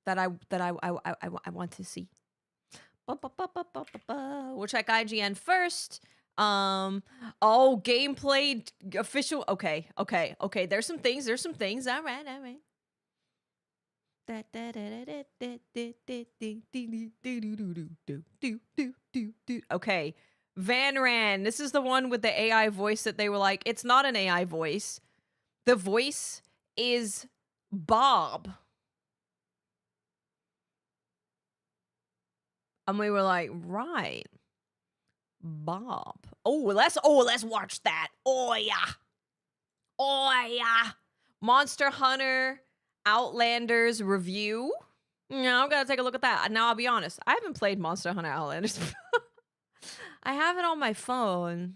that I want to see. We'll check IGN first. Oh, gameplay official. Okay. There's some things. All right. Okay. Van Ran. This is the one with the AI voice that they were like, it's not an AI voice. The voice is Bob. And we were like, right. Bob. Let's watch that. Oh yeah. Monster Hunter Outlanders review. No, I'm gonna take a look at that. Now I'll be honest, I haven't played Monster Hunter Outlanders. I have it on my phone.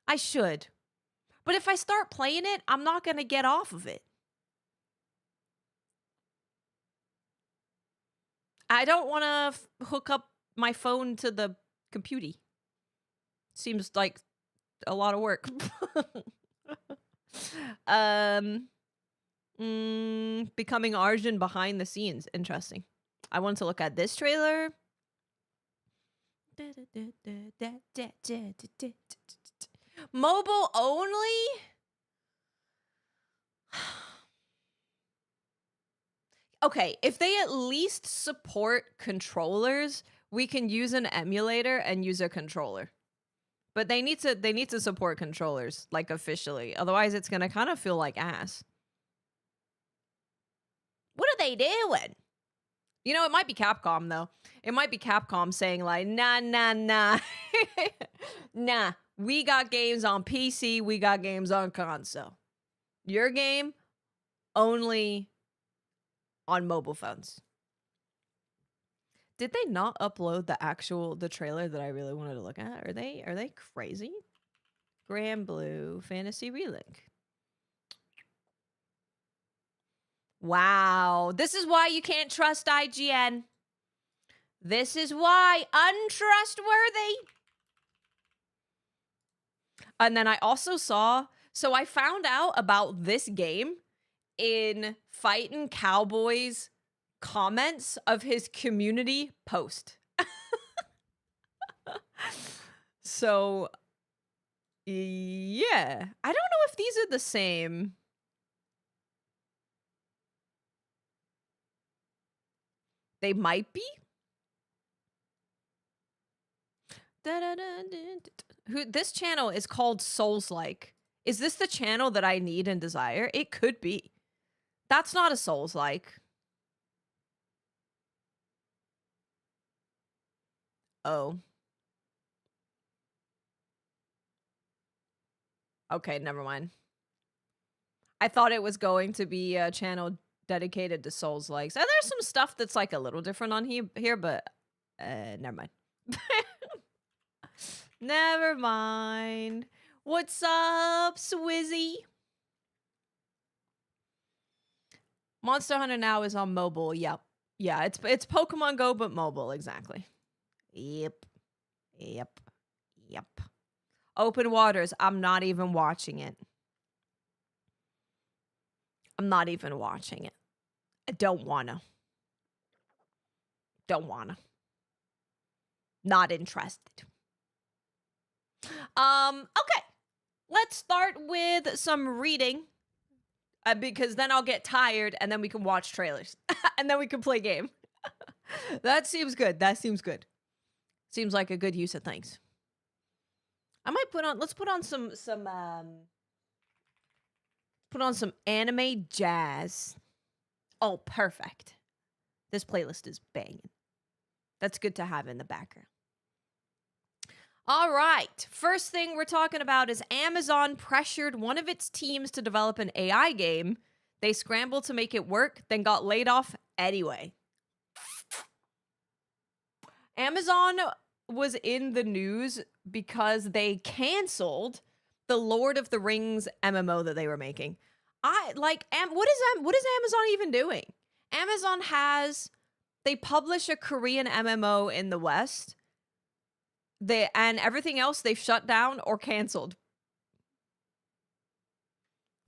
I should. But if I start playing it, I'm not gonna get off of it. I don't want to hook up my phone to the computer. Seems like a lot of work. Becoming Arjun behind the scenes. Interesting. I wanted to look at this trailer. Mobile only? Okay, if they at least support controllers, we can use an emulator and use a controller. But they need to support controllers, like, officially. Otherwise, it's gonna kind of feel like ass. What are they doing? You know, it might be Capcom, though. It might be Capcom saying, like, nah. Nah, we got games on PC, we got games on console. Your game, only on mobile phones. Did they not upload the trailer that I really wanted to look at? Are they crazy? Grand Blue Fantasy Relink. Wow. This is why you can't trust IGN. This is why untrustworthy. And then I also saw, so I found out about this game in Fightin' Cowboy's comments of his community post. So, yeah. I don't know if these are the same. They might be. This channel is called Souls-like. Is this the channel that I need and desire? It could be. That's not a Souls-like. Oh. Okay, never mind. I thought it was going to be a channel dedicated to Souls-likes. And there's some stuff that's like a little different on here, but never mind. Never mind. What's up, Swizzy? Monster Hunter now is on mobile. Yep. Yeah, it's Pokemon Go, but mobile, exactly. Yep. Open Waters, I'm not even watching it. I don't wanna. Not interested. Okay. Let's start with some reading. Because then I'll get tired and then we can watch trailers. And then we can play game. That seems good. Seems like a good use of things. I might let's put on some anime jazz. Oh, perfect. This playlist is banging. That's good to have in the background. All right. First thing we're talking about is Amazon pressured one of its teams to develop an AI game. They scrambled to make it work, then got laid off anyway. Amazon was in the news because they canceled the Lord of the Rings MMO that they were making. What is Amazon even doing? Amazon they publish a Korean MMO in the West. And everything else they've shut down or canceled.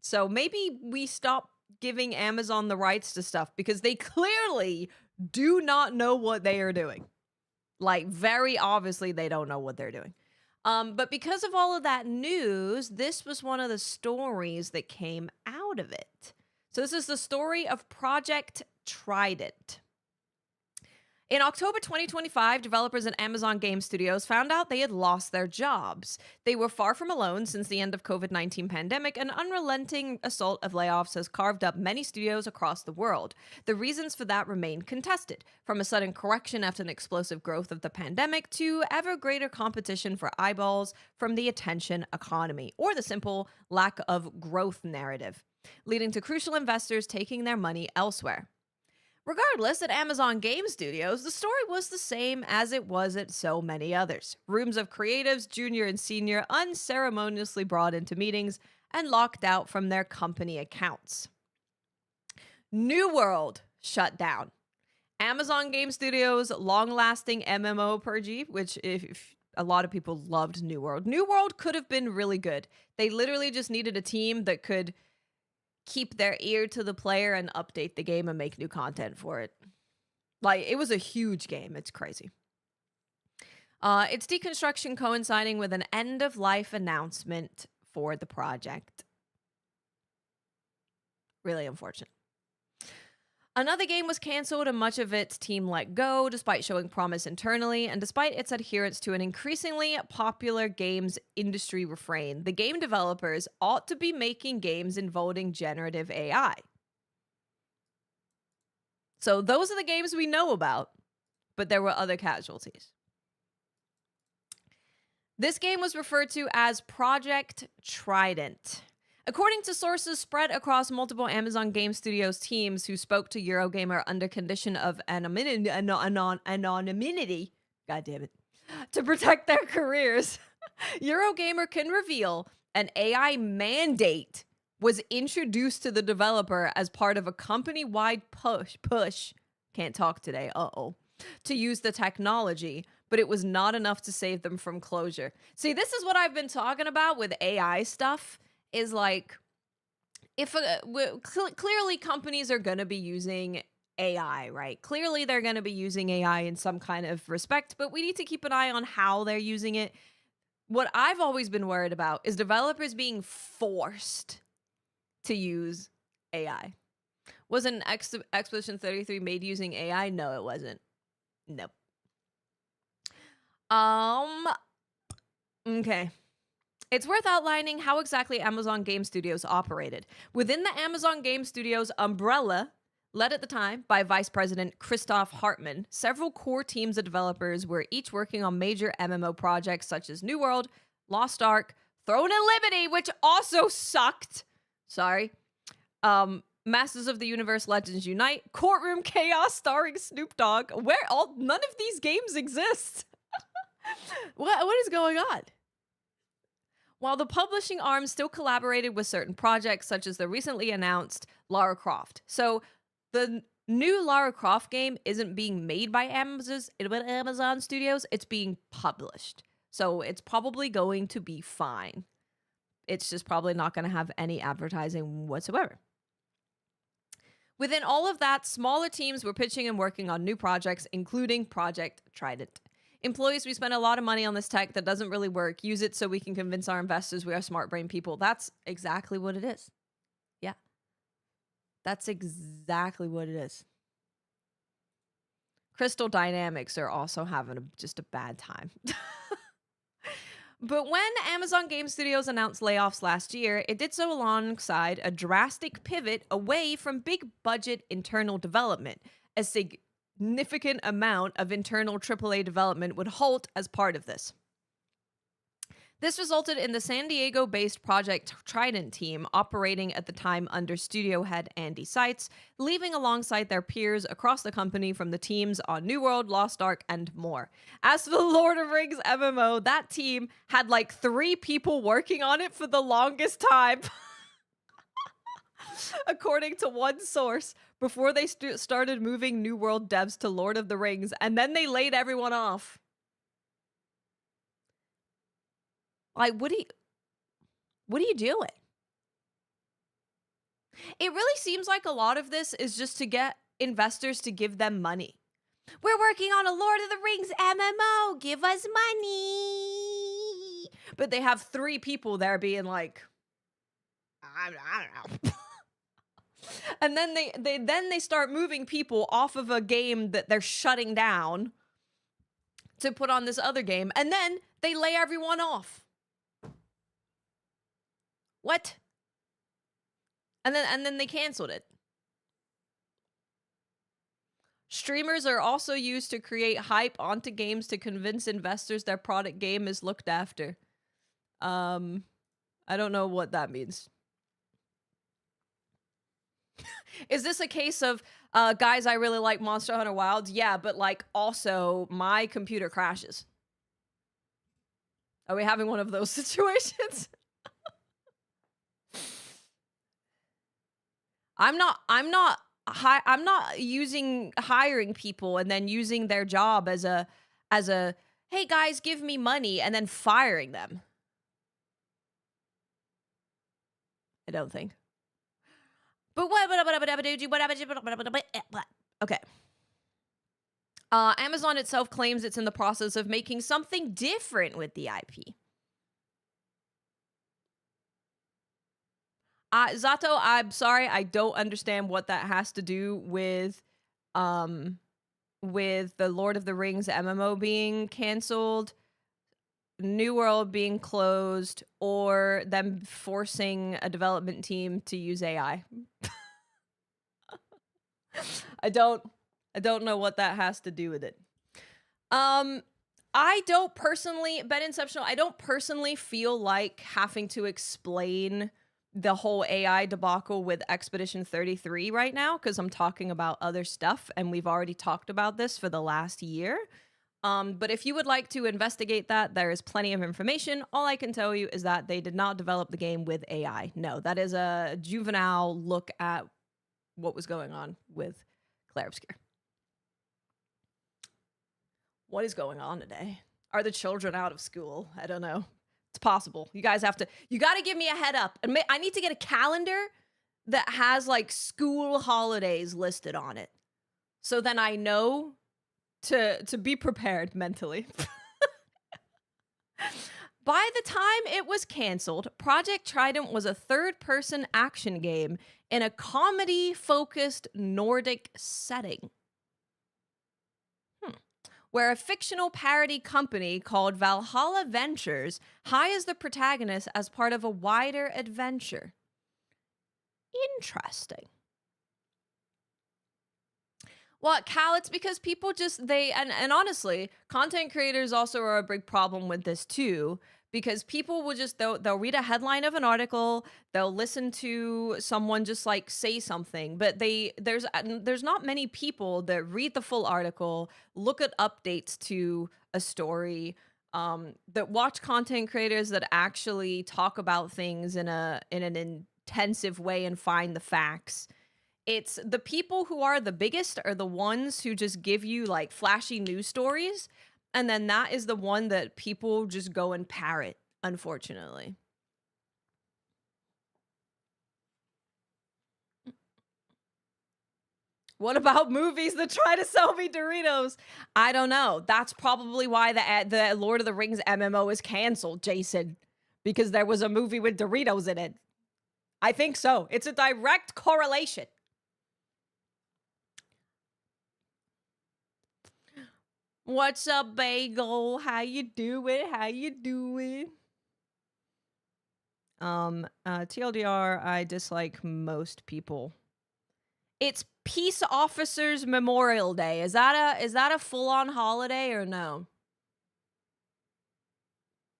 So maybe we stop giving Amazon the rights to stuff because they clearly do not know what they are doing. Like, very obviously, they don't know what they're doing. But because of all of that news, this was one of the stories that came out of it. So this is the story of Project Trident. In October 2025, developers at Amazon Game Studios found out they had lost their jobs. They were far from alone since the end of COVID-19 pandemic. An unrelenting assault of layoffs has carved up many studios across the world. The reasons for that remain contested, from a sudden correction after an explosive growth of the pandemic to ever greater competition for eyeballs from the attention economy, or the simple lack of growth narrative, leading to crucial investors taking their money elsewhere. Regardless, at Amazon Game Studios, the story was the same as it was at so many others. Rooms of creatives, junior and senior, unceremoniously brought into meetings and locked out from their company accounts. New World shut down. Amazon Game Studios' long-lasting MMO purge, which if a lot of people loved New World. New World could have been really good. They literally just needed a team that could keep their ear to the player and update the game and make new content for it. Like, it was a huge game. It's crazy. Its deconstruction coinciding with an end-of-life announcement for the project. Really unfortunate. Another game was canceled and much of its team let go, despite showing promise internally, and despite its adherence to an increasingly popular games industry refrain, the game developers ought to be making games involving generative AI. So those are the games we know about, but there were other casualties. This game was referred to as Project Trident. According to sources spread across multiple Amazon Game Studios teams who spoke to Eurogamer under condition of anonymity, God damn it, to protect their careers, Eurogamer can reveal an AI mandate was introduced to the developer as part of a company-wide push, can't talk today, to use the technology, but it was not enough to save them from closure. See, this is what I've been talking about with AI stuff. Is like, if clearly companies are going to be using AI, right? Clearly they're going to be using AI in some kind of respect, but we need to keep an eye on how they're using it. What I've always been worried about is developers being forced to use AI. Wasn't Expedition 33 made using AI? No, it wasn't. Nope. Okay. It's worth outlining how exactly Amazon Game Studios operated. Within the Amazon Game Studios umbrella, led at the time by Vice President Christoph Hartmann, several core teams of developers were each working on major MMO projects such as New World, Lost Ark, Throne of Liberty, which also sucked. Sorry. Masters of the Universe Legends Unite, Courtroom Chaos starring Snoop Dogg. None of these games exist. What is going on? While the publishing arm still collaborated with certain projects, such as the recently announced Lara Croft. So the new Lara Croft game isn't being made by Amazon Studios, it's being published. So it's probably going to be fine. It's just probably not going to have any advertising whatsoever. Within all of that, smaller teams were pitching and working on new projects, including Project Trident. Employees, we spend a lot of money on this tech that doesn't really work. Use it so we can convince our investors we are smart brain people. That's exactly what it is. Yeah. That's exactly what it is. Crystal Dynamics are also having just a bad time. But when Amazon Game Studios announced layoffs last year, it did so alongside a drastic pivot away from big budget internal development. A significant amount of internal AAA development would halt as part of this. This resulted in the San Diego-based Project Trident team operating at the time under studio head Andy Seitz, leaving alongside their peers across the company from the teams on New World, Lost Ark, and more. As for the Lord of Rings MMO, that team had like 3 people working on it for the longest time. According to one source, before they started moving New World devs to Lord of the Rings, and then they laid everyone off. Like, what are you doing? It really seems like a lot of this is just to get investors to give them money. We're working on a Lord of the Rings MMO. Give us money. But they have 3 people there being like, I don't know. And then they start moving people off of a game that they're shutting down to put on this other game, and then they lay everyone off. What? And then they canceled it. Streamers are also used to create hype onto games to convince investors their product game is looked after. I don't know what that means. Is this a case of, guys, I really like Monster Hunter Wilds? Yeah, but like also my computer crashes. Are we having one of those situations? I'm not using hiring people and then using their job as a hey guys, give me money, and then firing them. I don't think. But what? Okay. Amazon itself claims it's in the process of making something different with the IP. Zato, I'm sorry, I don't understand what that has to do with the Lord of the Rings MMO being canceled, New World being closed, or them forcing a development team to use AI. I don't know what that has to do with it. I don't personally, Ben Inceptional, I don't personally feel like having to explain the whole AI debacle with Expedition 33 right now, because I'm talking about other stuff, and we've already talked about this for the last year. But if you would like to investigate that, there is plenty of information. All I can tell you is that they did not develop the game with AI. No, that is a juvenile look at what was going on with Claire Obscure. What is going on today? Are the children out of school? I don't know. It's possible. You guys have to, you got to give me a head up. And I need to get a calendar that has like school holidays listed on it. So then I know to be prepared mentally. By the time it was canceled, Project Trident was a third-person action game in a comedy-focused Nordic setting, where a fictional parody company called Valhalla Ventures hires the protagonist as part of a wider adventure. Interesting. Well, Cal, it's because people just, and honestly, content creators also are a big problem with this too, because people will just, they'll read a headline of an article, they'll listen to someone just like say something, but there's not many people that read the full article, look at updates to a story, that watch content creators that actually talk about things in an intensive way and find the facts. It's the people who are the biggest are the ones who just give you like flashy news stories. And then that is the one that people just go and parrot, unfortunately. What about movies that try to sell me Doritos? I don't know. That's probably why the Lord of the Rings MMO is canceled, Jason. Because there was a movie with Doritos in it. I think so. It's a direct correlation. What's up, Bagel? How you doing? How you doing? TLDR, I dislike most people. It's Peace Officers Memorial Day. Is that a full-on holiday or no?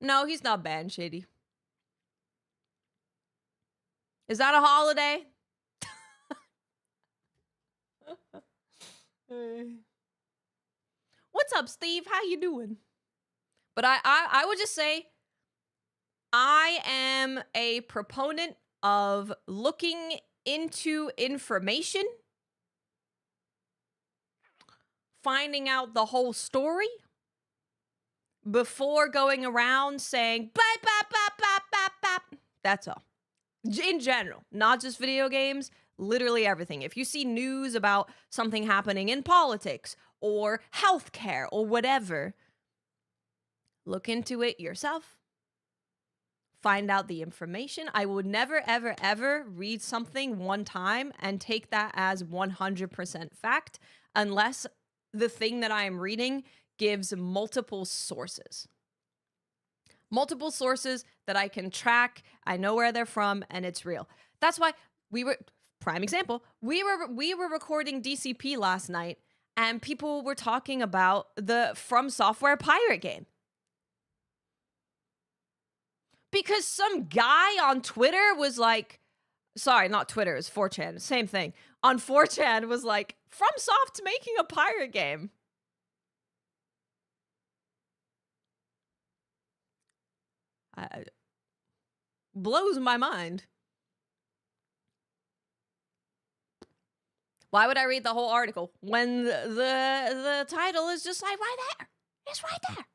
No, he's not banned, Shady. Is that a holiday? What's up, Steve? How you doing? But I would just say I am a proponent of looking into information, finding out the whole story before going around saying bap bap bap bap bap bap. That's all. In general, not just video games, literally everything. If you see news about something happening in politics or healthcare or whatever, look into it yourself. Find out the information. I would never, ever, ever read something one time and take that as 100% fact unless the thing that I am reading gives multiple sources. Multiple sources that I can track. I know where they're from and it's real. That's why prime example, we were recording DCP last night and people were talking about the From Software pirate game. Because some guy on Twitter was like, sorry, not Twitter, it's 4chan, same thing. On 4chan was like, FromSoft's making a pirate game. Blows my mind. Why would I read the whole article when the title is just like right there? It's right there.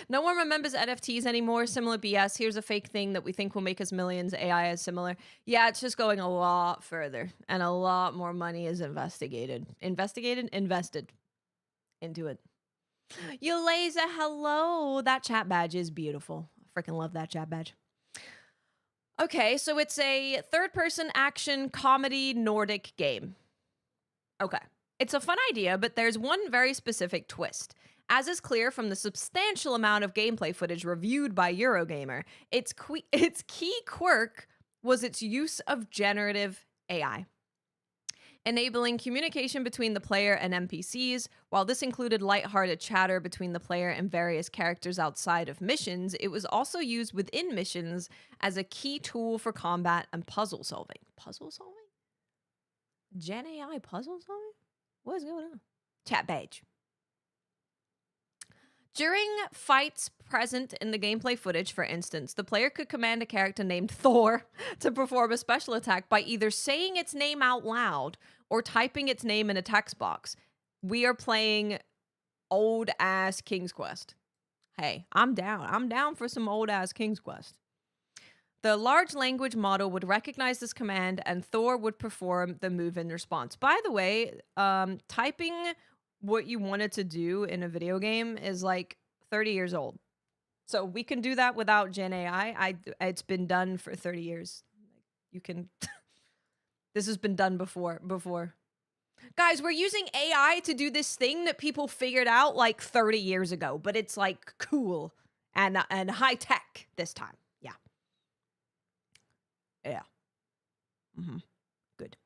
No one remembers NFTs anymore. Similar BS. Here's a fake thing that we think will make us millions. AI is similar. Yeah, it's just going a lot further, and a lot more money is invested into it. You laser, hello. That chat badge is beautiful. I freaking love that chat badge. Okay, so it's a third-person action comedy Nordic game. Okay. It's a fun idea, but there's one very specific twist. As is clear from the substantial amount of gameplay footage reviewed by Eurogamer, its key quirk was its use of generative AI, enabling communication between the player and NPCs. While this included lighthearted chatter between the player and various characters outside of missions, it was also used within missions as a key tool for combat and puzzle solving. Puzzle solving? Gen AI puzzle solving? What is going on? Chat badge. During fights present in the gameplay footage, for instance, the player could command a character named Thor to perform a special attack by either saying its name out loud or typing its name in a text box. We are playing old-ass King's Quest. Hey, I'm down. I'm down for some old-ass King's Quest. The large language model would recognize this command, and Thor would perform the move in response. By the way, typing what you wanted to do in a video game is like 30 years old. So we can do that without Gen AI. It's been done for 30 years. You can... This has been done before. Guys, we're using AI to do this thing that people figured out like 30 years ago, but it's like cool and high tech this time. Yeah. Yeah. Mm-hmm. Good.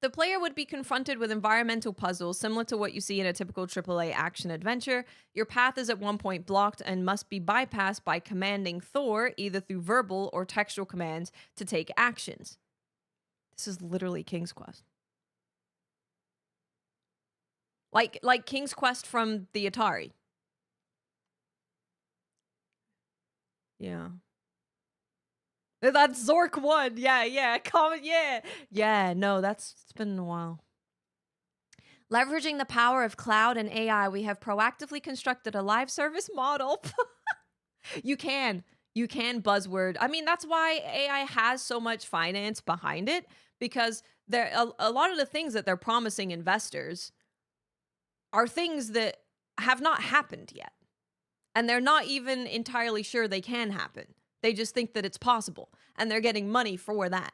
The player would be confronted with environmental puzzles similar to what you see in a typical AAA action adventure. Your path is at one point blocked and must be bypassed by commanding Thor, either through verbal or textual commands, to take actions. This is literally King's Quest. Like King's Quest from the Atari. Yeah. That's Zork 1. Yeah. Comment, yeah. Yeah, no, it's been a while. Leveraging the power of cloud and AI, we have proactively constructed a live service model. You can buzzword. I mean, that's why AI has so much finance behind it, because there a lot of the things that they're promising investors are things that have not happened yet. And they're not even entirely sure they can happen. They just think that it's possible, and they're getting money for that.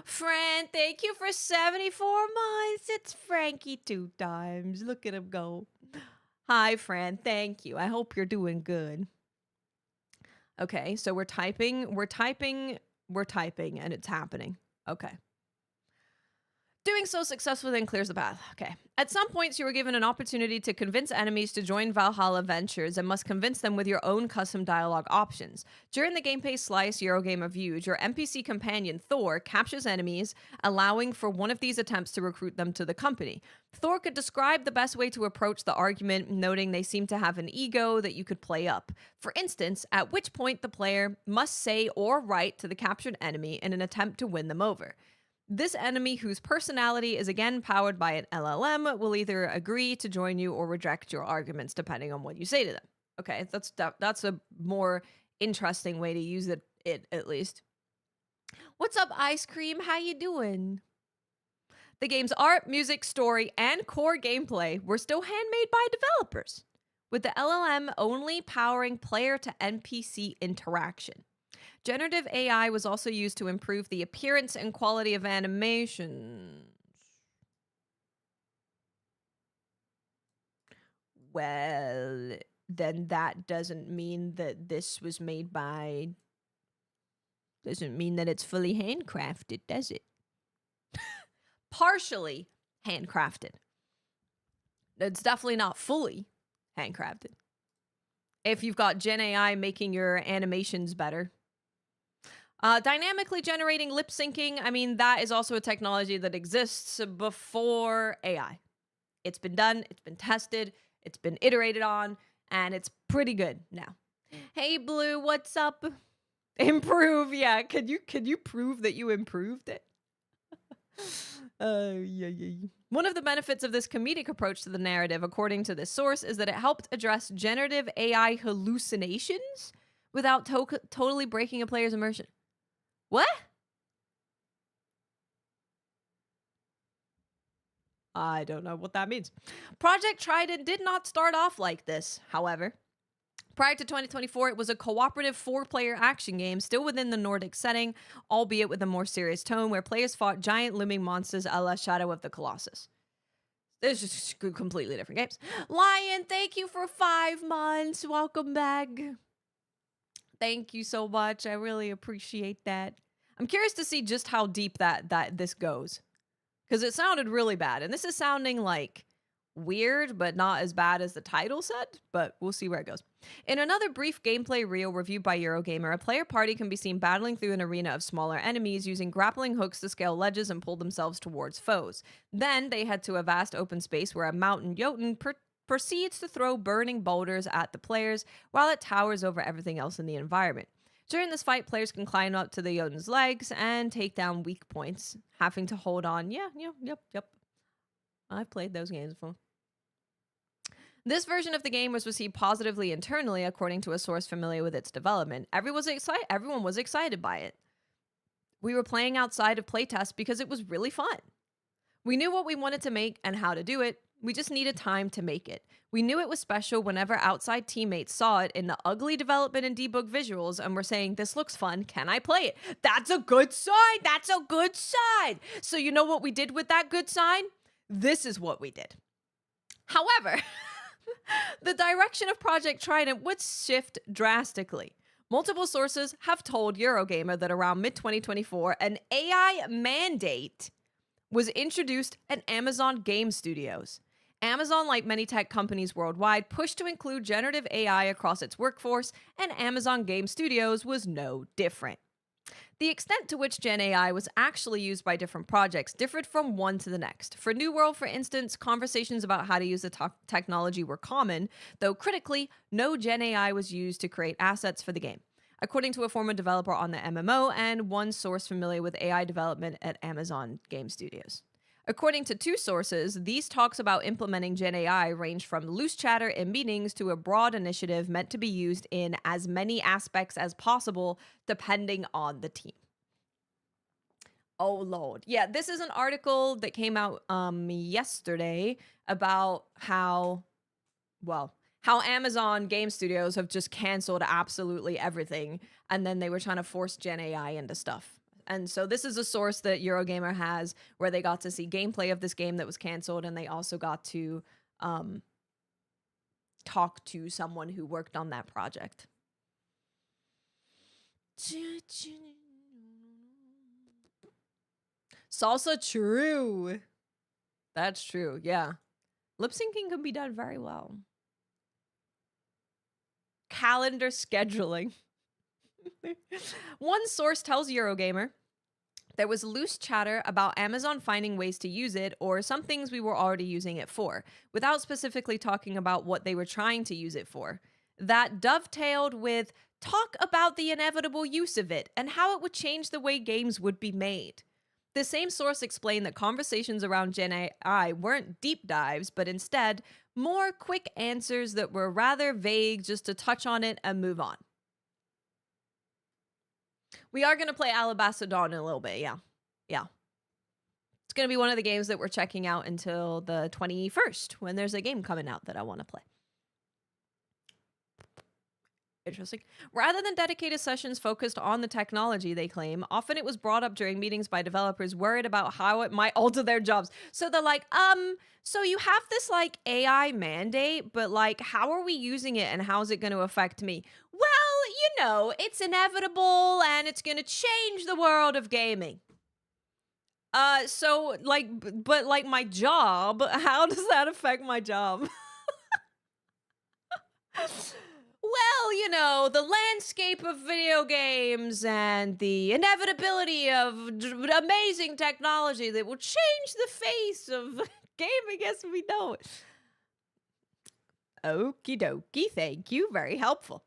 Fran, thank you for 74 months. It's Frankie 2 times. Look at him go. Hi, Fran. Thank you. I hope you're doing good. Okay, so we're typing, and it's happening. Okay. Doing so successfully then clears the path. Okay. At some points, you were given an opportunity to convince enemies to join Valhalla Ventures and must convince them with your own custom dialogue options. During the gameplay slice Eurogamer viewed, your NPC companion, Thor, captures enemies, allowing for one of these attempts to recruit them to the company. Thor could describe the best way to approach the argument, noting they seem to have an ego that you could play up. For instance, at which point the player must say or write to the captured enemy in an attempt to win them over. This enemy, whose personality is again powered by an LLM, will either agree to join you or reject your arguments depending on what you say to them. Okay, that's a more interesting way to use it at least. What's up, Ice Cream? How you doing? The game's art, music, story, and core gameplay were still handmade by developers, with the LLM only powering player to NPC interaction. Generative AI was also used to improve the appearance and quality of animations. Well, then that doesn't mean that this was made by. Doesn't mean that it's fully handcrafted, does it? Partially handcrafted. It's definitely not fully handcrafted. If you've got Gen AI making your animations better. Dynamically generating lip syncing, I mean, that is also a technology that exists before AI. It's been done, it's been tested, it's been iterated on, and it's pretty good now. Hey, Blue, what's up? Improve, yeah. Could you prove that you improved it? Yeah. One of the benefits of this comedic approach to the narrative, according to this source, is that it helped address generative AI hallucinations without totally breaking a player's immersion. What? I don't know what that means. Project Trident did not start off like this, however. Prior to 2024, it was a cooperative 4-player action game, still within the Nordic setting, albeit with a more serious tone, where players fought giant looming monsters a la Shadow of the Colossus. There's just completely different games. Lion, thank you for 5 months. Welcome back. Thank you so much. I really appreciate that. I'm curious to see just how deep that this goes, because it sounded really bad, and this is sounding like weird, but not as bad as the title said, but we'll see where it goes. In another brief gameplay reel reviewed by Eurogamer, a player party can be seen battling through an arena of smaller enemies using grappling hooks to scale ledges and pull themselves towards foes. Then they head to a vast open space where a mountain Jotun proceeds to throw burning boulders at the players while it towers over everything else in the environment. During this fight, players can climb up to the Jotun's legs and take down weak points, having to hold on. Yep. I've played those games before. This version of the game was received positively internally, according to a source familiar with its development. Everyone was excited by it. We were playing outside of playtest because it was really fun. We knew what we wanted to make and how to do it. We just needed time to make it. We knew it was special whenever outside teammates saw it in the ugly development and debug visuals and were saying, this looks fun, can I play it? That's a good sign, that's a good sign. So you know what we did with that good sign? This is what we did. However, the direction of Project Trident would shift drastically. Multiple sources have told Eurogamer that around mid-2024, an AI mandate was introduced at Amazon Game Studios. Amazon, like many tech companies worldwide, pushed to include generative AI across its workforce, and Amazon Game Studios was no different. The extent to which Gen AI was actually used by different projects differed from one to the next. For New World, for instance, conversations about how to use the technology were common, though critically, no Gen AI was used to create assets for the game, according to a former developer on the MMO and one source familiar with AI development at Amazon Game Studios. According to 2 sources, these talks about implementing Gen AI range from loose chatter in meetings to a broad initiative meant to be used in as many aspects as possible, depending on the team. Oh, Lord. Yeah, this is an article that came out yesterday about how Amazon Game Studios have just canceled absolutely everything, and then they were trying to force Gen AI into stuff. And so this is a source that Eurogamer has where they got to see gameplay of this game that was canceled, and they also got to talk to someone who worked on that project. Salsa, true. That's true, yeah. Lip syncing can be done very well. Calendar scheduling. One source tells Eurogamer there was loose chatter about Amazon finding ways to use it or some things we were already using it for, without specifically talking about what they were trying to use it for. That dovetailed with talk about the inevitable use of it and how it would change the way games would be made. The same source explained that conversations around Gen AI weren't deep dives, but instead more quick answers that were rather vague just to touch on it and move on. We are going to play Alabaster Dawn in a little bit. Yeah. Yeah. It's going to be one of the games that we're checking out until the 21st when there's a game coming out that I want to play. Interesting. Rather than dedicated sessions focused on the technology, they claim, often it was brought up during meetings by developers worried about how it might alter their jobs. So they're like, so you have this like AI mandate, but like, how are we using it and how's it going to affect me? Well, it's inevitable and it's going to change the world of gaming. So like, but like my job, how does that affect my job? Well, the landscape of video games and the inevitability of amazing technology that will change the face of gaming as we know it. Okie dokie, thank you. Very helpful.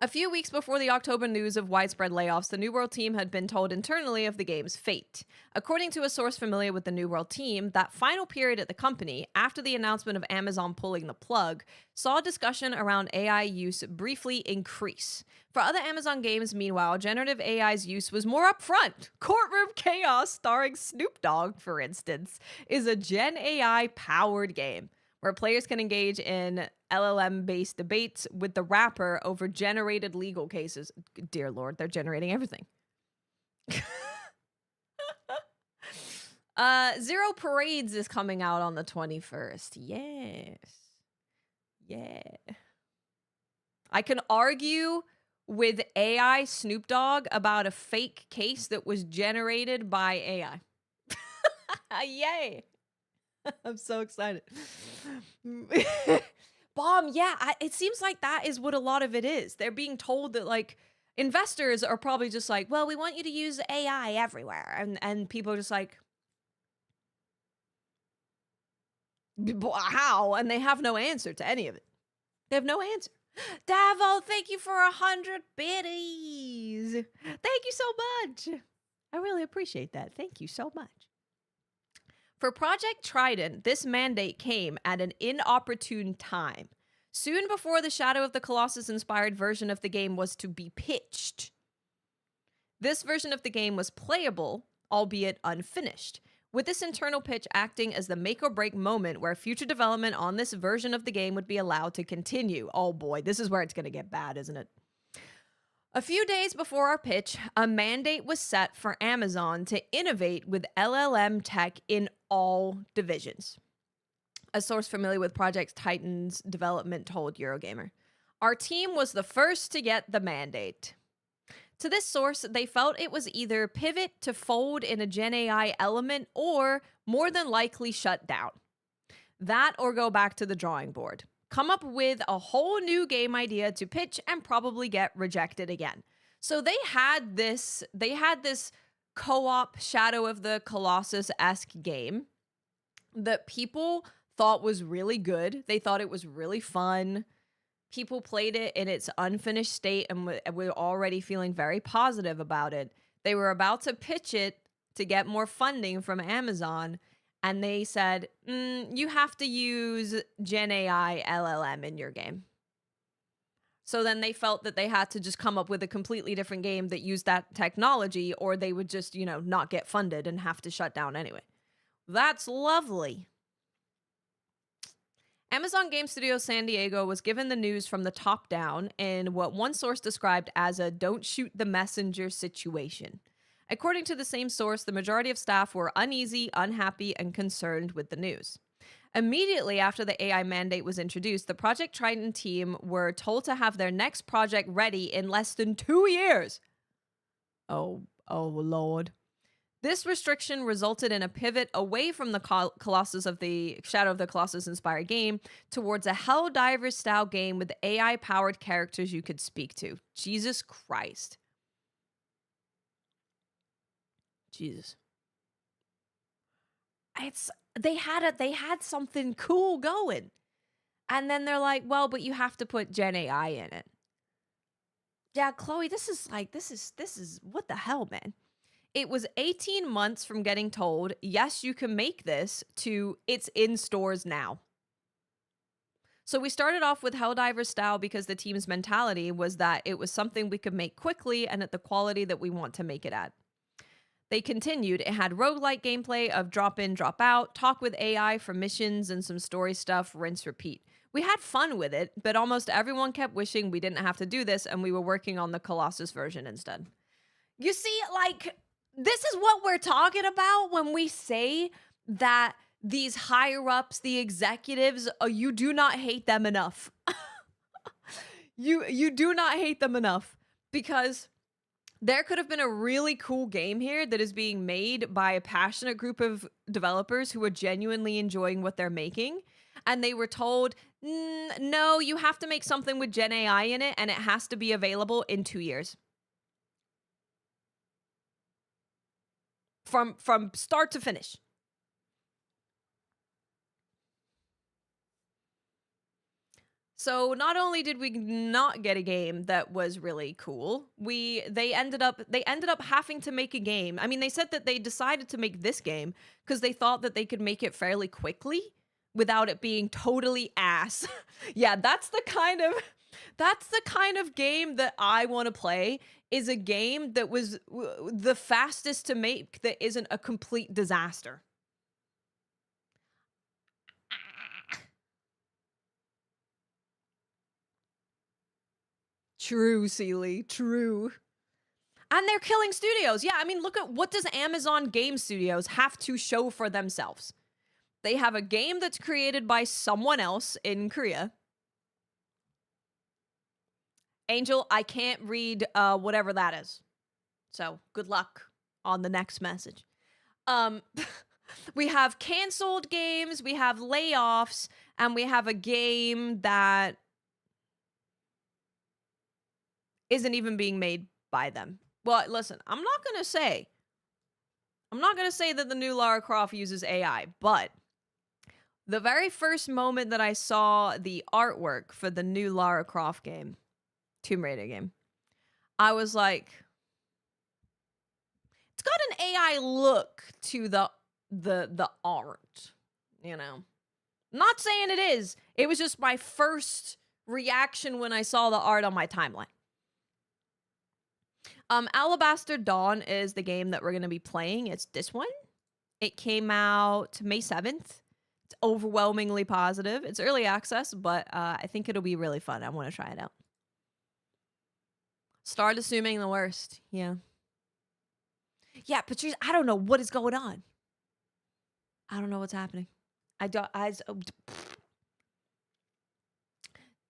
A few weeks before the October news of widespread layoffs, the New World team had been told internally of the game's fate. According to a source familiar with the New World team, that final period at the company, after the announcement of Amazon pulling the plug, saw discussion around AI use briefly increase. For other Amazon games, meanwhile, generative AI's use was more upfront. Courtroom Chaos, starring Snoop Dogg, for instance, is a Gen AI-powered game where players can engage in LLM-based debates with the rapper over generated legal cases. Dear Lord, they're generating everything. Zero Parades is coming out on the 21st. Yes. Yeah. I can argue with AI Snoop Dogg about a fake case that was generated by AI. Yay. I'm so excited. Bomb, yeah, it seems like that is what a lot of it is. They're being told that, like, investors are probably just like, well, we want you to use AI everywhere. And people are just like, how? And they have no answer to any of it. They have no answer. Davo, thank you for 100 biddies. Thank you so much. I really appreciate that. Thank you so much. For Project Trident, this mandate came at an inopportune time, soon before the Shadow of the Colossus-inspired version of the game was to be pitched. This version of the game was playable, albeit unfinished, with this internal pitch acting as the make-or-break moment where future development on this version of the game would be allowed to continue. Oh boy, this is where it's going to get bad, isn't it? A few days before our pitch, a mandate was set for Amazon to innovate with LLM tech in all divisions. A source familiar with Project Titan's development told Eurogamer, our team was the first to get the mandate. To this source, they felt it was either pivot to fold in a Gen AI element or more than likely shut down. That or go back to the drawing board. Come up with a whole new game idea to pitch and probably get rejected again. So they had this co-op Shadow of the Colossus-esque game that people thought was really good. They thought it was really fun. People played it in its unfinished state and were already feeling very positive about it. They were about to pitch it to get more funding from Amazon, and they said, you have to use Gen AI LLM in your game. So then they felt that they had to just come up with a completely different game that used that technology, or they would just, not get funded and have to shut down anyway. That's lovely. Amazon Game Studios San Diego was given the news from the top down in what one source described as a don't shoot the messenger situation. According to the same source, the majority of staff were uneasy, unhappy, and concerned with the news. Immediately after the AI mandate was introduced, the Project Trident team were told to have their next project ready in less than 2 years. Oh, Lord. This restriction resulted in a pivot away from the Colossus of the Shadow of the Colossus inspired game towards a Helldivers style game with AI powered characters you could speak to. Jesus Christ. Jesus. They had something cool going. And then they're like, well, but you have to put Gen AI in it. Yeah, Chloe, this is what the hell, man? It was 18 months from getting told, yes, you can make this, to it's in stores now. So we started off with Helldiver style because the team's mentality was that it was something we could make quickly and at the quality that we want to make it at. They continued. It had roguelike gameplay of drop in, drop out, talk with AI for missions, and some story stuff, rinse, repeat. We had fun with it, but almost everyone kept wishing we didn't have to do this and we were working on the Colossus version instead. You see, like, this is what we're talking about when we say that these higher ups, the executives, you do not hate them enough. You do not hate them enough, because there could have been a really cool game here that is being made by a passionate group of developers who are genuinely enjoying what they're making. And they were told, no, you have to make something with Gen AI in it, and it has to be available in 2 years. From start to finish. So not only did we not get a game that was really cool, they ended up having to make a game. I mean, they said that they decided to make this game because they thought that they could make it fairly quickly without it being totally ass. Yeah, that's the kind of game that I want to play, is a game that was the fastest to make that isn't a complete disaster. True, Sealy, true. And they're killing studios. Yeah, I mean, look at what does Amazon Game Studios have to show for themselves? They have a game that's created by someone else in Korea. Angel, I can't read whatever that is. So good luck on the next message. We have canceled games, we have layoffs, and we have a game that isn't even being made by them. Well, listen, I'm not going to say that the new Lara Croft uses AI, but the very first moment that I saw the artwork for the new Lara Croft game, Tomb Raider game, I was like, it's got an AI look to the art, you know. Not saying it is. It was just my first reaction when I saw the art on my timeline. Alabaster Dawn is the game that we're going to be playing. It's this one. It came out May 7th. It's overwhelmingly positive. It's early access, but I think it'll be really fun. I want to try it out. Start assuming the worst. Yeah. Yeah, Patrice, I don't know what is going on. I don't know what's happening. DC,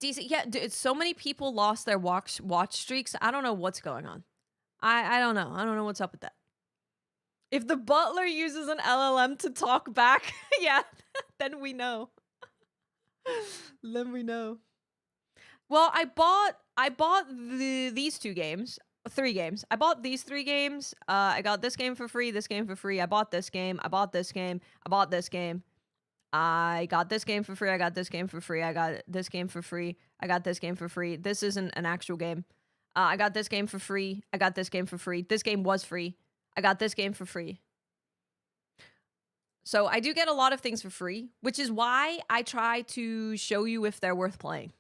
yeah, dude, so many people lost their watch streaks. I don't know what's going on. I don't know. I don't know what's up with that. If the butler uses an LLM to talk back, yeah, then we know. Then we know. Well, I bought these 3 games. I bought these 3 games. I got this game for free, this game for free. I bought this game. I bought this game. I bought this game. I got this game for free. I got this game for free. I got this game for free. I got this game for free. This isn't an actual game. I got this game for free. I got this game for free. This game was free. I got this game for free. So I do get a lot of things for free, which is why I try to show you if they're worth playing,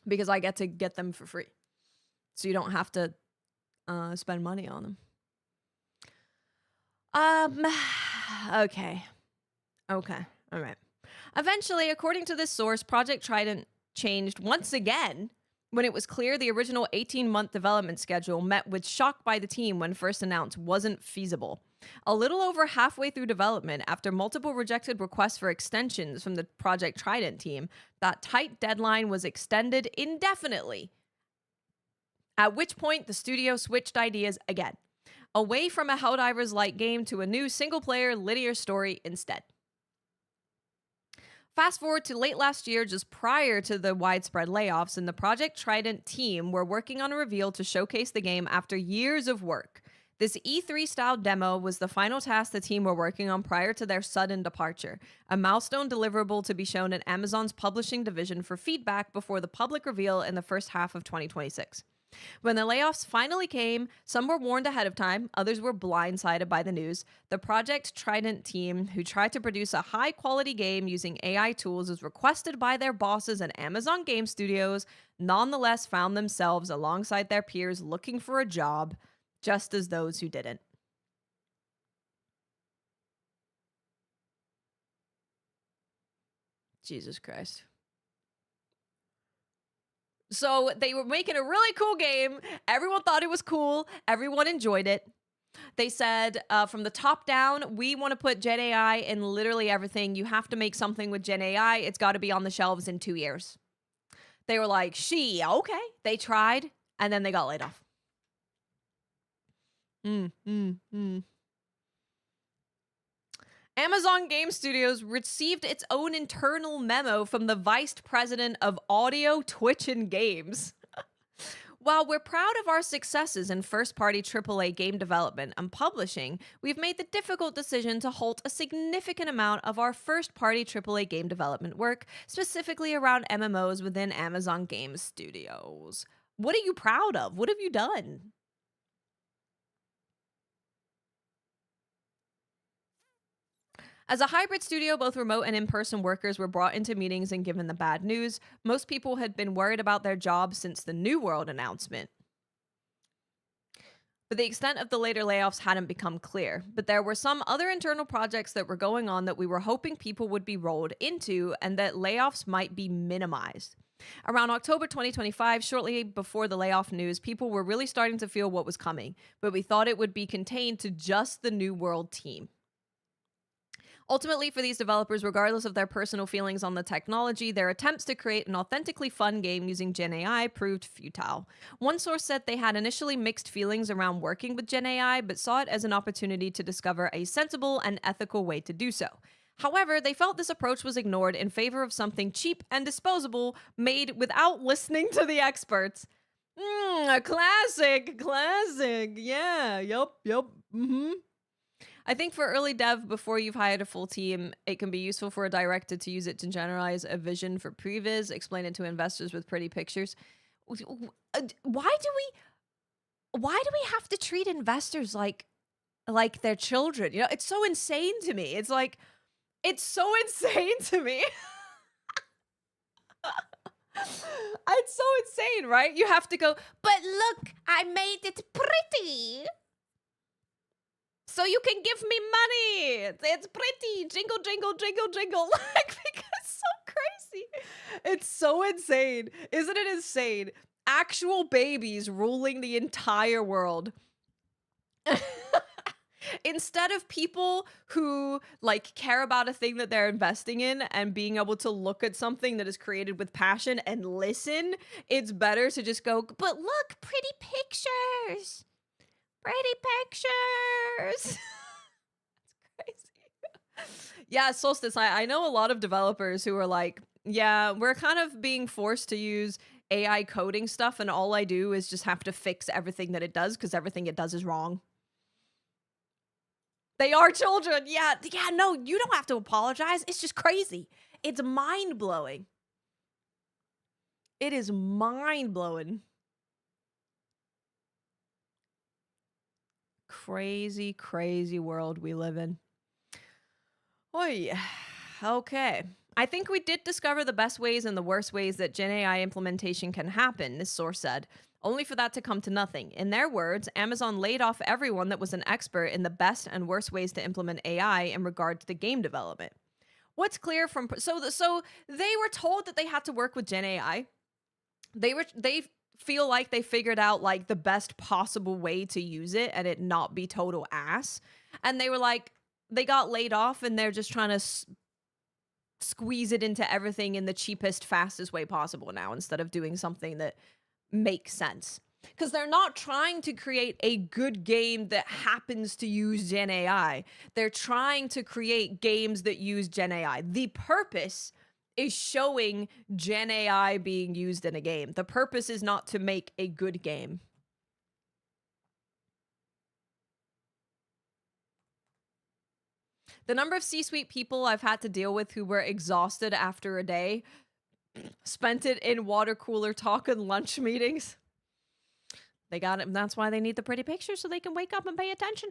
because I get to get them for free. So you don't have to spend money on them. Okay. All right. Eventually, according to this source, Project Trident changed once again when it was clear the original 18-month development schedule met with shock by the team when first announced wasn't feasible. A little over halfway through development, after multiple rejected requests for extensions from the Project Trident team, that tight deadline was extended indefinitely. At which point, the studio switched ideas again, away from a Helldivers-like game to a new single-player linear story instead. Fast forward to late last year, just prior to the widespread layoffs, and the Project Trident team were working on a reveal to showcase the game after years of work. This E3-style demo was the final task the team were working on prior to their sudden departure, a milestone deliverable to be shown in Amazon's publishing division for feedback before the public reveal in the first half of 2026. When the layoffs finally came, some were warned ahead of time, others were blindsided by the news. The Project Trident team, who tried to produce a high quality game using AI tools as requested by their bosses at Amazon Game Studios, nonetheless found themselves alongside their peers looking for a job, just as those who didn't. Jesus Christ. So they were making a really cool game. Everyone thought it was cool. Everyone enjoyed it. They said from the top down, we want to put Gen AI in literally everything. You have to make something with Gen AI. It's got to be on the shelves in 2 years. They were like, okay. They tried, and then they got laid off. Amazon Game Studios received its own internal memo from the vice president of audio, Twitch, and games. While we're proud of our successes in first-party AAA game development and publishing, we've made the difficult decision to halt a significant amount of our first-party AAA game development work, specifically around MMOs within Amazon Game Studios. What are you proud of? What have you done? As a hybrid studio, both remote and in-person workers were brought into meetings and given the bad news. Most people had been worried about their jobs since the New World announcement. But the extent of the later layoffs hadn't become clear. But there were some other internal projects that were going on that we were hoping people would be rolled into and that layoffs might be minimized. Around October 2025, shortly before the layoff news, people were really starting to feel what was coming, but we thought it would be contained to just the New World team. Ultimately, for these developers, regardless of their personal feelings on the technology, their attempts to create an authentically fun game using Gen AI proved futile. One source said they had initially mixed feelings around working with Gen AI, but saw it as an opportunity to discover a sensible and ethical way to do so. However, they felt this approach was ignored in favor of something cheap and disposable made without listening to the experts. A classic. Yeah, yup. I think for early dev, before you've hired a full team, it can be useful for a director to use it to generalize a vision for previs, explain it to investors with pretty pictures. Why do we have to treat investors like their children? You know, it's so insane to me. It's so insane to me. It's so insane, right? You have to go, but look, I made it pretty. So you can give me money. It's pretty. Jingle, jingle, jingle, jingle. Like, because it's so crazy. It's so insane. Isn't it insane? Actual babies ruling the entire world. Instead of people who care about a thing that they're investing in and being able to look at something that is created with passion and listen, it's better to just go, but look, pretty pictures. Pretty pictures. That's crazy. Yeah, Solstice, I know a lot of developers who are like, yeah, we're kind of being forced to use AI coding stuff, and all I do is just have to fix everything that it does because everything it does is wrong. They are children. Yeah, no, you don't have to apologize. It's just crazy. It's mind-blowing. It is mind-blowing. Crazy world we live in. Oh yeah. Okay. I think we did discover the best ways and the worst ways that Gen AI implementation can happen, this source said, only for that to come to nothing. In their words, Amazon laid off everyone that was an expert in the best and worst ways to implement AI in regard to the game development. What's clear from so they were told that they had to work with Gen AI. They feel like they figured out the best possible way to use it and it not be total ass. And they were like, they got laid off and they're just trying to squeeze it into everything in the cheapest, fastest way possible now instead of doing something that makes sense. Because they're not trying to create a good game that happens to use Gen AI. They're trying to create games that use Gen AI. The purpose is showing Gen AI being used in a game. The purpose is not to make a good game. The number of C-suite people I've had to deal with who were exhausted after a day, spent it in water cooler talk and lunch meetings. They got it. That's why they need the pretty pictures so they can wake up and pay attention.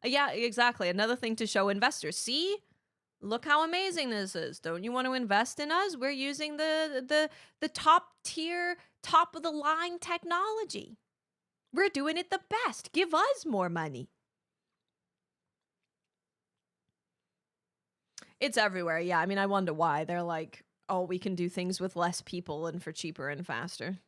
Yeah, exactly. Another thing to show investors. See, look how amazing this is. Don't you want to invest in us? We're using the top tier, top of the line technology. We're doing it the best. Give us more money. It's everywhere. Yeah, I mean, I wonder why. They're like, oh, we can do things with less people and for cheaper and faster.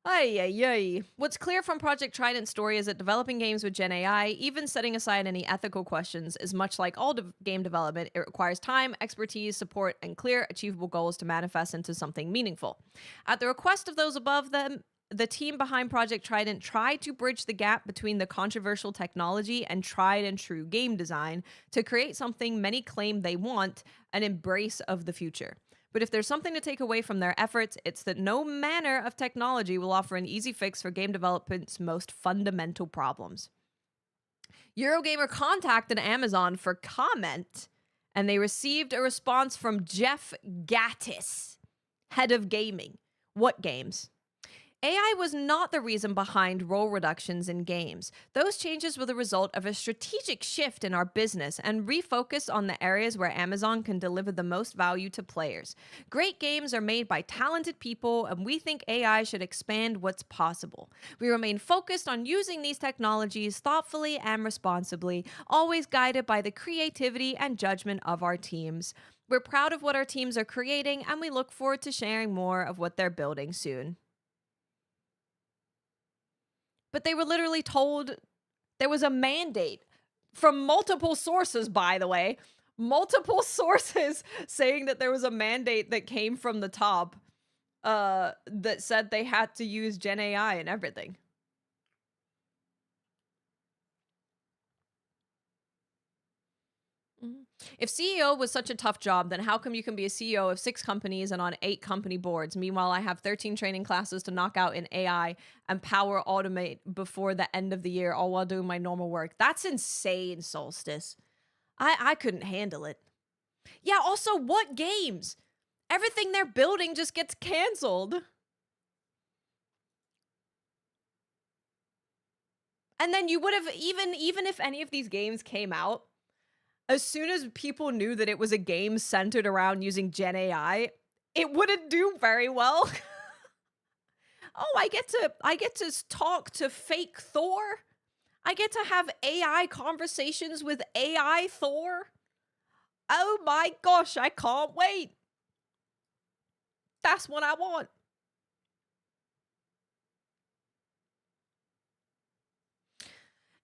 Ay, ay, ay. What's clear from Project Trident's story is that developing games with Gen AI, even setting aside any ethical questions, is much like all game development. It requires time, expertise, support, and clear, achievable goals to manifest into something meaningful. At the request of those above them, the team behind Project Trident tried to bridge the gap between the controversial technology and tried and true game design to create something many claim they want, an embrace of the future. But if there's something to take away from their efforts, it's that no manner of technology will offer an easy fix for game development's most fundamental problems. Eurogamer contacted Amazon for comment, and they received a response from Jeff Gattis, head of gaming. What games? AI was not the reason behind role reductions in games. Those changes were the result of a strategic shift in our business and refocus on the areas where Amazon can deliver the most value to players. Great games are made by talented people, and we think AI should expand what's possible. We remain focused on using these technologies thoughtfully and responsibly, always guided by the creativity and judgment of our teams. We're proud of what our teams are creating, and we look forward to sharing more of what they're building soon. But they were literally told there was a mandate from multiple sources, by the way, multiple sources saying that there was a mandate that came from the top that said they had to use Gen AI and everything. If CEO was such a tough job, then how come you can be a CEO of 6 companies and on 8 company boards? Meanwhile, I have 13 training classes to knock out in AI and power automate before the end of the year, all while doing my normal work. That's insane, Solstice. I couldn't handle it. Yeah, also, what games? Everything they're building just gets canceled. And then you would have, even if any of these games came out, as soon as people knew that it was a game centered around using Gen AI, it wouldn't do very well. Oh, I get to talk to fake Thor. I get to have AI conversations with AI Thor. Oh my gosh, I can't wait. That's what I want.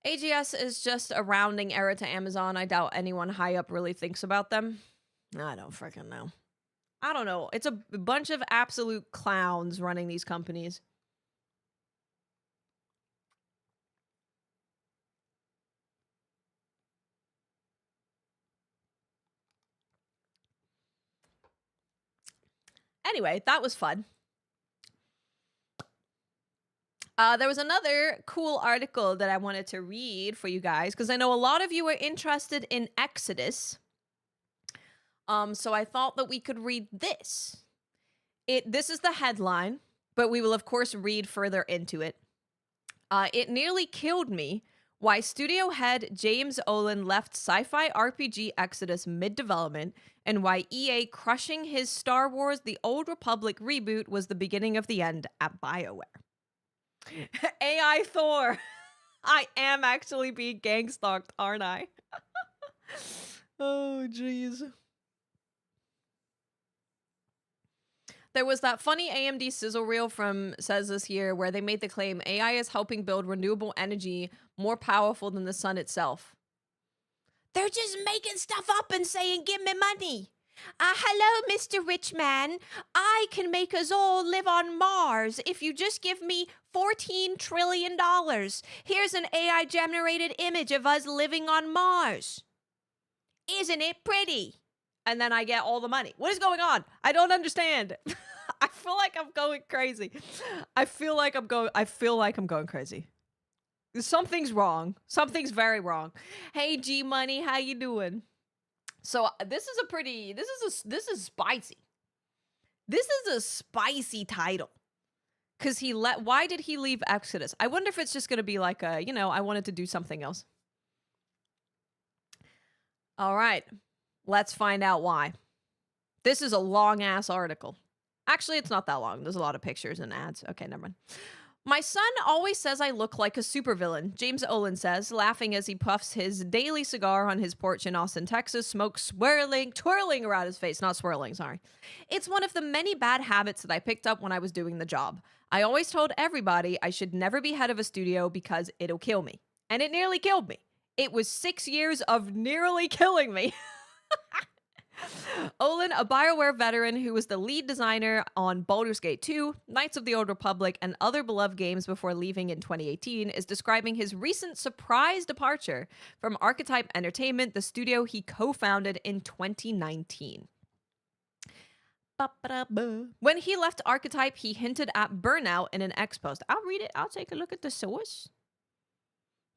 AGS is just a rounding error to Amazon. I doubt anyone high up really thinks about them. I don't freaking know. I don't know. It's a bunch of absolute clowns running these companies. Anyway, that was fun. There was another cool article that I wanted to read for you guys because I know a lot of you are interested in Exodus. So I thought that we could read this. This is the headline, but we will of course read further into it. It nearly killed me. Why studio head James Olin left sci-fi RPG Exodus mid-development, and why EA crushing his Star Wars The Old Republic reboot was the beginning of the end at BioWare. AI Thor. I am actually being gang stalked, aren't I? Oh, jeez. There was that funny AMD sizzle reel from Says This Here where they made the claim AI is helping build renewable energy more powerful than the sun itself. They're just making stuff up and saying, give me money. Hello, Mr. Rich Man. I can make us all live on Mars if you just give me $14 trillion. Here's an AI-generated image of us living on Mars. Isn't it pretty? And then I get all the money. What is going on? I don't understand. I feel like I'm going crazy. I feel like I'm going crazy. Something's wrong. Something's very wrong. Hey, G Money, how you doing? So this is spicy. This is a spicy title. Cuz why did he leave Exodus? I wonder if it's just going to be like a, I wanted to do something else. All right. Let's find out why. This is a long ass article. Actually, it's not that long. There's a lot of pictures and ads. Okay, never mind. My son always says I look like a supervillain, James Olin says, laughing as he puffs his daily cigar on his porch in Austin, Texas, smoke twirling around his face. Not swirling, sorry. It's one of the many bad habits that I picked up when I was doing the job. I always told everybody I should never be head of a studio because it'll kill me. And it nearly killed me. It was 6 years of nearly killing me. Olin, a BioWare veteran who was the lead designer on Baldur's Gate 2, Knights of the Old Republic, and other beloved games before leaving in 2018, is describing his recent surprise departure from Archetype Entertainment, the studio he co-founded in 2019. When he left Archetype, he hinted at burnout in an X post. I'll read it. I'll take a look at the source.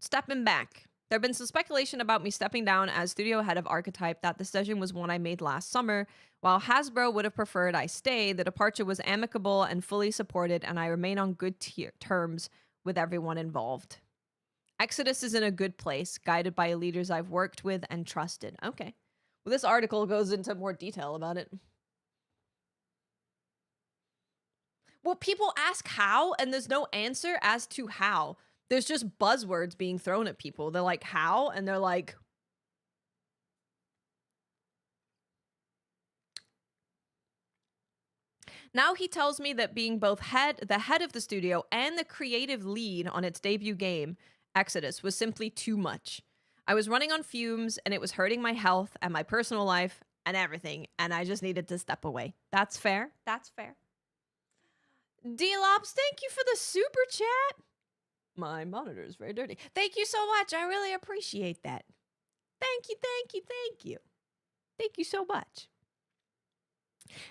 Stepping back. There have been some speculation about me stepping down as studio head of Archetype. That decision was one I made last summer. While Hasbro would have preferred I stay, the departure was amicable and fully supported, and I remain on good terms with everyone involved. Exodus is in a good place, guided by leaders I've worked with and trusted. Okay. Well, this article goes into more detail about it. Well, people ask how, and there's no answer as to how. There's just buzzwords being thrown at people. They're like, how? And they're like, now he tells me that being both the head of the studio and the creative lead on its debut game, Exodus, was simply too much. I was running on fumes, and it was hurting my health and my personal life and everything, and I just needed to step away. That's fair. That's fair. D-Lops, thank you for the super chat. My monitor is very dirty. Thank you so much. I really appreciate that. Thank you, thank you, thank you. Thank you so much.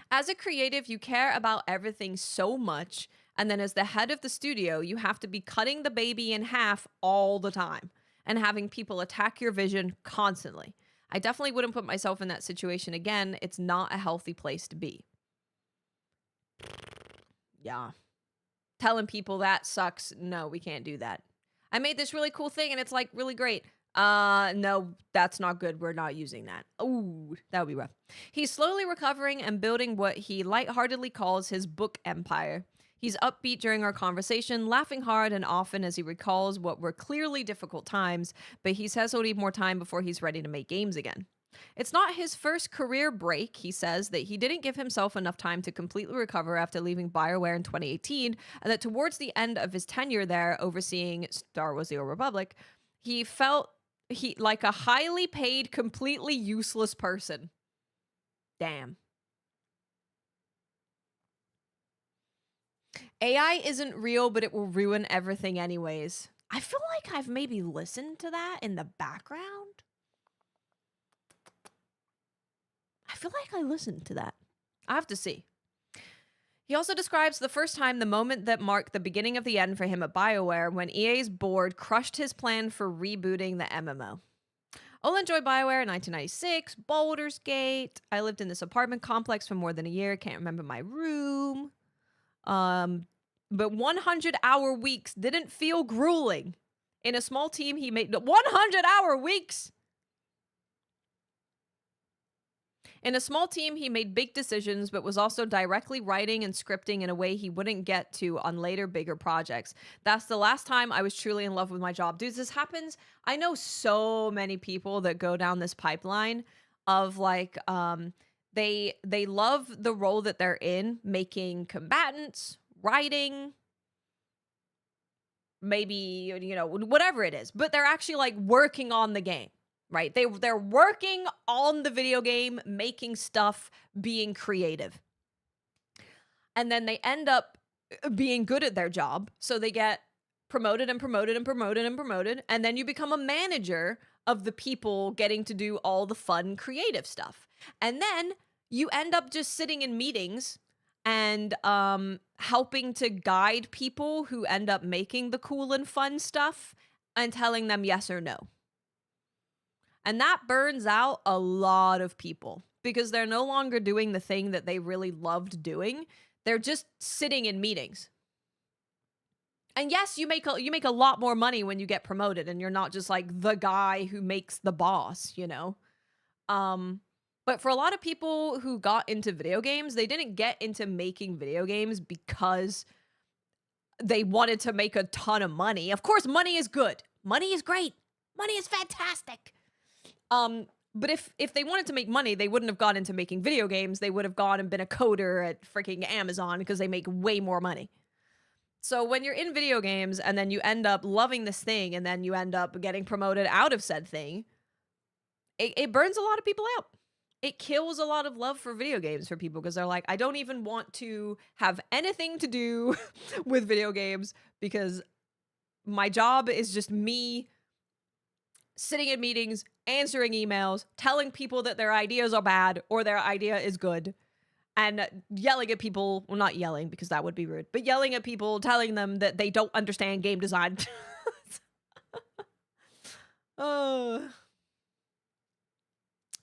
As a creative, you care about everything so much, and then as the head of the studio, you have to be cutting the baby in half all the time and having people attack your vision constantly. I definitely wouldn't put myself in that situation again. It's not a healthy place to be. Yeah. Telling people that sucks. No, we can't do that. I made this really cool thing and it's like really great. No, that's not good. We're not using that. Ooh, that would be rough. He's slowly recovering and building what he lightheartedly calls his book empire. He's upbeat during our conversation, laughing hard and often as he recalls what were clearly difficult times, but he says he'll need more time before he's ready to make games again. It's not his first career break. He says that he didn't give himself enough time to completely recover after leaving BioWare in 2018, and that towards the end of his tenure there, overseeing Star Wars: The Old Republic, he felt like a highly paid, completely useless person. Damn. AI isn't real, but it will ruin everything anyways. I feel like I've maybe listened to that in the background. I feel like I listened to that. I have to see. He also describes the first time, the moment that marked the beginning of the end for him at BioWare, when EA's board crushed his plan for rebooting the MMO. Olin joined BioWare in 1996, Baldur's Gate. I lived in this apartment complex for more than a year. Can't remember my room. But 100-hour weeks didn't feel grueling. In a small team, he made 100-hour weeks. In a small team, he made big decisions, but was also directly writing and scripting in a way he wouldn't get to on later, bigger projects. That's the last time I was truly in love with my job. Dudes, this happens. I know so many people that go down this pipeline of like, they love the role that they're in, making combatants, writing, maybe, whatever it is, but they're actually like working on the game. Right? They're working on the video game, making stuff, being creative. And then they end up being good at their job. So they get promoted and promoted and promoted and promoted. And then you become a manager of the people getting to do all the fun, creative stuff. And then you end up just sitting in meetings and helping to guide people who end up making the cool and fun stuff and telling them yes or no. And that burns out a lot of people because they're no longer doing the thing that they really loved doing. They're just sitting in meetings. And yes, you make a lot more money when you get promoted and you're not just like the guy who makes the boss, you know? But for a lot of people who got into video games, they didn't get into making video games because they wanted to make a ton of money. Of course, money is good. Money is great. Money is fantastic. But if they wanted to make money, they wouldn't have gone into making video games. They would have gone and been a coder at freaking Amazon because they make way more money. So when you're in video games and then you end up loving this thing and then you end up getting promoted out of said thing, it burns a lot of people out. It kills a lot of love for video games for people because they're like, I don't even want to have anything to do with video games because my job is just me sitting in meetings, answering emails, telling people that their ideas are bad or their idea is good, and yelling at people. Well, not yelling because that would be rude, but yelling at people, telling them that they don't understand game design.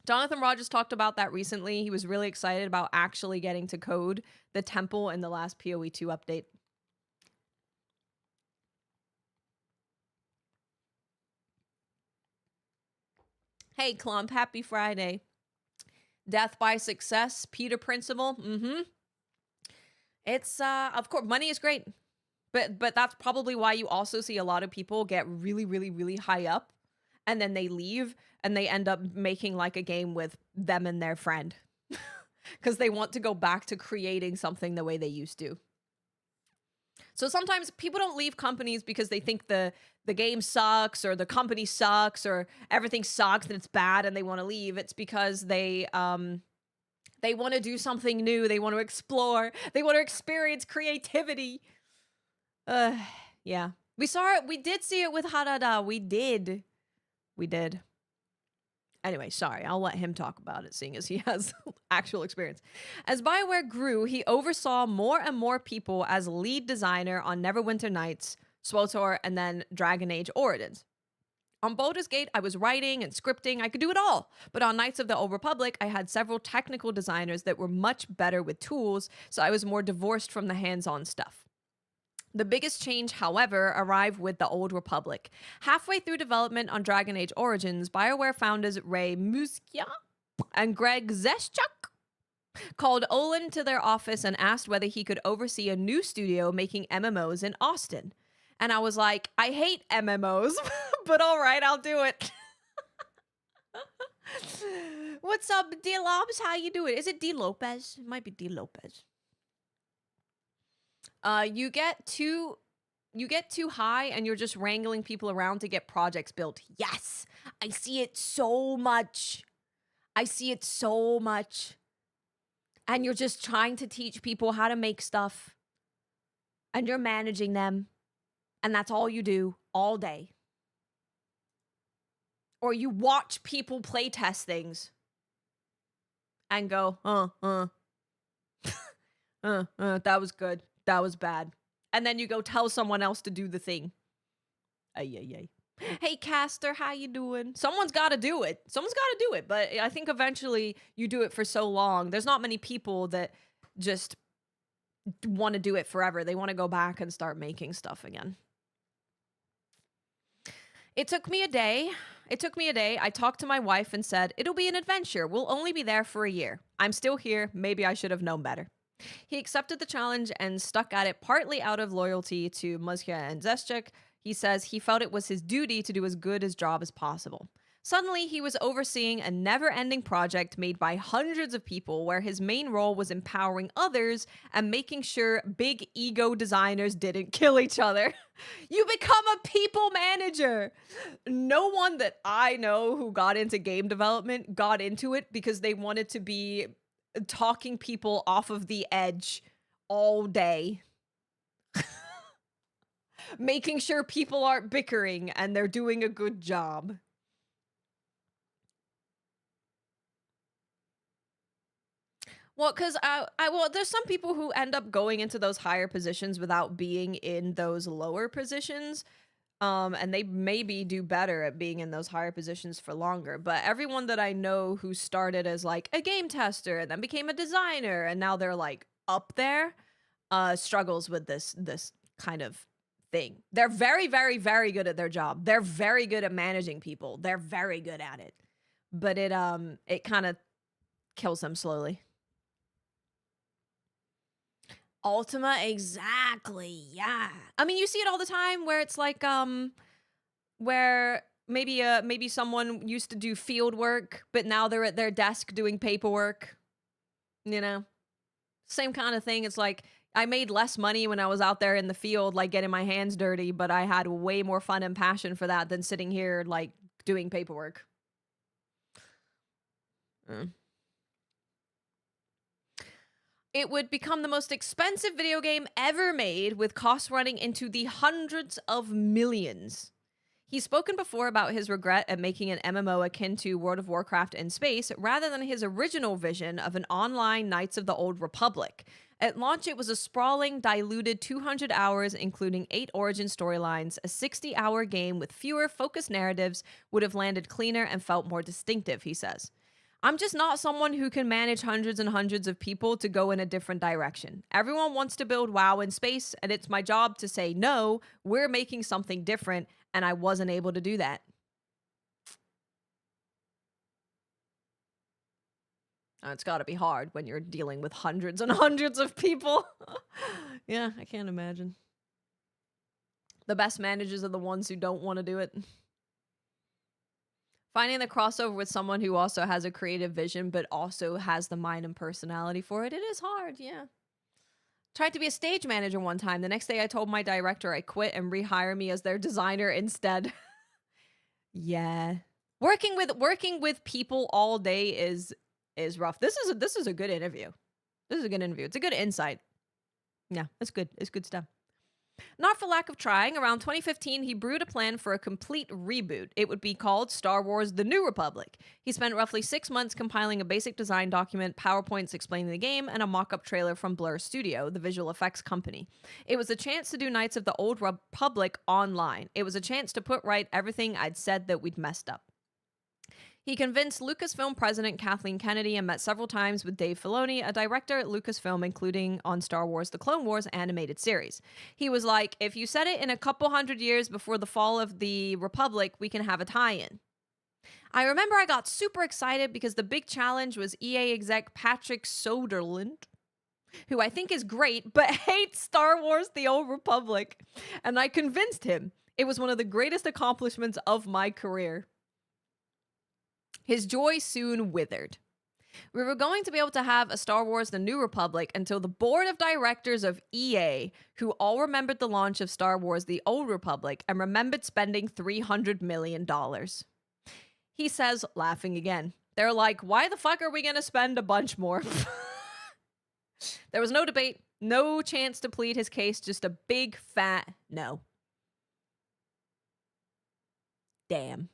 Jonathan Rogers talked about that recently. He was really excited about actually getting to code the temple in the last PoE 2 update. Hey, Clump, happy Friday. Death by success, Peter Principle. It's, of course, money is great. But that's probably why you also see a lot of people get really, really, really high up and then they leave and they end up making like a game with them and their friend because they want to go back to creating something the way they used to. So sometimes people don't leave companies because they think the game sucks or the company sucks or everything sucks and it's bad and they want to leave. It's because they want to do something new. They want to explore. They want to experience creativity. Yeah. We saw it. We did see it with Harada. We did. Anyway, sorry, I'll let him talk about it, seeing as he has actual experience. As BioWare grew, he oversaw more and more people as lead designer on Neverwinter Nights, SWTOR, and then Dragon Age Origins. On Baldur's Gate, I was writing and scripting. I could do it all. But on Knights of the Old Republic, I had several technical designers that were much better with tools, so I was more divorced from the hands-on stuff. The biggest change, however, arrived with the Old Republic. Halfway through development on Dragon Age Origins, BioWare founders Ray Muskia and Greg Zeschuk called Olin to their office and asked whether he could oversee a new studio making MMOs in Austin. And I was like, I hate MMOs, but all right, I'll do it. What's up, D. Lobs? How you doing? Is it D. Lopez? It might be D. Lopez. You get too high and you're just wrangling people around to get projects built. Yes, I see it so much. And you're just trying to teach people how to make stuff. And you're managing them. And that's all you do all day. Or you watch people play test things. And go, that was good. That was bad. And then you go tell someone else to do the thing. Ay. Hey, Caster, how you doing? Someone's got to do it. But I think eventually you do it for so long. There's not many people that just want to do it forever. They want to go back and start making stuff again. It took me a day. I talked to my wife and said, it'll be an adventure. We'll only be there for a year. I'm still here. Maybe I should have known better. He accepted the challenge and stuck at it partly out of loyalty to Muskia and Zeschuk. He says he felt it was his duty to do as good a job as possible. Suddenly, he was overseeing a never-ending project made by hundreds of people where his main role was empowering others and making sure big ego designers didn't kill each other. You become a people manager. No one that I know who got into game development got into it because they wanted to be talking people off of the edge all day. Making sure people aren't bickering and they're doing a good job. Well, because there's some people who end up going into those higher positions without being in those lower positions. And they maybe do better at being in those higher positions for longer. But everyone that I know who started as like a game tester and then became a designer and now they're like up there, struggles with this kind of thing. They're very, very, very good at their job. They're very good at managing people. They're very good at it. But it kind of kills them slowly. Ultima, exactly. Yeah. I mean, you see it all the time where it's like where maybe someone used to do field work, but now they're at their desk doing paperwork. You know? Same kind of thing. It's like I made less money when I was out there in the field like getting my hands dirty, but I had way more fun and passion for that than sitting here like doing paperwork. It would become the most expensive video game ever made, with costs running into the hundreds of millions. He's spoken before about his regret at making an MMO akin to World of Warcraft in space, rather than his original vision of an online Knights of the Old Republic. At launch, it was a sprawling, diluted 200 hours, including 8 origin storylines. A 60-hour game with fewer focused narratives would have landed cleaner and felt more distinctive, he says. I'm just not someone who can manage hundreds and hundreds of people to go in a different direction. Everyone wants to build WoW in space, and it's my job to say, no, we're making something different, and I wasn't able to do that. It's got to be hard when you're dealing with hundreds and hundreds of people. Yeah, I can't imagine. The best managers are the ones who don't want to do it. Finding the crossover with someone who also has a creative vision, but also has the mind and personality for it, it is hard, yeah. Tried to be a stage manager one time. The next day I told my director I quit and rehire me as their designer instead. Yeah. Working with people all day is rough. This is a good interview. This is a good interview. It's a good insight. Yeah, it's good. It's good stuff. Not for lack of trying, around 2015, he brewed a plan for a complete reboot. It would be called Star Wars The New Republic. He spent roughly 6 months compiling a basic design document, PowerPoints explaining the game, and a mock-up trailer from Blur Studio, the visual effects company. It was a chance to do Knights of the Old Republic online. It was a chance to put right everything I'd said that we'd messed up. He convinced Lucasfilm president Kathleen Kennedy and met several times with Dave Filoni, a director at Lucasfilm, including on Star Wars The Clone Wars animated series. He was like, if you set it in a couple hundred years before the fall of the Republic, we can have a tie-in. I remember I got super excited because the big challenge was EA exec Patrick Soderlund, who I think is great, but hates Star Wars The Old Republic. And I convinced him. It was one of the greatest accomplishments of my career. His joy soon withered. We were going to be able to have a Star Wars The New Republic until the board of directors of EA, who all remembered the launch of Star Wars The Old Republic and remembered spending $300 million. He says, laughing again, they're like, why the fuck are we going to spend a bunch more? There was no debate, no chance to plead his case, just a big fat no. Damn.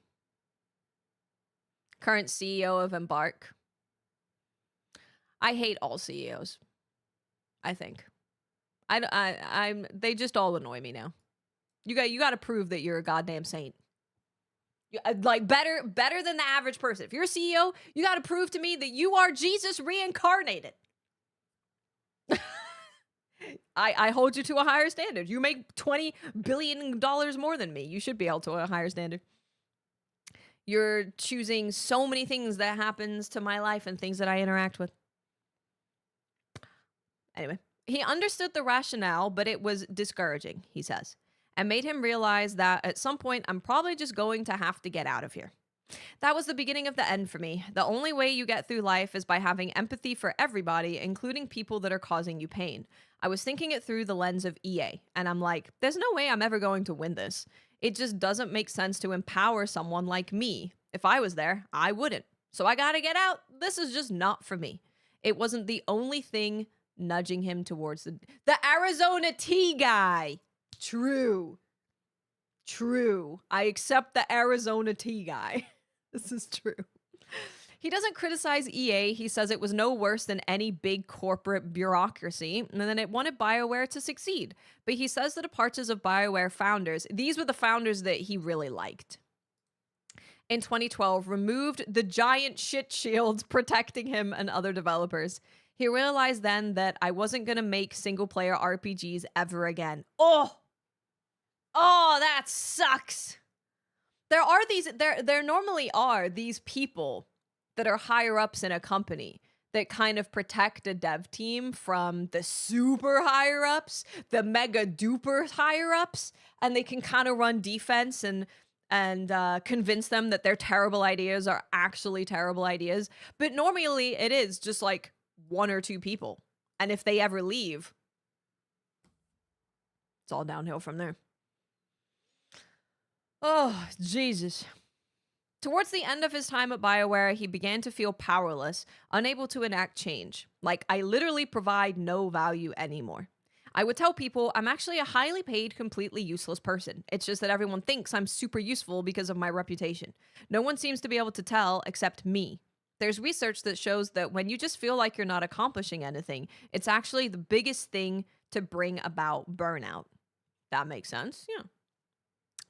Current CEO of Embark. I hate all CEOs. I think. They just all annoy me now. You got to prove that you're a goddamn saint. Like better than the average person. If you're a CEO, you got to prove to me that you are Jesus reincarnated. I hold you to a higher standard. You make $20 billion more than me. You should be held to a higher standard. You're choosing so many things that happens to my life and things that I interact with. Anyway, he understood the rationale, but it was discouraging, he says, and made him realize that at some point, I'm probably just going to have to get out of here. That was the beginning of the end for me. The only way you get through life is by having empathy for everybody, including people that are causing you pain. I was thinking it through the lens of EA, and I'm like, there's no way I'm ever going to win this. It just doesn't make sense to empower someone like me. If I was there, I wouldn't. So I gotta get out. This is just not for me. It wasn't the only thing nudging him towards the Arizona tea guy. True. I accept the Arizona tea guy. This is true. He doesn't criticize EA. He says it was no worse than any big corporate bureaucracy, and then it wanted BioWare to succeed. But he says the departures of BioWare founders, these were the founders that he really liked, in 2012, removed the giant shit shields protecting him and other developers. He realized then that I wasn't going to make single-player RPGs ever again. Oh, that sucks. There normally are these people that are higher ups in a company that kind of protect a dev team from the super higher ups, the mega duper higher ups, and they can kind of run defense and convince them that their terrible ideas are actually terrible ideas. But normally it is just like one or two people. And if they ever leave, it's all downhill from there. Oh, Jesus. Towards the end of his time at BioWare, he began to feel powerless, unable to enact change. Like, I literally provide no value anymore. I would tell people I'm actually a highly paid, completely useless person. It's just that everyone thinks I'm super useful because of my reputation. No one seems to be able to tell except me. There's research that shows that when you just feel like you're not accomplishing anything, it's actually the biggest thing to bring about burnout. That makes sense? Yeah.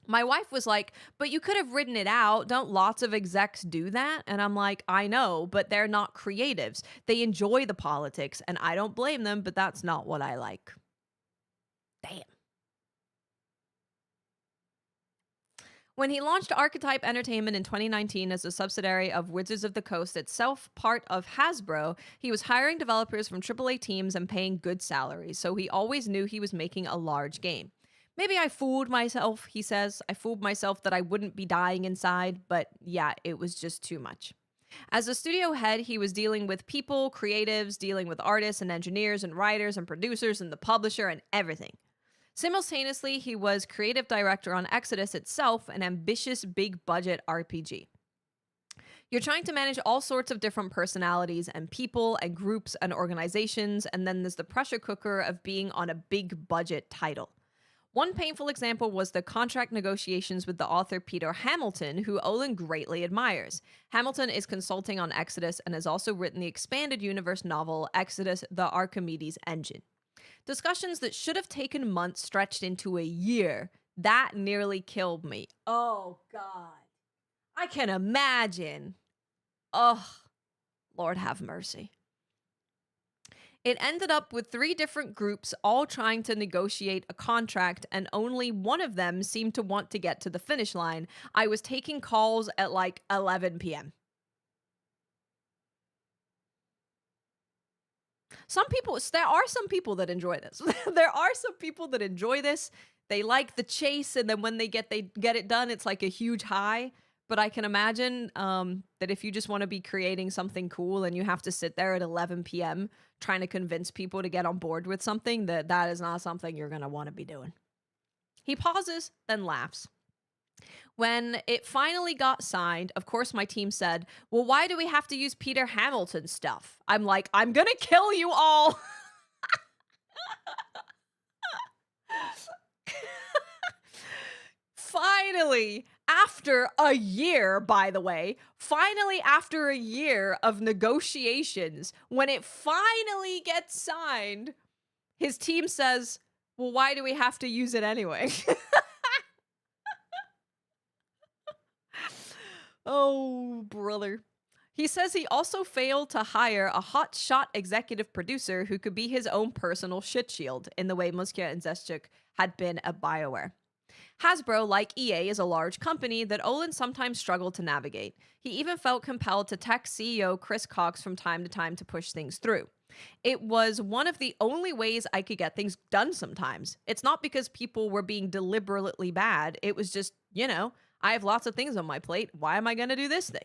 My wife was like, but you could have written it out. Don't lots of execs do that? And I'm like, I know, but they're not creatives. They enjoy the politics, and I don't blame them, but that's not what I like. Damn. When he launched Archetype Entertainment in 2019 as a subsidiary of Wizards of the Coast, itself part of Hasbro, he was hiring developers from AAA teams and paying good salaries, so he always knew he was making a large game. Maybe I fooled myself, he says. I fooled myself that I wouldn't be dying inside, but yeah, it was just too much. As a studio head, he was dealing with people, creatives, dealing with artists and engineers and writers and producers and the publisher and everything. Simultaneously, he was creative director on Exodus itself, an ambitious big-budget RPG. You're trying to manage all sorts of different personalities and people and groups and organizations, and then there's the pressure cooker of being on a big-budget title. One painful example was the contract negotiations with the author Peter Hamilton, who Olin greatly admires. Hamilton is consulting on Exodus and has also written the expanded universe novel Exodus: The Archimedes Engine. Discussions that should have taken months stretched into a year. That nearly killed me. Oh, God. I can imagine. Oh, Lord have mercy. It ended up with 3 different groups all trying to negotiate a contract, and only one of them seemed to want to get to the finish line. I was taking calls at like 11 p.m. There are some people that enjoy this. There are some people that enjoy this. They like the chase, and then when they get it done, it's like a huge high. But I can imagine that if you just want to be creating something cool and you have to sit there at 11 p.m. trying to convince people to get on board with something, that is not something you're going to want to be doing. He pauses, then laughs. When it finally got signed, of course my team said, well, why do we have to use Peter Hamilton stuff? I'm like, I'm going to kill you all. Finally, after a year, by the way, after a year of negotiations, when it finally gets signed, his team says, well, why do we have to use it anyway? Oh, brother. He says he also failed to hire a hot-shot executive producer who could be his own personal shit shield, in the way Muskia and Zeschuk had been at BioWare. Hasbro, like EA, is a large company that Olin sometimes struggled to navigate. He even felt compelled to text CEO Chris Cox from time to time to push things through. It was one of the only ways I could get things done sometimes. It's not because people were being deliberately bad. It was just, I have lots of things on my plate. Why am I going to do this thing?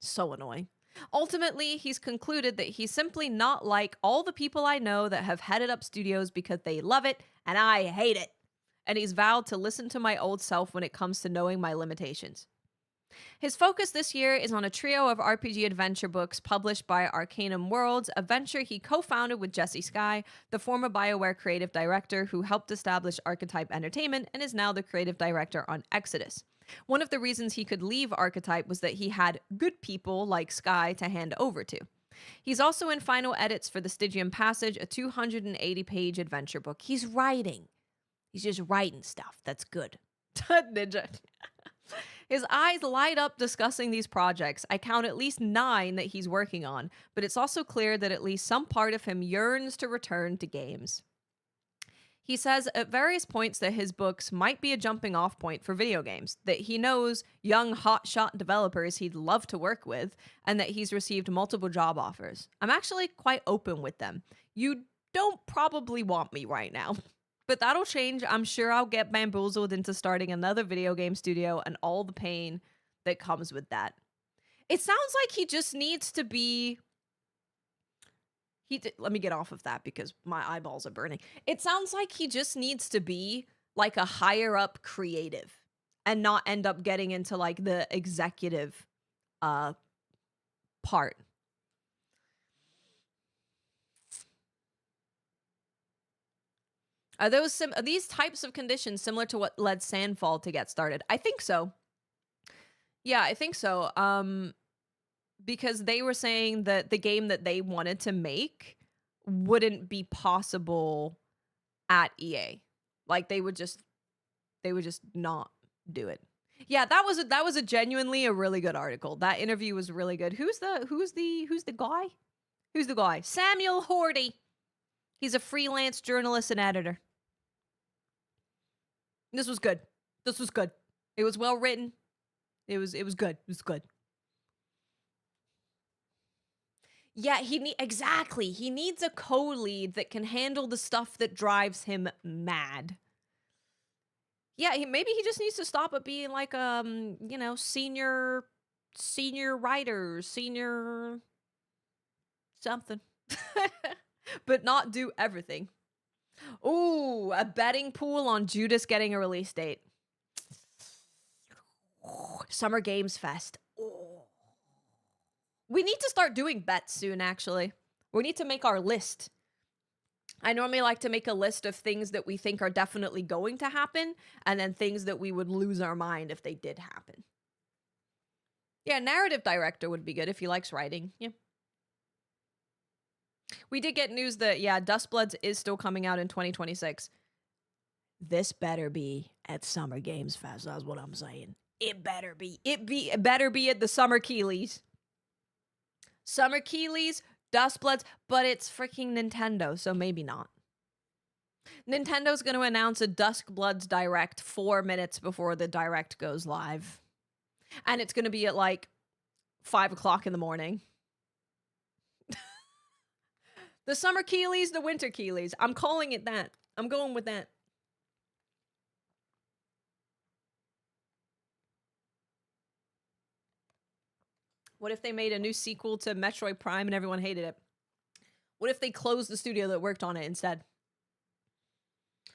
So annoying. Ultimately, he's concluded that he's simply not like all the people I know that have headed up studios because they love it and I hate it. And he's vowed to listen to my old self when it comes to knowing my limitations. His focus this year is on a trio of RPG adventure books published by Arcanum Worlds, a venture he co-founded with Jesse Skye, the former BioWare creative director who helped establish Archetype Entertainment and is now the creative director on Exodus. One of the reasons he could leave Archetype was that he had good people like Sky to hand over to. He's also in final edits for the Stygian Passage, a 280-page adventure book. He's writing. He's just writing stuff. That's good. Ninja. His eyes light up discussing these projects. I count at least 9 that he's working on, but it's also clear that at least some part of him yearns to return to games. He says at various points that his books might be a jumping off point for video games, that he knows young hotshot developers he'd love to work with, and that he's received multiple job offers. I'm actually quite open with them. You don't probably want me right now, but that'll change. I'm sure I'll get bamboozled into starting another video game studio and all the pain that comes with that. It sounds like he just needs to be... Let me get off of that because my eyeballs are burning. It sounds like he just needs to be like a higher up creative and not end up getting into like the executive part. Are these types of conditions similar to what led Sandfall to get started? I think so. Yeah, I think so. Because they were saying that the game that they wanted to make wouldn't be possible at EA. Like they would just not do it. Yeah, that was a genuinely a really good article. That interview was really good. Who's the guy? Who's the guy? Samuel Horty. He's a freelance journalist and editor. This was good. This was good. It was well written. It was good. It was good. Yeah, exactly. He needs a co-lead that can handle the stuff that drives him mad. Yeah, maybe he just needs to stop at being like senior writer, senior something. But not do everything. Ooh, a betting pool on Judas getting a release date. Summer Games Fest. Oh. We need to start doing bets soon, actually. We need to make our list. I normally like to make a list of things that we think are definitely going to happen, and then things that we would lose our mind if they did happen. Yeah, narrative director would be good if he likes writing. Yeah. We did get news that, yeah, Dustbloods is still coming out in 2026. This better be at Summer Games Fest, that's what I'm saying. It better be. It better be at the Summer Keeleys. Summer Keeleys, Dustbloods, but it's freaking Nintendo, so maybe not. Nintendo's going to announce a Duskbloods Direct 4 minutes before the Direct goes live. And it's going to be at like 5 o'clock in the morning. The Summer Keeleys, the Winter Keeleys. I'm calling it that. I'm going with that. What if they made a new sequel to Metroid Prime and everyone hated it? What if they closed the studio that worked on it instead?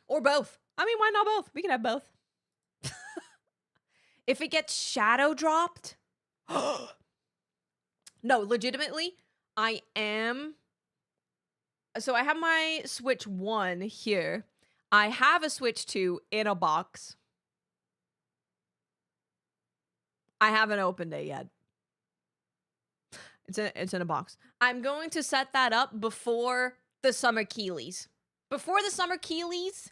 Or both. I mean, why not both? We can have both. If it gets shadow dropped... No, legitimately, I am... So I have my Switch 1 here. I have a Switch 2 in a box. I haven't opened it yet. It's in a box. I'm going to set that up before the Summer Keeleys. Before the Summer Keeleys,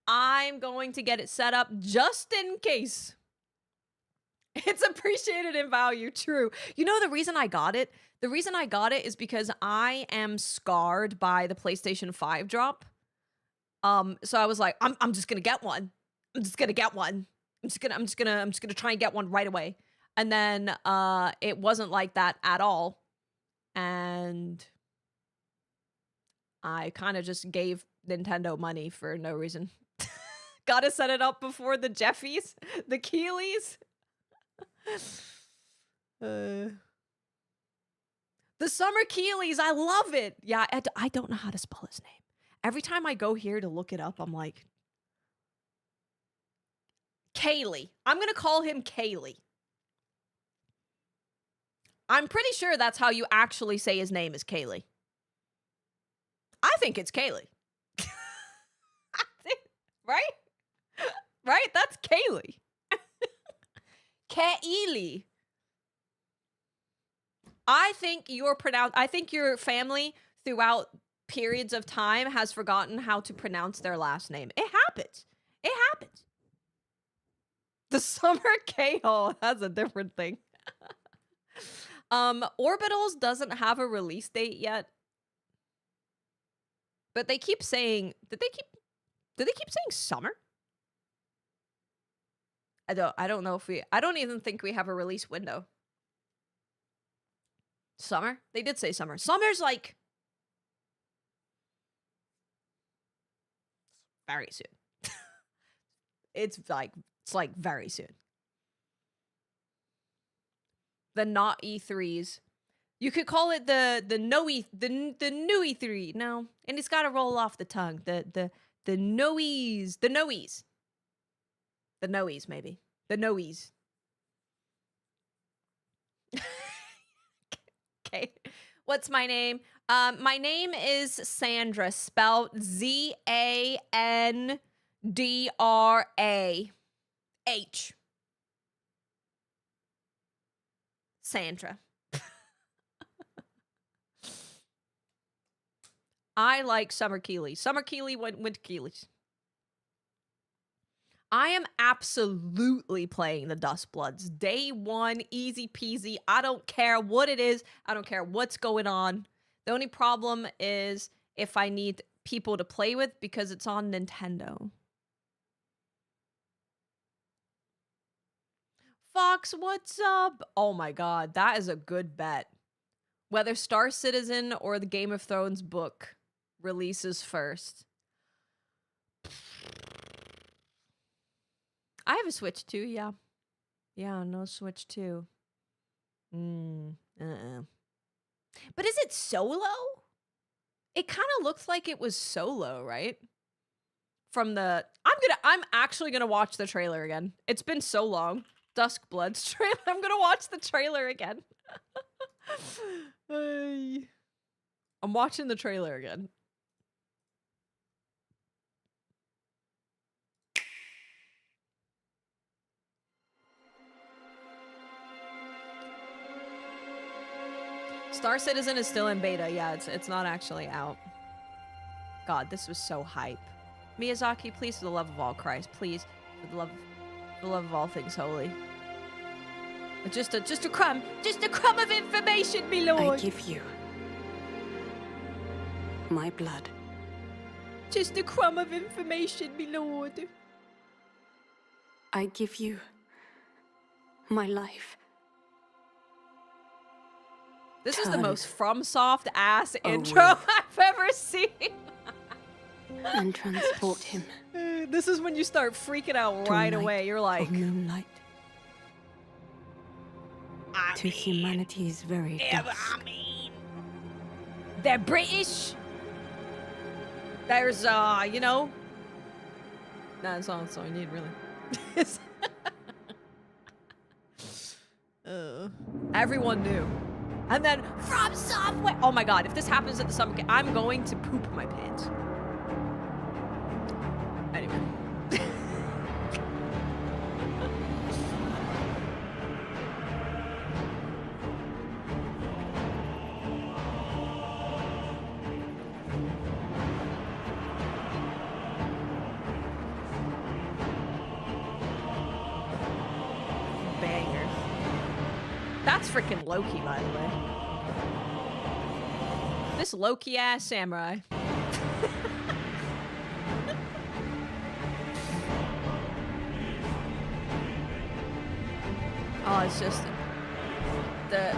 I'm going to get it set up just in case. It's appreciated in value, true. You know the reason I got it? The reason I got it is because I am scarred by the PlayStation 5 drop. So I was like, I'm just gonna get one. I'm just gonna get one. I'm just gonna try and get one right away. And then it wasn't like that at all. And I kind of just gave Nintendo money for no reason. Gotta set it up before the Jeffies, the Keeleys. The Summer Keeleys, I love it. Yeah, I don't know how to spell his name. Every time I go here to look it up, I'm like... Kaylee. I'm going to call him Kaylee. I'm pretty sure that's how you actually say his name is Kaylee. I think it's Kaylee. Right? Right? That's Kaylee. Keili. I think your family throughout periods of time has forgotten how to pronounce their last name. It happens. It happens. The summer K-hole has a different thing. Orbitals doesn't have a release date yet. But they keep saying, did they keep saying summer? I don't know if I don't even think we have a release window. Summer? They did say summer. Summer's like very soon. It's like very soon. The not E3s. You could call it the no the new E3. No, and it's got to roll off the tongue. The noes, the noes. The noes maybe. The noes. Okay. What's my name? My name is Sandra, spelled Zandrah. Sandra. I like Summer Keeley. Summer Keeley went to Keeley's. I am absolutely playing the Dustbloods. Day one, easy peasy. I don't care what it is. I don't care what's going on. The only problem is if I need people to play with because it's on Nintendo. Fox, what's up? Oh my god, that is a good bet. Whether Star Citizen or the Game of Thrones book releases first. I have a Switch too, yeah. Yeah, no Switch too. But is it solo? It kind of looks like it was solo, right? From the... I'm actually gonna watch the trailer again. It's been so long. Duskblood's trailer. I'm gonna watch the trailer again. I'm watching the trailer again. Star Citizen is still in beta. Yeah, it's not actually out. God, this was so hype. Miyazaki, please, for the love of all Christ, please, for the love of all things holy. Just a crumb of information, me lord. I give you my blood. Just a crumb of information, me lord. I give you my life. This is the most FromSoft ass intro I've ever seen. And transport him. This is when you start freaking out right away. You're like, of moonlight. To humanity's very dusk. They're British. There's you know. That's all you need, really. Everyone knew. And then From Software. Oh my god, if this happens at the summer camp, I'm going to poop my pants. Anyway. Banger. That's freaking Loki, by the way. This Loki ass samurai. Oh, it's just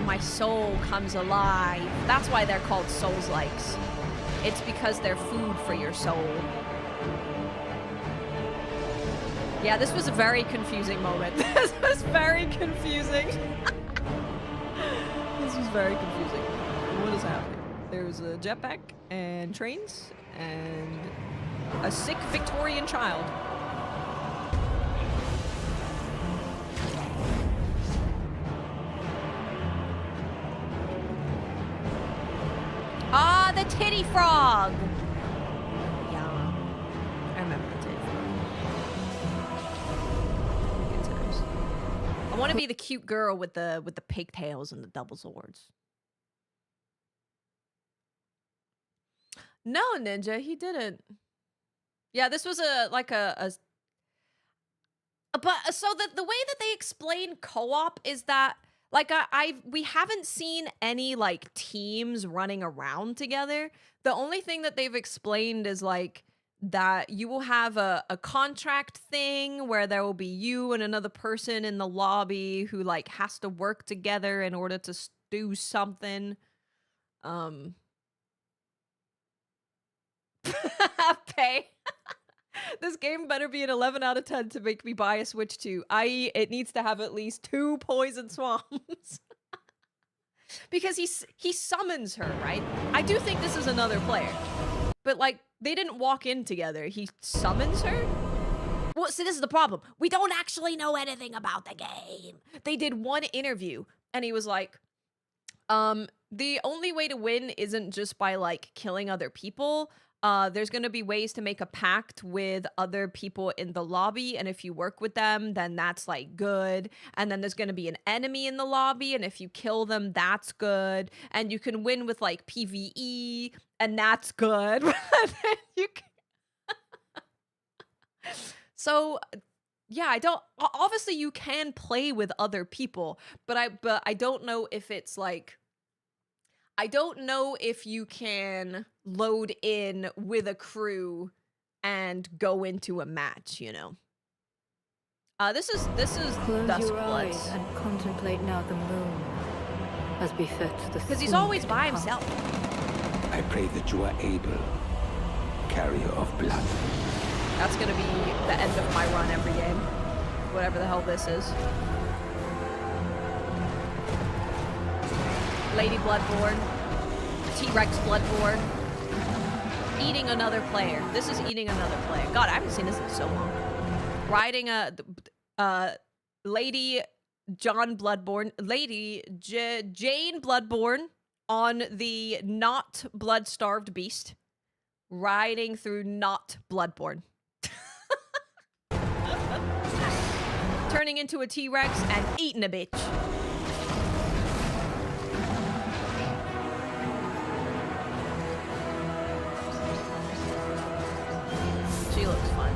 my soul comes alive. That's why they're called Souls Likes. It's because they're food for your soul. Yeah, this was a very confusing moment. This was very confusing. This was very confusing. What is happening? There's a jetpack and trains and a sick Victorian child. Ah, the titty frog! Yeah, I remember the titty frog. Good times. I want to be the cute girl with the pigtails and the double swords. No, Ninja, he didn't. Yeah, this was but so the way that they explain co-op is that like we haven't seen any like teams running around together. The only thing that they've explained is like that you will have a contract thing where there will be you and another person in the lobby who like has to work together in order to do something. Pay. This game better be an 11 out of 10 to make me buy a Switch 2, i.e. it needs to have at least 2 poison swamps. Because he summons her, right? I do think this is another player. But like, they didn't walk in together. He summons her? Well, see, this is the problem. We don't actually know anything about the game. They did one interview, and he was like, the only way to win isn't just by like killing other people. There's going to be ways to make a pact with other people in the lobby, and if you work with them, then that's like good. And then there's going to be an enemy in the lobby, and if you kill them, that's good. And you can win with like PvE, and that's good. You can... So yeah, I don't obviously you can play with other people, but I don't know if it's like I don't know if you can load in with a crew and go into a match, you know. This is Close Dusk your Bloods. eyes and contemplate now the moon, as befits the Because he's always by soon-to-come. himself. I pray that you are able, carrier of blood. That's gonna be the end of my run every game. Whatever the hell this is. Lady Bloodborne. T-Rex Bloodborne. Eating another player. This is eating another player. God, I haven't seen this in so long. Riding a Lady John Bloodborne. Lady Jane Bloodborne on the not blood-starved beast. Riding through not Bloodborne. Turning into a T-Rex and eating a bitch. She looks fun.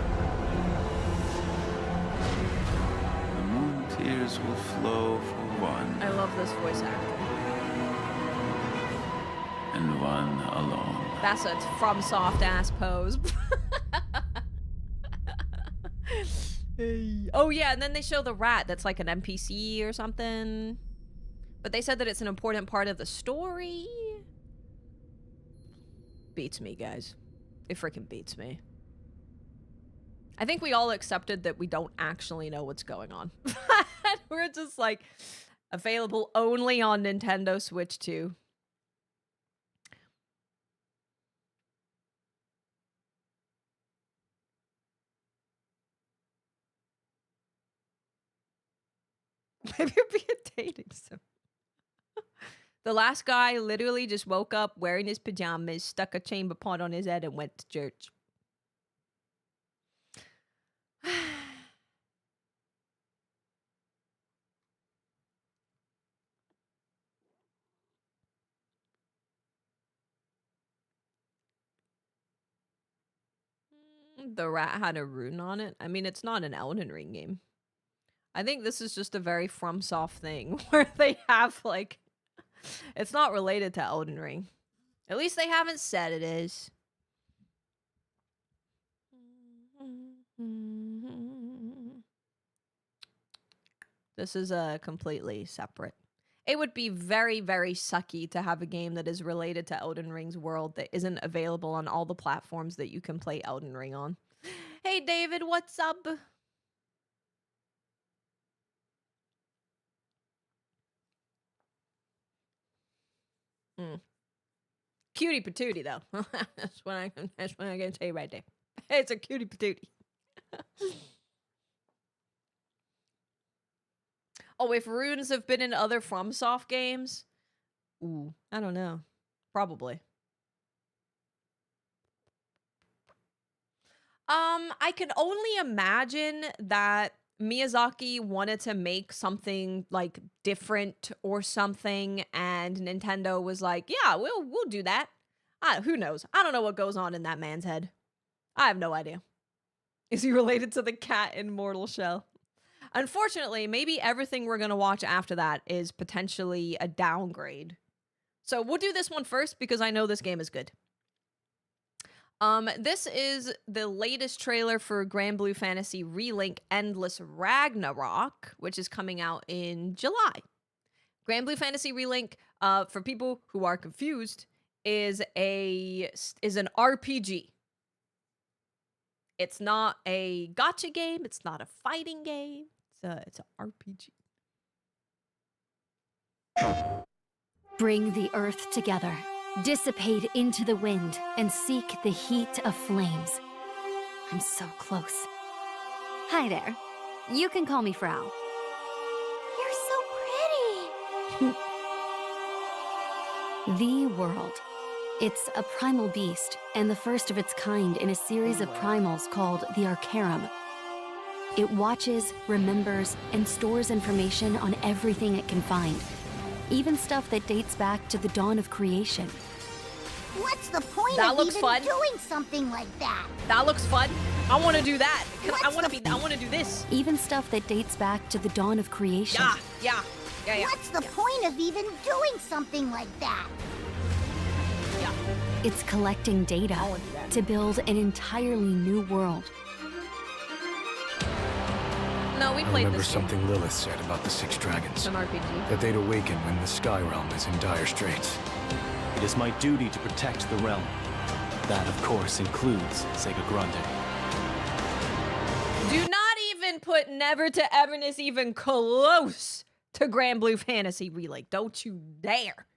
The moon tears will flow for one, I love this voice actor. and one alone. That's a from soft ass pose. Oh yeah, and then they show the rat that's like an NPC or something. But they said that it's an important part of the story. Beats me, guys. It freaking beats me. I think we all accepted that we don't actually know what's going on. We're just like, available only on Nintendo Switch 2. Maybe it'll be a dating sim. The last guy literally just woke up wearing his pajamas, stuck a chamber pot on his head, and went to church. The rat had a rune on it. I mean, it's not an Elden Ring game. I think this is just a very FromSoft thing where they have like, it's not related to Elden Ring. At least they haven't said it is. This is completely separate. It would be very, very sucky to have a game that is related to Elden Ring's world that isn't available on all the platforms that you can play Elden Ring on. Hey, David, what's up? Cutie patootie, though. That's what I can tell you right there. It's a cutie patootie. Oh, if runes have been in other FromSoft games? Ooh, I don't know. Probably. I can only imagine that Miyazaki wanted to make something like different or something, and Nintendo was like, "Yeah, we'll do that." Who knows? I don't know what goes on in that man's head. I have no idea. Is he related to the cat in Mortal Shell? Unfortunately, maybe everything we're gonna watch after that is potentially a downgrade. So we'll do this one first because I know this game is good. This is the latest trailer for Grand Blue Fantasy Relink Endless Ragnarok, which is coming out in July. Grand Blue Fantasy Relink, for people who are confused, is an RPG. It's not a gacha game. It's not a fighting game. It's an RPG. Bring the earth together. Dissipate into the wind and seek the heat of flames. I'm so close. Hi there. You can call me Frau. You're so pretty. The world. It's a primal beast, and the first of its kind in a series of primals called the Arcarum. It watches, remembers, and stores information on everything it can find. Even stuff that dates back to the dawn of creation. What's the point That of looks even fun. doing something like that? That looks fun. I want to do that. I want to do this. Even stuff that dates back to the dawn of creation. Yeah. What's the point of even doing something like that? Yeah. It's collecting data I wanna do that. to build an entirely new world. No, we I played remember this game. something Lilith said about the Six Dragons. It's an RPG. That they'd awaken when the Sky Realm is in dire straits. It is my duty to protect the realm. That, of course, includes Sega Grande. Do not even put Never to Everness even close to Grand Blue Fantasy Relink. Don't you dare.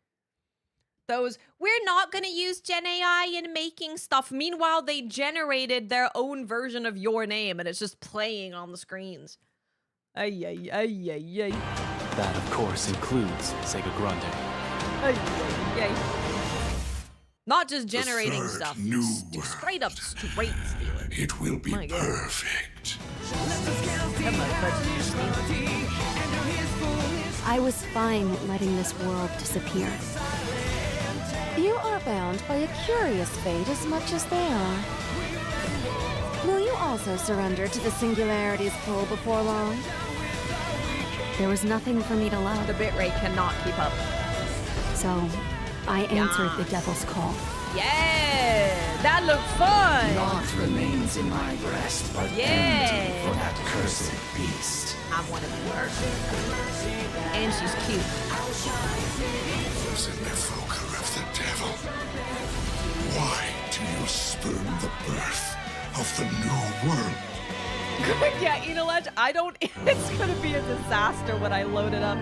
We're not going to use Gen AI in making stuff. Meanwhile, they generated their own version of your name, and it's just playing on the screens. Ay. That, of course, includes Sega Grande. Ay. Not just generating third stuff. new Straight up straight stealing. It will be My God. perfect. Come on, buddy, stealing. I was fine letting this world disappear. You are bound by a curious fate as much as they are. Will you also surrender to the Singularity's pull before long? There was nothing for me to love, The bitrate cannot keep up. so I answered the Yes. devil's call. Yeah, that looked fun. Naught remains in my breast but Yeah. enmity for that cursed beast. I want to be her. And she's cute. Was an evoker of the devil. Why do you spurn the birth of the new world? Yeah, Enelege, I don't. It's gonna be a disaster when I load it up.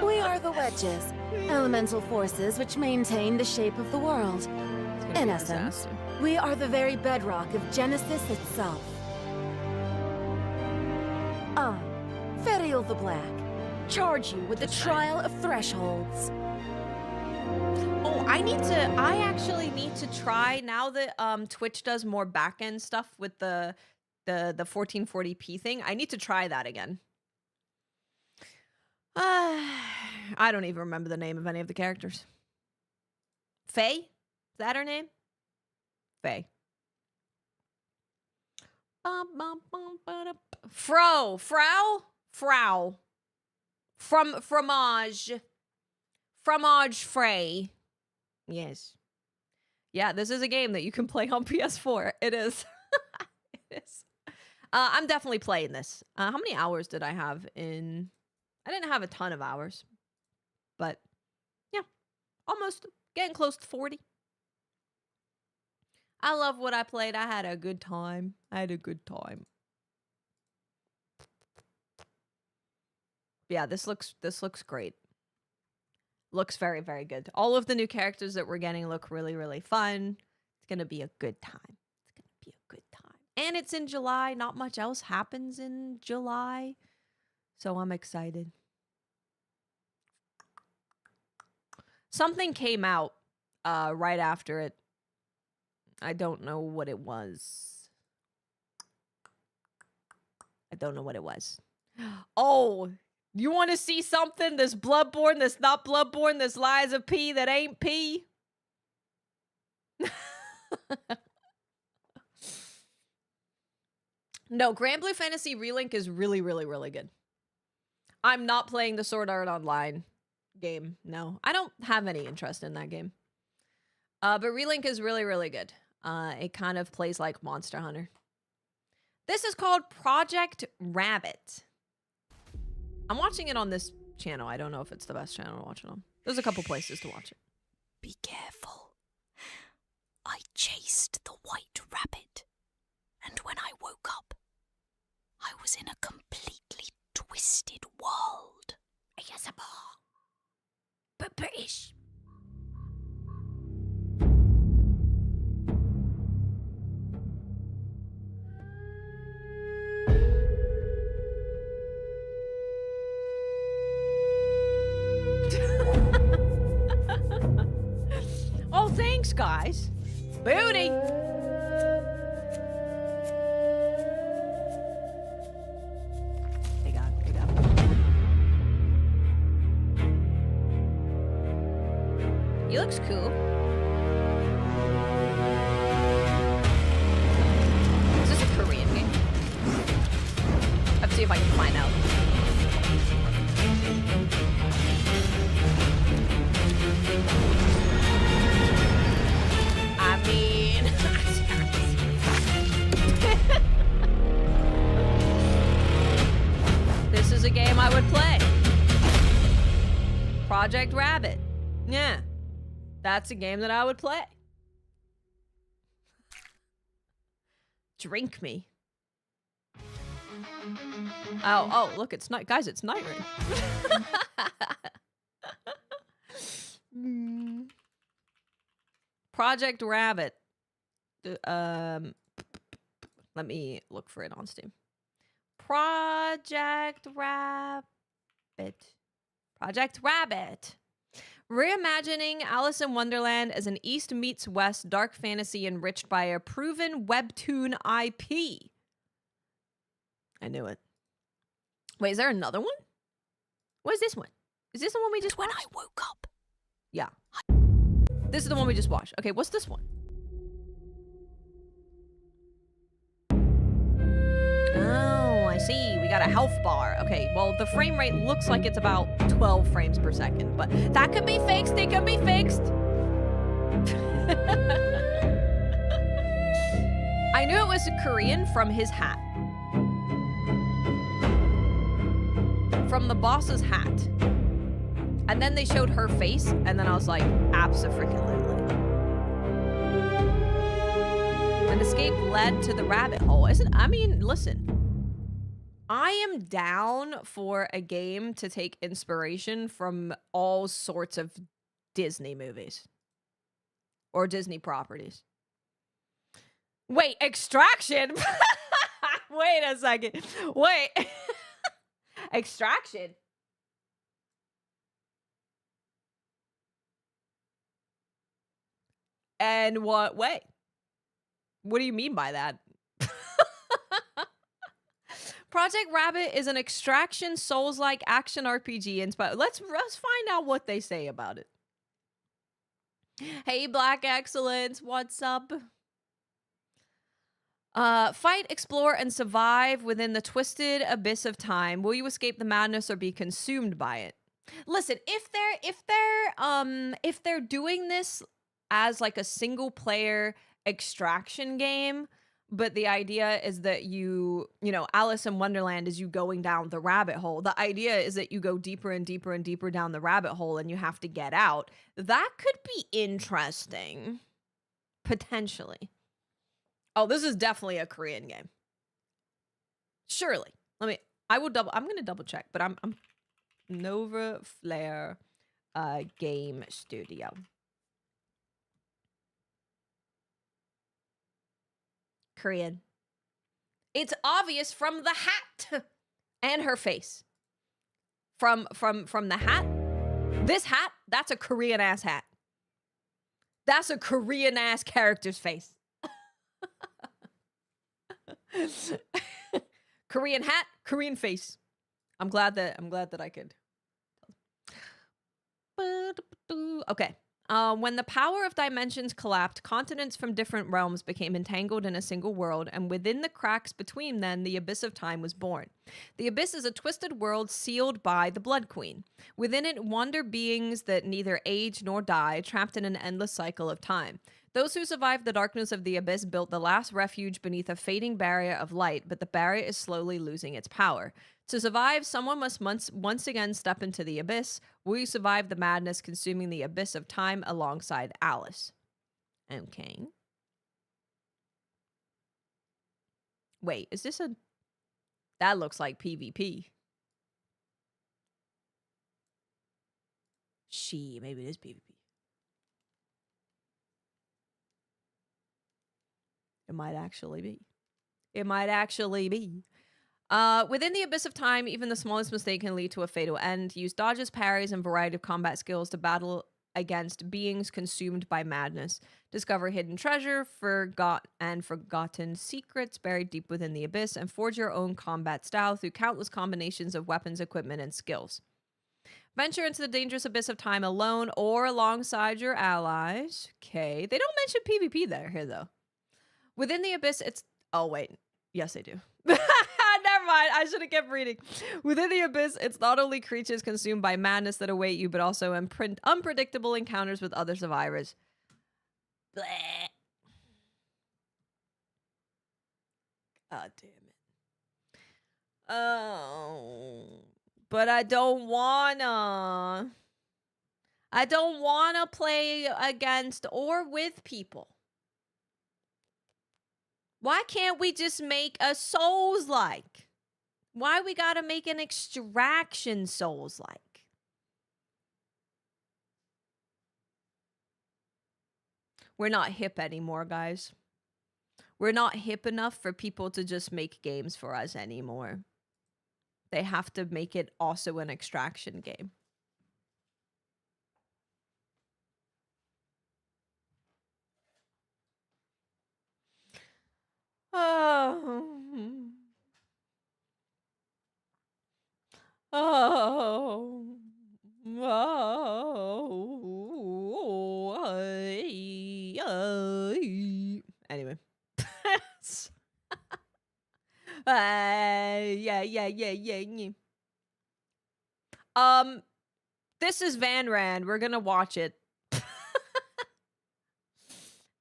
We are the wedges, elemental forces which maintain the shape of the world. It's gonna In be a essence, disaster. we are the very bedrock of Genesis itself. I, Ferial the Black, charge you with the trial of thresholds. Oh, I actually need to try now that Twitch does more back-end stuff with the 1440p thing. I need to try that again. I don't even remember the name of any of the characters. Faye? Is that her name? Faye. Frau. From Fromage. Fromage Frey. Yes. Yeah, this is a game that you can play on PS4. It is. It is. I'm definitely playing this. How many hours did I have in... I didn't have a ton of hours. But, yeah. Almost getting close to 40. I love what I played. I had a good time. Yeah, this looks great. Looks very, very good. All of the new characters that we're getting look really, really fun. It's going to be a good time. And it's in July. Not much else happens in July. So I'm excited. Something came out right after it. I don't know what it was. Oh, you want to see something that's Bloodborne, that's not Bloodborne, that's Lies of P, that ain't P? No, Grand Blue Fantasy Relink is really, really, really good. I'm not playing the Sword Art Online game. No, I don't have any interest in that game. But Relink is really, really good. It kind of plays like Monster Hunter. This is called Project Rabbit. I'm watching it on this channel. I don't know if it's the best channel to watch it on. There's a couple places to watch it. Be careful. I chased the white rabbit, and when I woke up, I was in a completely twisted world. ASMR. But British. Oh, thanks, guys. Booty. Hey, God. Hey, God. He looks cool. Is this a Korean game? Let's see if I can find out. I mean, this is a game I would play. Project Rabbit. Yeah, that's a game that I would play. Drink me. Oh, look, it's night. Guys, it's night rain. Project Rabbit. Let me look for it on Steam. Project Rabbit. Project Rabbit. Reimagining Alice in Wonderland as an East meets West dark fantasy enriched by a proven webtoon IP. I knew it. Wait, is there another one? What is this one? Is this the one we just watched? When I woke up. Yeah. This is the one we just watched. Okay, what's this one? Oh, I see. We got a health bar. Okay, well, the frame rate looks like it's about 12 frames per second, but that could be fixed. It could be fixed. I knew it was Korean from his hat. From the boss's hat. And then they showed her face, and then I was like, abso-freaking-lutely. An escape led to the rabbit hole. I mean, listen. I am down for a game to take inspiration from all sorts of Disney movies. Or Disney properties. Wait, Extraction? Wait a second. Wait. Extraction? And what way? What do you mean by that? Project Rabbit is an Extraction Souls-like action RPG inspired. Let's find out what they say about it. Hey, Black Excellence, what's up? Fight, explore, and survive within the twisted abyss of time. Will you escape the madness or be consumed by it? Listen, if they're doing this as like a single player extraction game, but the idea is that you know, Alice in Wonderland is you going down the rabbit hole. The idea is that you go deeper and deeper and deeper down the rabbit hole and you have to get out. That could be interesting. Potentially. Oh, this is definitely a Korean game. Surely. I'm gonna double check, but I'm Nova Flare Game Studio. Korean. It's obvious from the hat and her face. From the hat. This hat, that's a Korean ass hat. That's a Korean ass character's face. Korean hat, Korean face. I'm glad that I could. Okay. When the power of dimensions collapsed, continents from different realms became entangled in a single world, and within the cracks between them, the Abyss of Time was born. The Abyss is a twisted world sealed by the Blood Queen. Within it wander beings that neither age nor die, trapped in an endless cycle of time. Those who survived the darkness of the Abyss built the last refuge beneath a fading barrier of light, but the barrier is slowly losing its power. To survive, someone must once again step into the Abyss. Will you survive the madness consuming the Abyss of Time alongside Alice? Okay. Wait, is this a... That looks like PvP. Maybe it is PvP. It might actually be. It might actually be. Within the Abyss of Time, even the smallest mistake can lead to a fatal end. Use dodges, parries, and variety of combat skills to battle against beings consumed by madness. Discover hidden treasure, forgotten secrets buried deep within the Abyss, and forge your own combat style through countless combinations of weapons, equipment, and skills. Venture into the dangerous Abyss of Time alone or alongside your allies. Okay. They don't mention PvP here, though. Within the Abyss, it's... Oh, wait. Yes, they do. Never mind. I should have kept reading. Within the Abyss, it's not only creatures consumed by madness that await you, but also unpredictable encounters with other survivors. Blech. God damn it. Oh. But I don't wanna. I don't wanna play against or with people. Why can't we just make a Souls-like? Why we gotta make an Extraction Souls-like? We're not hip anymore, guys. We're not hip enough for people to just make games for us anymore. They have to make it also an Extraction game. Oh. Oh. Oh. Anyway. Yeah. This is Van Rand. We're gonna watch it.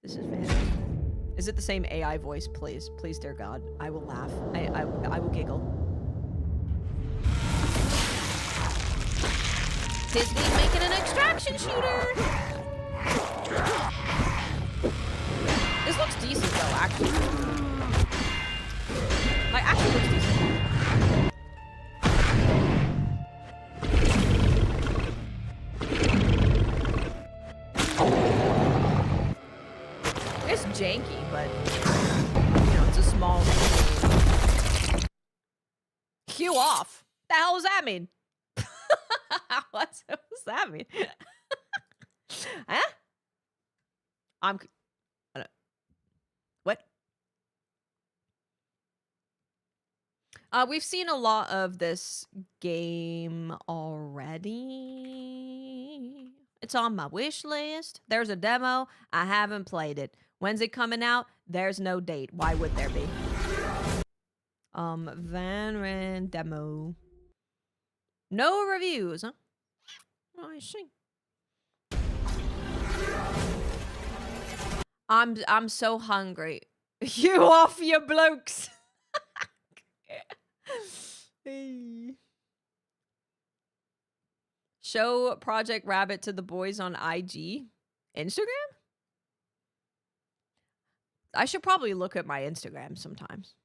This is Van Rand. Is it the same AI voice? Please, dear God. I will laugh. I will giggle. Disney's making an Extraction shooter. This looks decent though, actually. Like, actually looks decent. It's janky, but you know, it's a small game. Cue off. The hell does that mean? What does that mean? Huh? What? We've seen a lot of this game already. It's on my wish list. There's a demo. I haven't played it. When's it coming out? There's no date. Why would there be? Van Rand demo. No reviews, huh? Oh, I see. I'm so hungry. You off your blokes. Hey. Show Project Rabbit to the boys on IG. Instagram? I should probably look at my Instagram sometimes.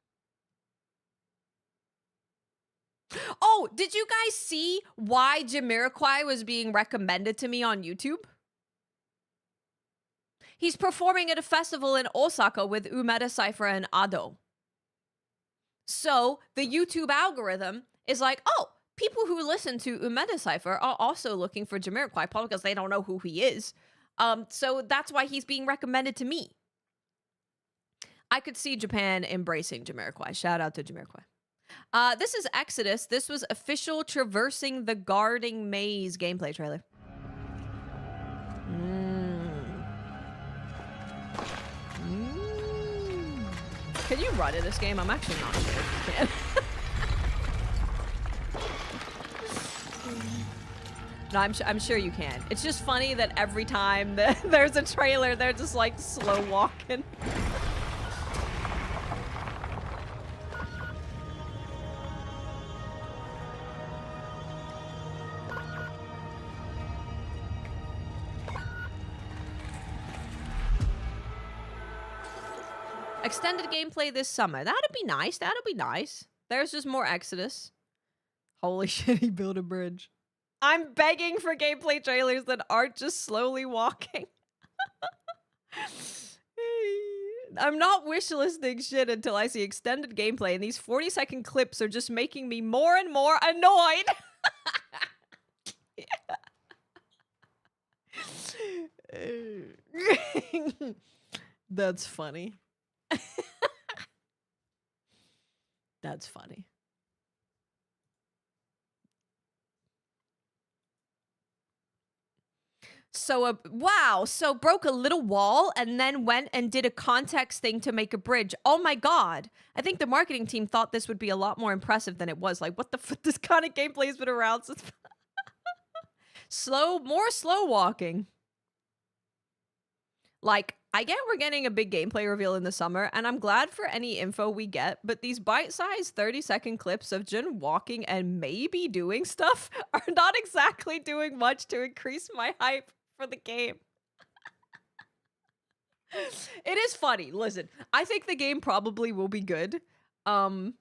Oh, did you guys see why Jamiroquai was being recommended to me on YouTube? He's performing at a festival in Osaka with Umeda Cypher and Ado. So the YouTube algorithm is like, oh, people who listen to Umeda Cypher are also looking for Jamiroquai, probably because they don't know who he is. So that's why he's being recommended to me. I could see Japan embracing Jamiroquai. Shout out to Jamiroquai. This is Exodus. This was official traversing the guarding maze gameplay trailer. Can you run in this game? I'm actually not sure if you can. No, I'm sure you can. It's just funny that every time there's a trailer, they're just like slow walking. Extended gameplay this summer. That'd be nice. That'd be nice. There's just more Exodus. Holy shit, he built a bridge. I'm begging for gameplay trailers that aren't just slowly walking. I'm not wishlisting shit until I see extended gameplay, and these 40-second clips are just making me more and more annoyed. That's funny. That's funny. So, wow. So broke a little wall and then went and did a context thing to make a bridge. Oh my God. I think the marketing team thought this would be a lot more impressive than it was. Like, what the fuck? This kind of gameplay has been around since... more slow walking. Like, I get we're getting a big gameplay reveal in the summer, and I'm glad for any info we get, but these bite-sized 30-second clips of Jin walking and maybe doing stuff are not exactly doing much to increase my hype for the game. It is funny. Listen, I think the game probably will be good. But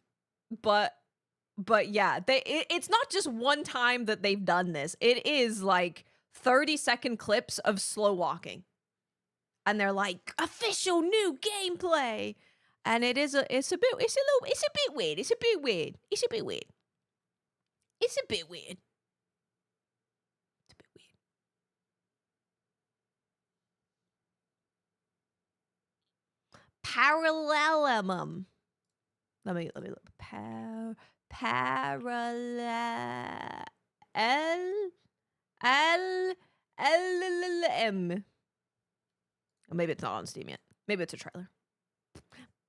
yeah, it's not just one time that they've done this. It is like 30-second clips of slow walking. And they're like, official new gameplay. And it's a bit weird. It's a bit weird. It's a bit weird. Parallelism. Let me look. Parallel. Or maybe it's not on Steam yet. Maybe it's a trailer.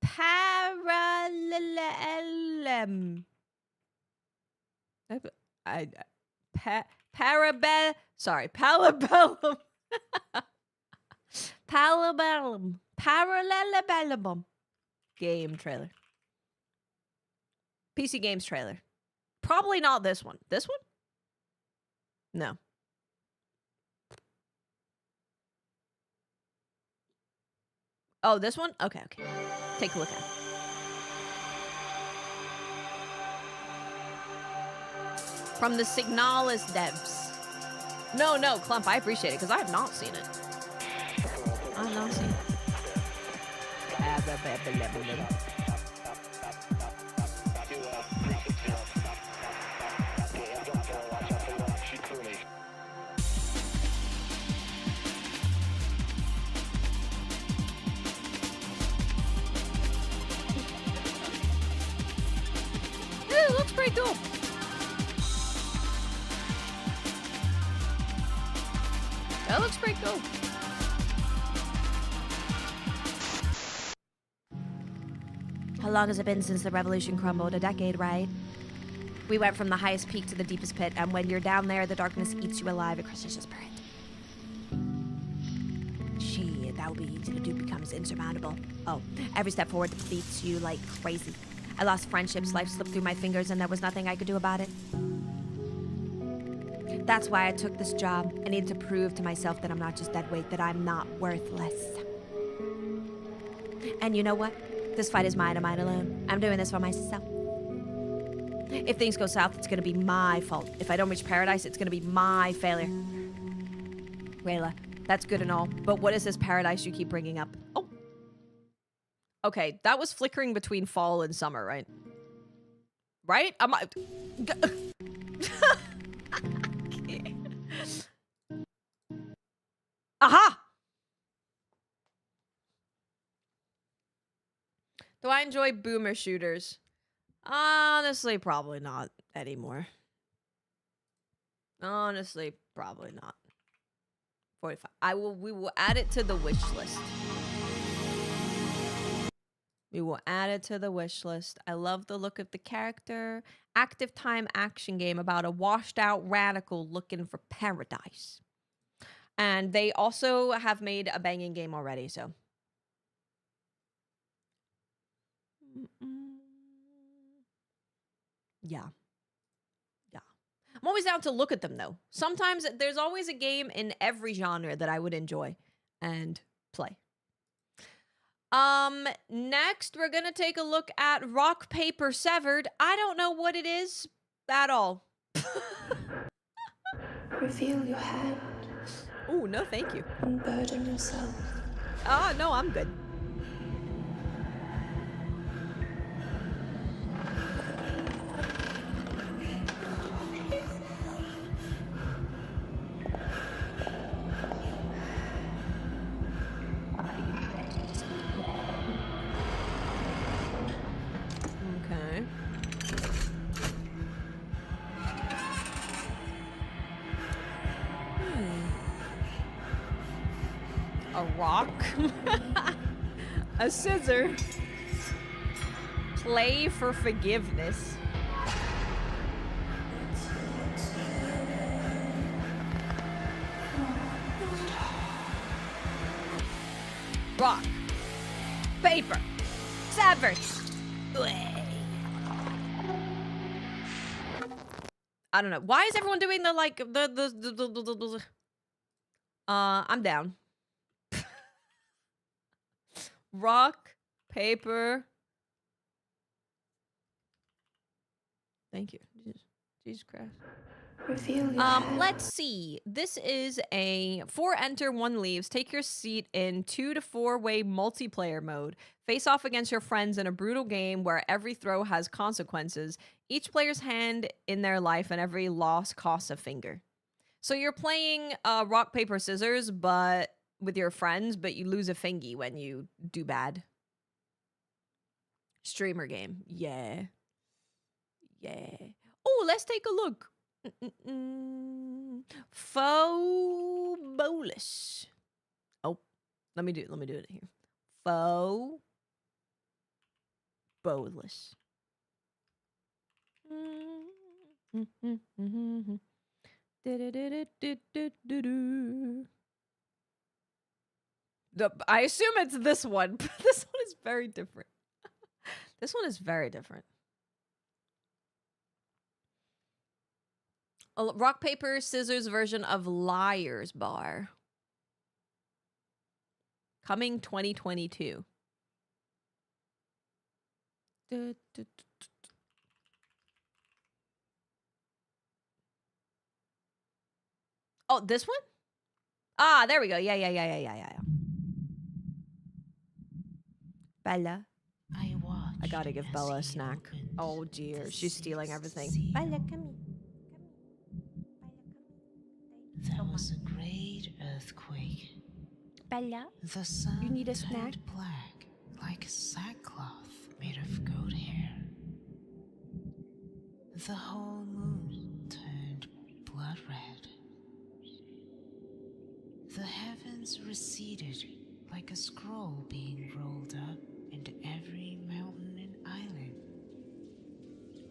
Parallelum. Palabellum. Palabellum. Parallelabellum. Game trailer. PC games trailer. Probably not this one. This one? No. Oh, this one? Okay. Take a look at it. From the Signalis devs. No, Clump, I appreciate it, because I have not seen it. I have not seen it. It looks pretty cool. That looks pretty cool. How long has it been since the revolution crumbled? A decade, right? We went from the highest peak to the deepest pit, and when you're down there, the darkness eats you alive. It crushes your spirit. Shit, that would be easy to do becomes insurmountable. Oh, every step forward defeats you like crazy. I lost friendships, life slipped through my fingers, and there was nothing I could do about it. That's why I took this job. I needed to prove to myself that I'm not just dead weight, that I'm not worthless. And you know what? This fight is mine and mine alone. I'm doing this for myself. If things go south, it's gonna be my fault. If I don't reach paradise, it's gonna be my failure. Rayla, that's good and all, but what is this paradise you keep bringing up? Oh. Okay, that was flickering between fall and summer, right? Right? Aha! Do I enjoy boomer shooters? Honestly, probably not anymore. Honestly, probably not. 45. We will add it to the wish list. We will add it to the wish list. I love the look of the character. Active time action game about a washed out radical looking for paradise. And they also have made a banging game already, so. Yeah. Yeah. I'm always down to look at them, though. Sometimes there's always a game in every genre that I would enjoy and play. Next, we're gonna take a look at Rock, Paper, Severed. I don't know what it is at all. Reveal your hand. Oh, no, thank you. Unburden yourself. Oh, no, I'm good. Okay. A rock. A scissor. Play for forgiveness. Rock. Paper. Severed. I don't know. Why is everyone doing the like the I'm down. Rock, paper. Thank you. Jesus Christ. Reveal your hand. Let's see. This is a 4 enter, 1 leaves. Take your seat in 2 to 4-way multiplayer mode. Face off against your friends in a brutal game where every throw has consequences. Each player's hand in their life and every loss costs a finger. So you're playing rock, paper, scissors, but with your friends, but you lose a fingy when you do bad. Streamer game. Yeah. Yeah. Oh, let's take a look. Faux bolus. Oh, let me do it here. Faux bolus. I assume it's this one, but this one is very different. This one is very different. A rock, paper, scissors version of Liar's Bar. Coming 2022. Oh, this one? Ah, there we go. Yeah. Bella. I gotta give Bella a snack. Oh dear, she's stealing everything. Bella, come here. There was a great earthquake. Bella, the sun you need a snack? turned black, like sackcloth made of goat hair. The whole moon turned blood red. The heavens receded like a scroll being rolled up, and every mountain and island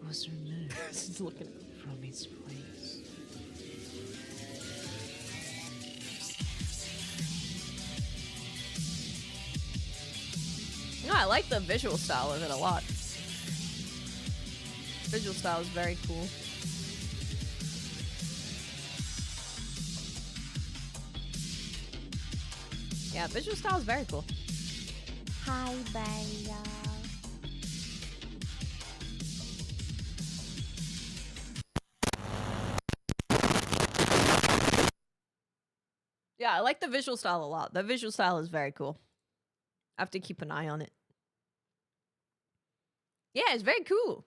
was removed from its place. No, I like the visual style of it a lot. Visual style is very cool. Yeah, visual style is very cool. Hi, Bella. Yeah, I like the visual style a lot. The visual style is very cool. I have to keep an eye on it. Yeah, it's very cool.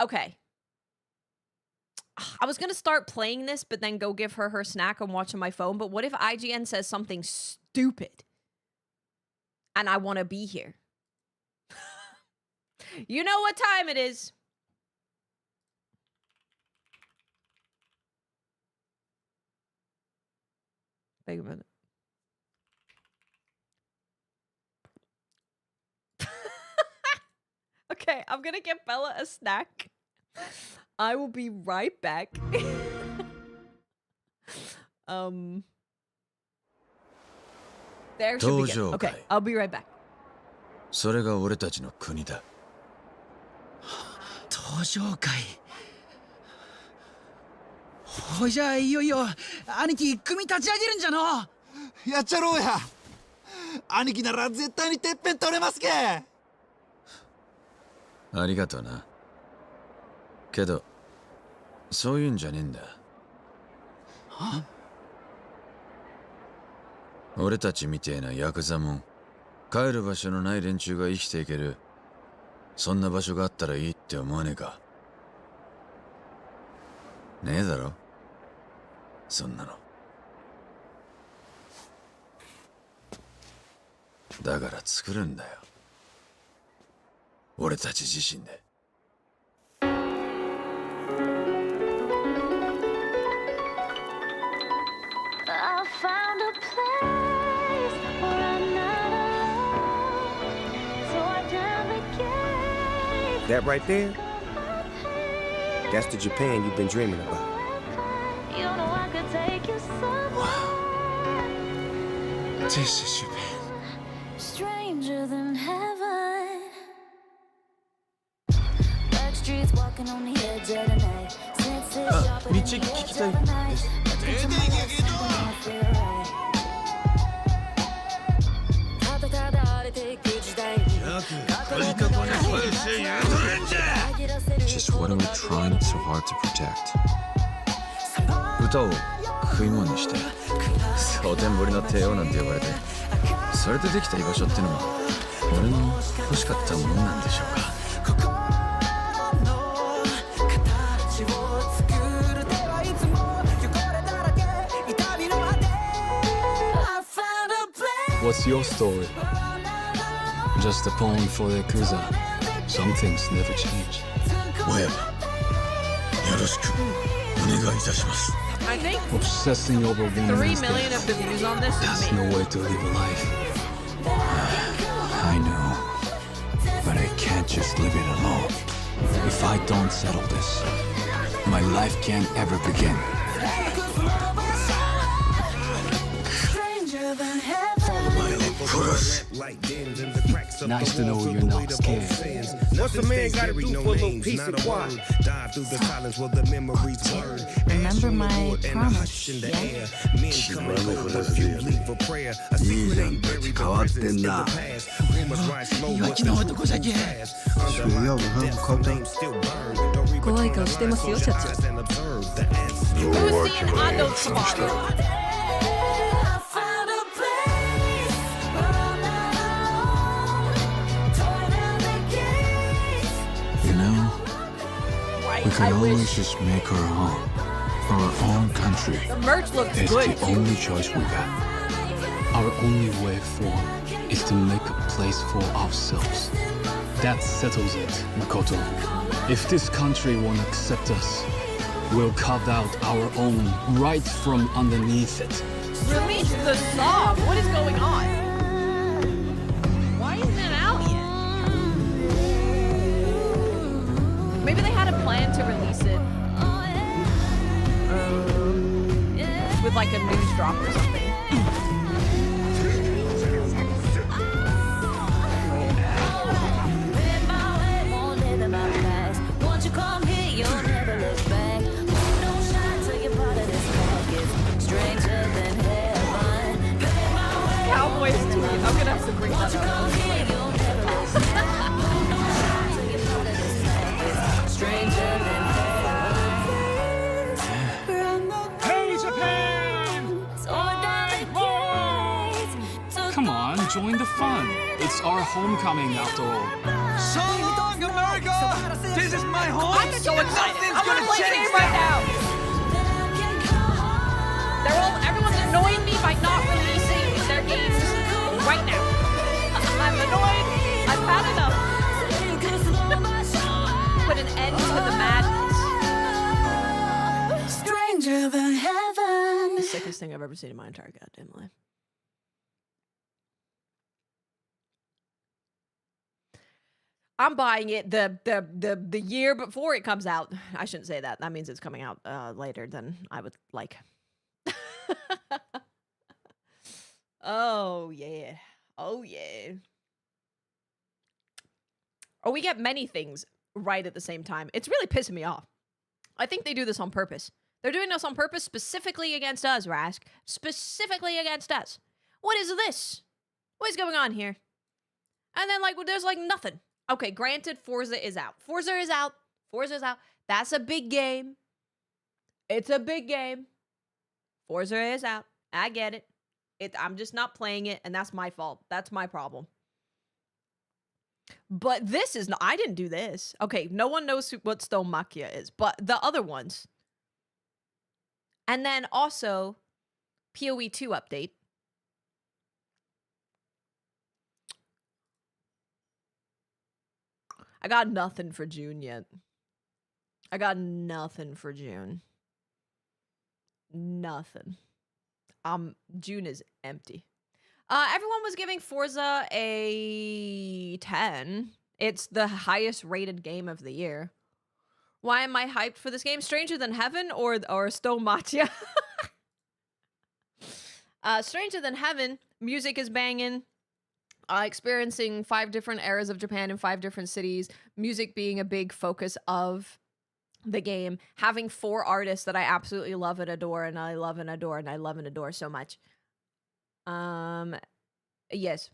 Okay. I was going to start playing this, but then go give her her snack and watch on my phone. But what if IGN says something stupid? And I want to be here. You know what time it is. Wait a minute. Okay, I'm gonna get Bella a snack. I will be right back. There should be good. Okay, I'll be right back. それが俺たちの国だ。登場会。ほいじゃあいよいよ兄貴組立ち上げるんじゃの。やっちゃろうや。兄貴なら絶対にてっぺん取れますけ。ありがとうな。けどそういうんじゃねえんだ。は？俺たちみてえなヤクザもん、帰る場所のない連中が生きていける、そんな場所があったらいいって思わねえか。ねえだろそんなの。だから作るんだよ、俺たち自身で。That right there, that's the Japan you've been dreaming about. This is Japan. Stranger than heaven. Back streets walking on the edge of the night. Senses sharper than the edge of the night. Just what are we trying so hard to protect? 歌を食い物にして蒼天堀の帝王なんて呼ばれて、それでできた居場所ってのも俺の欲しかったものなんでしょうか。What's your story? Just a poem for the Yakuza. Some things never change. 親分、よろしくお願いいたします。I think Obsessing over 3 women million of the views on this That's is me. no way to live a life. I know, but I can't just live it alone. If I don't settle this, my life can't ever begin. Nice to know you're not scared. What's a man gotta do for a little peace and quiet? Dive through the silence where the memories blurred. Remember my promise, yeah? 変わってんな。弱気な男じゃけ。怖い顔してますよ、社長。Who's seen Ando tomorrow? We can always just make our home, our own country. The merch looks it's good. It's the only choice we got. Our only way forward is to make a place for ourselves. That settles it, Makoto. If this country won't accept us, we'll carve out our own right from underneath it. Release the song. What is going on? Why isn't it out yet? Maybe they had a plan to release it with like a news drop or something. Cowboys too. I'm gonna have to bring that up. Hey, Japan! Come on, join the fun. It's our homecoming after all. So long, America! This is my home! I'm so excited. Nothing's I'm gonna play the game right now. Everyone's annoying me by not releasing their games right now. I'm annoyed. I've had enough. put an end to the madness. Stranger than heaven. The sickest thing I've ever seen in my entire goddamn life. I'm buying it the year before it comes out. I shouldn't say that. That means it's coming out later than I would like. Oh yeah. Oh yeah. Oh, we get many things right at the same time. It's really pissing me off. I think they do this on purpose. They're doing this on purpose specifically against us, Rask. Specifically against us. What is this? What is going on here? And then, like, there's, like, nothing. Okay, granted, Forza is out. Forza is out. Forza is out. That's a big game. It's a big game. Forza is out. I get it. I'm just not playing it, and that's my fault. That's my problem. But this is not... I didn't do this. Okay, no one knows what Stomakia is, but the other ones. And then also, PoE 2 update. I got nothing for June yet. I got nothing for June. Nothing. June is empty. Everyone was giving Forza a 10. It's the highest rated game of the year. Why am I hyped for this game? Stranger Than Heaven or Stomatia? Stranger Than Heaven, music is banging. Experiencing 5 different eras of Japan in 5 different cities. Music being a big focus of the game. Having 4 artists that I absolutely love and adore, and I love and adore, and I love and adore so much. Yes.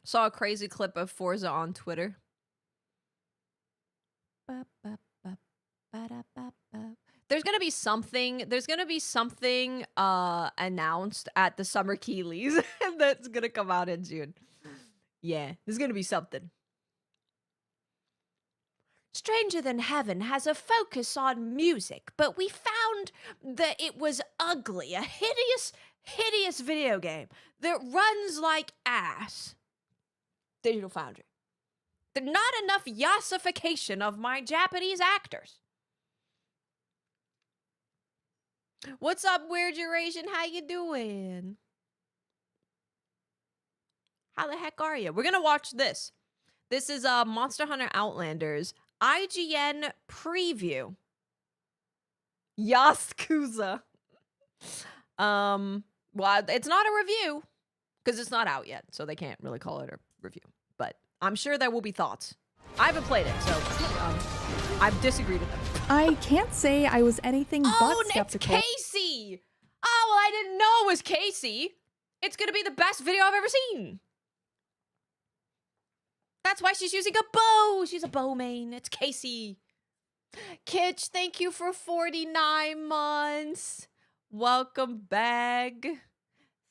Saw a crazy clip of Forza on Twitter. There's gonna be something. There's gonna be something announced at the Summer Keeleys that's gonna come out in June. Yeah, there's gonna be something. Stranger Than Heaven has a focus on music, but we found that it was ugly. A hideous, hideous video game that runs like ass. Digital Foundry. There's not enough yassification of my Japanese actors. What's up, Weird Eurasian? How you doing? How the heck are you? We're gonna watch this. This is Monster Hunter Outlanders IGN preview. Yakuza. Well, it's not a review because it's not out yet, so they can't really call it a review. But I'm sure there will be thoughts. I haven't played it, so I've disagreed with them. I can't say I was anything but skeptical. Oh, it's Casey! Oh, well, I didn't know it was Casey. It's gonna be the best video I've ever seen. That's why she's using a bow. She's a bow main. It's Casey. Kitch, thank you for 49 months. Welcome back.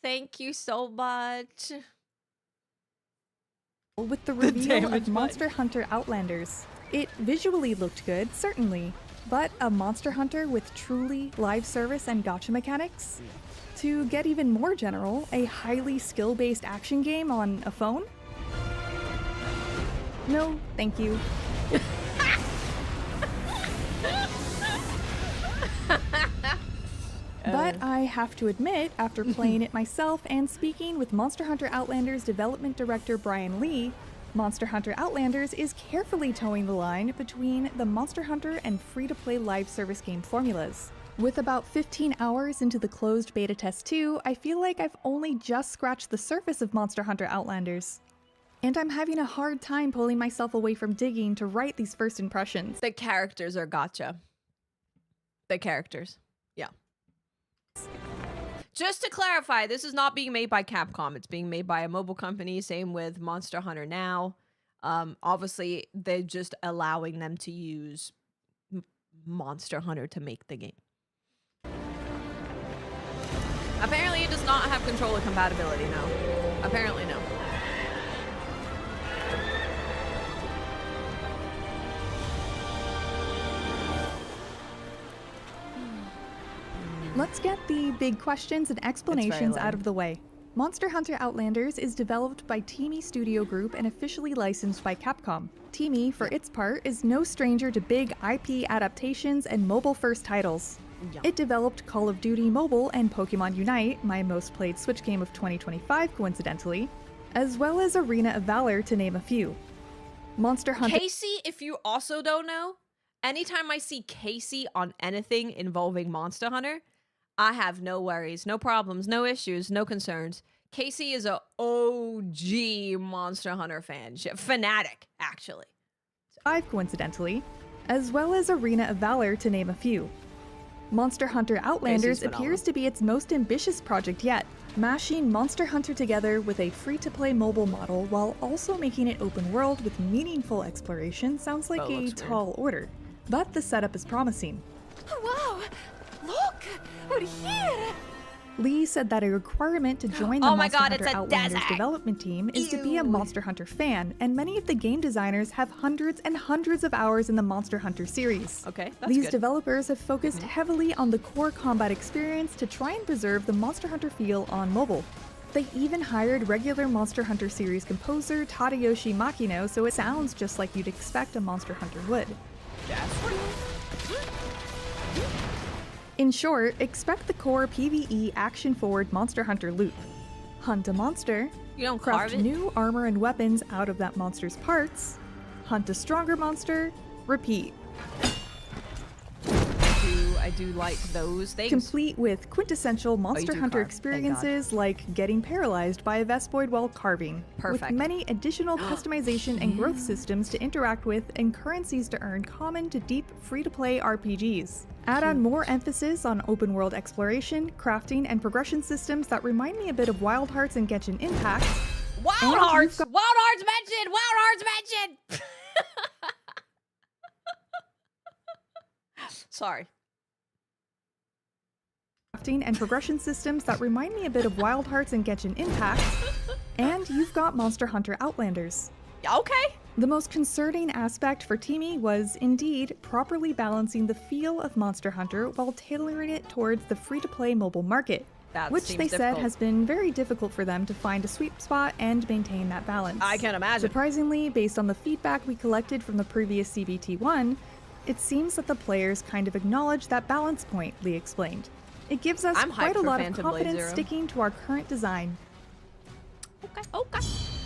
Thank you so much. With the reveal of Monster Hunter Outlanders. It visually looked good, certainly, but a Monster Hunter with truly live service and gacha mechanics? To get even more general, a highly skill-based action game on a phone? No, thank you. But I have to admit, after playing it myself and speaking with Monster Hunter Outlanders development director Brian Lee, Monster Hunter Outlanders is carefully towing the line between the Monster Hunter and free-to-play live service game formulas. With about 15 hours into the closed beta test 2, I feel like I've only just scratched the surface of Monster Hunter Outlanders. And I'm having a hard time pulling myself away from digging to write these first impressions. The characters are gacha. The characters. Yeah. Just to clarify, this is not being made by Capcom. It's being made by a mobile company. Same with Monster Hunter Now. Obviously, they're just allowing them to use Monster Hunter to make the game. Apparently, it does not have controller compatibility, no. Apparently, no. Let's get the big questions and explanations out of the way. Monster Hunter Outlanders is developed by TiMi Studio Group and officially licensed by Capcom. TiMi, for its part, is no stranger to big IP adaptations and mobile-first titles. It developed Call of Duty Mobile and Pokemon Unite, my most played Switch game of 2025 coincidentally, as well as Arena of Valor to name a few. Monster Hunter— Casey, if you also don't know, anytime I see Casey on anything involving Monster Hunter, I have no worries, no problems, no issues, no concerns. Casey is a OG Monster Hunter fan. Fanatic, actually. 5 coincidentally, as well as Arena of Valor to name a few. Monster Hunter Outlanders appears to be its most ambitious project yet, mashing Monster Hunter together with a free-to-play mobile model while also making it open world with meaningful exploration sounds like a tall order. But the setup is promising. Wow! Look! We're here! Lee said that a requirement to join the Monster Hunter Outlanders development team is to be a Monster Hunter fan, and many of the game designers have hundreds and hundreds of hours in the Monster Hunter series. Okay, that's These good. developers have focused heavily on the core combat experience to try and preserve the Monster Hunter feel on mobile. They even hired regular Monster Hunter series composer Tadayoshi Makino, so it sounds just like you'd expect a Monster Hunter would. In short, expect the core PvE action-forward Monster Hunter loop. Hunt a monster, craft new armor and weapons out of that monster's parts, hunt a stronger monster, repeat. I do like those things. Complete with quintessential Monster Hunter experiences like getting paralyzed by a Vespoid while carving, with many additional customization and growth systems to interact with and currencies to earn common to deep free-to-play RPGs. Add on more emphasis on open-world exploration, crafting, and progression systems that remind me a bit of Wild Hearts and Genshin Impact. Wild Hearts! Wild Hearts mentioned! Wild Hearts mentioned! Sorry. Crafting and progression systems that remind me a bit of Wild Hearts and Genshin Impact. And you've got Monster Hunter Outlanders. Okay. The most concerning aspect for TiMi was, indeed, properly balancing the feel of Monster Hunter while tailoring it towards the free-to-play mobile market, which they said has been very difficult for them to find a sweet spot and maintain that balance. I can imagine. Surprisingly, based on the feedback we collected from the previous CBT1, it seems that the players kind of acknowledge that balance point, Lee explained. It gives us quite a lot of confidence sticking to our current design. Okay.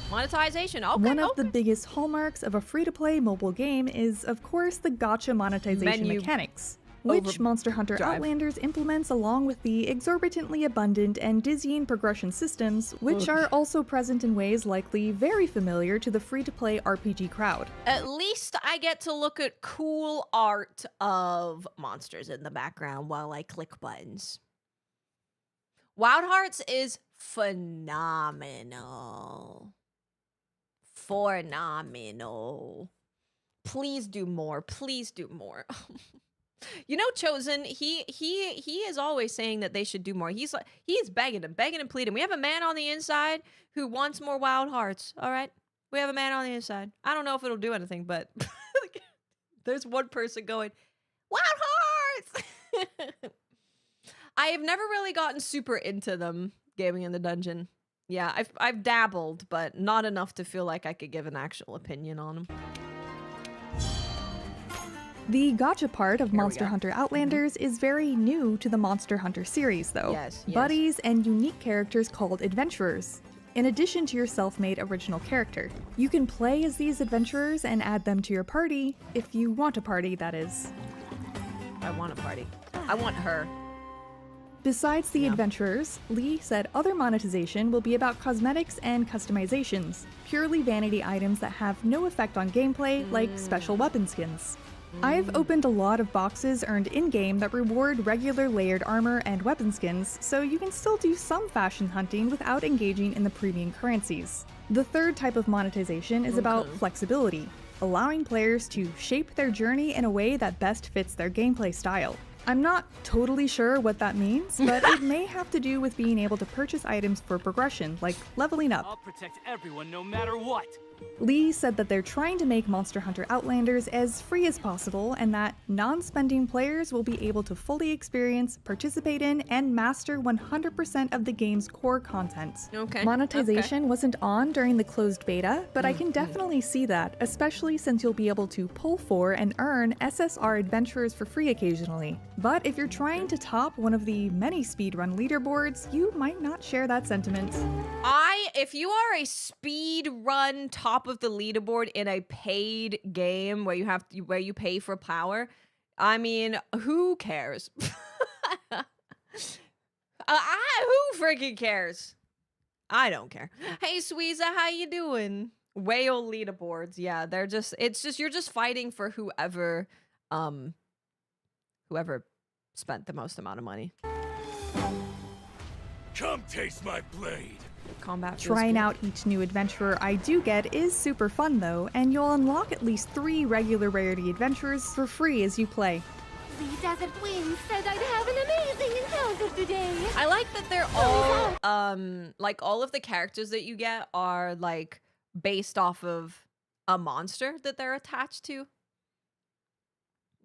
Monetization, okay. One of the biggest hallmarks of a free-to-play mobile game is, of course, the gacha monetization mechanics, which Monster Hunter Outlanders implements along with the exorbitantly abundant and dizzying progression systems, which are also present in ways likely very familiar to the free-to-play RPG crowd. At least I get to look at cool art of monsters in the background while I click buttons. Wild Hearts is phenomenal. Phenomenal. Please do more. Please do more. You know, Chosen, he is always saying that they should do more. He's begging and pleading. We have a man on the inside who wants more Wild Hearts. All right, we have a man on the inside. I don't know if it'll do anything, but there's one person going, Wild Hearts. I have never really gotten super into them gaming in the dungeon. Yeah, I've dabbled, but not enough to feel like I could give an actual opinion on them. The gacha part of Monster Hunter Outlanders is very new to the Monster Hunter series, though. Yes. Buddies and unique characters called adventurers, in addition to your self-made original character. You can play as these adventurers and add them to your party, if you want a party, that is. I want a party. I want her. Besides the adventurers, Lee said other monetization will be about cosmetics and customizations, purely vanity items that have no effect on gameplay, like special weapon skins. I've opened a lot of boxes earned in-game that reward regular layered armor and weapon skins, so you can still do some fashion hunting without engaging in the premium currencies. The third type of monetization is about flexibility, allowing players to shape their journey in a way that best fits their gameplay style. I'm not totally sure what that means, but it may have to do with being able to purchase items for progression, like leveling up. I'll protect everyone no matter what. Lee said that they're trying to make Monster Hunter Outlanders as free as possible and that non-spending players will be able to fully experience, participate in, and master 100% of the game's core content. Okay. Monetization wasn't on during the closed beta, but I can definitely see that, especially since you'll be able to pull for and earn SSR adventurers for free occasionally. But if you're trying to top one of the many speedrun leaderboards, you might not share that sentiment. If you are a speedrun top of the leaderboard in a paid game where you pay for power, I mean, who cares? Who freaking cares? I don't care. Hey, Sweeza, how you doing? Whale leaderboards, yeah, you're just fighting for whoever spent the most amount of money. Come taste my blade. Combat. Trying out each new adventurer I do get is super fun though, and you'll unlock at least 3 regular rarity adventurers for free as you play. The Desert Wind said I'd have an amazing encounter today. I like that they're all like all of the characters that you get are like based off of a monster that they're attached to.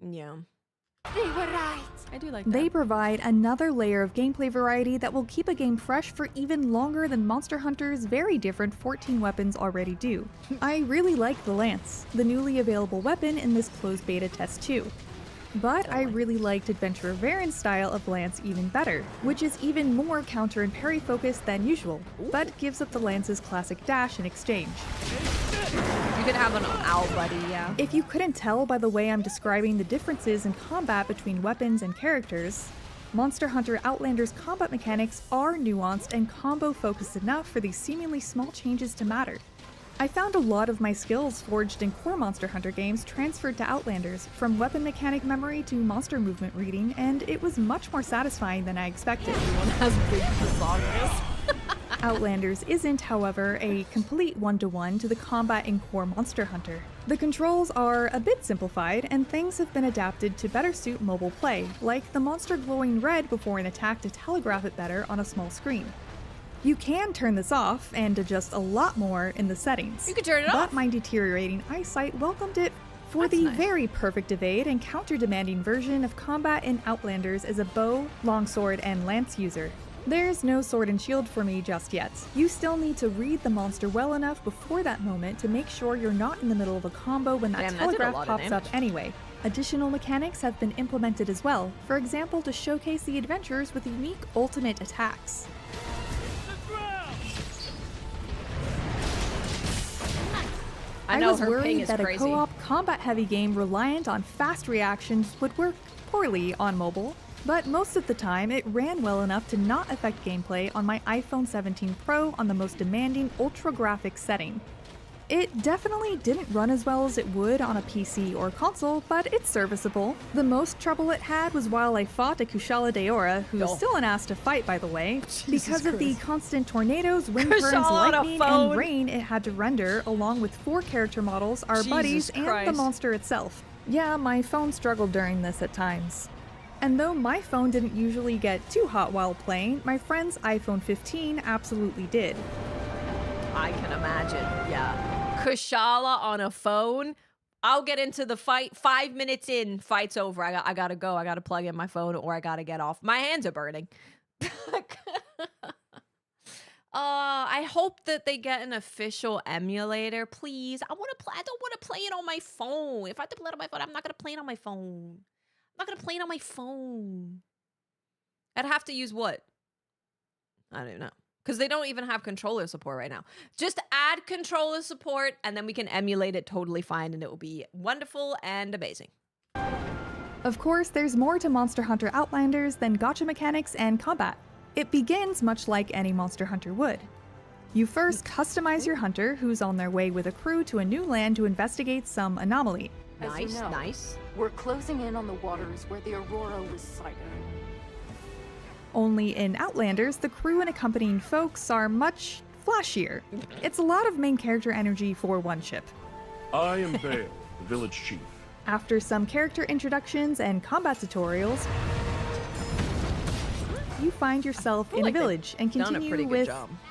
Yeah. They were right. I do like that. They provide another layer of gameplay variety that will keep a game fresh for even longer than Monster Hunter's very different 14 weapons already do. I really like the Lance, the newly available weapon in this closed beta test too. But I really liked Adventurer Varen's style of Lance even better, which is even more counter and parry focused than usual, but gives up the Lance's classic dash in exchange. You could have an owl buddy, yeah. If you couldn't tell by the way I'm describing the differences in combat between weapons and characters, Monster Hunter Outlanders combat mechanics are nuanced and combo-focused enough for these seemingly small changes to matter. I found a lot of my skills forged in core Monster Hunter games transferred to Outlanders, from weapon mechanic memory to monster movement reading, and it was much more satisfying than I expected. Outlanders isn't, however, a complete one-to-one to the combat in core Monster Hunter. The controls are a bit simplified, and things have been adapted to better suit mobile play, like the monster glowing red before an attack to telegraph it better on a small screen. You can turn this off and adjust a lot more in the settings. You can turn it off. But my deteriorating eyesight welcomed it. For the very perfect evade and counter-demanding version of combat in Outlanders as a bow, longsword, and lance user. There's no sword and shield for me just yet. You still need to read the monster well enough before that moment to make sure you're not in the middle of a combo when that telegraph pops up anyway. Additional mechanics have been implemented as well, for example to showcase the adventurers with unique ultimate attacks. I was worried that a co-op combat-heavy game reliant on fast reactions would work poorly on mobile, but most of the time it ran well enough to not affect gameplay on my iPhone 17 Pro on the most demanding ultra-graphic setting. It definitely didn't run as well as it would on a PC or console, but it's serviceable. The most trouble it had was while I fought a Kushala Daora, who's still an ass to fight by the way, because of the constant tornadoes, wind currents, lightning, and rain it had to render, along with 4 character models, our buddies, and the monster itself. Yeah, my phone struggled during this at times. And though my phone didn't usually get too hot while playing, my friend's iPhone 15 absolutely did. I can imagine, yeah. Kushala on a phone. I'll get into the fight. 5 minutes in, fight's over. I gotta go. I gotta plug in my phone, or I gotta get off. My hands are burning. I hope that they get an official emulator, please. I don't want to play it on my phone. If I have to play it on my phone, I'm not gonna play it on my phone. I'm not gonna play it on my phone. I'd have to use what? I don't know. Because they don't even have controller support right now. Just add controller support and then we can emulate it totally fine and it will be wonderful and amazing. Of course, there's more to Monster Hunter Outlanders than gacha mechanics and combat. It begins much like any Monster Hunter would. You first customize your hunter, who's on their way with a crew to a new land to investigate some anomaly. Nice. We're closing in on the waters where the Aurora was sighted. Only in Outlanders, the crew and accompanying folks are much flashier. It's a lot of main character energy for one ship. I am Bale, the village chief. After some character introductions and combat tutorials, you find yourself in a village and continue with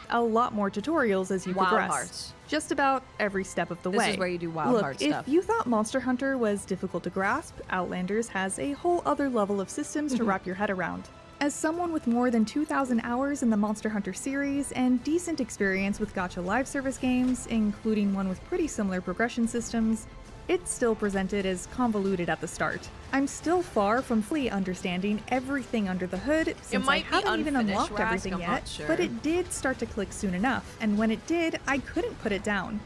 a lot more tutorials as you progress. Hearts. Just about every step of the way. This is where you do Wild Heart stuff. If you thought Monster Hunter was difficult to grasp, Outlanders has a whole other level of systems to wrap your head around. As someone with more than 2,000 hours in the Monster Hunter series and decent experience with gacha live service games, including one with pretty similar progression systems, it's still presented as convoluted at the start. I'm still far from fully understanding everything under the hood since I haven't even unlocked everything yet, but it did start to click soon enough, and when it did, I couldn't put it down.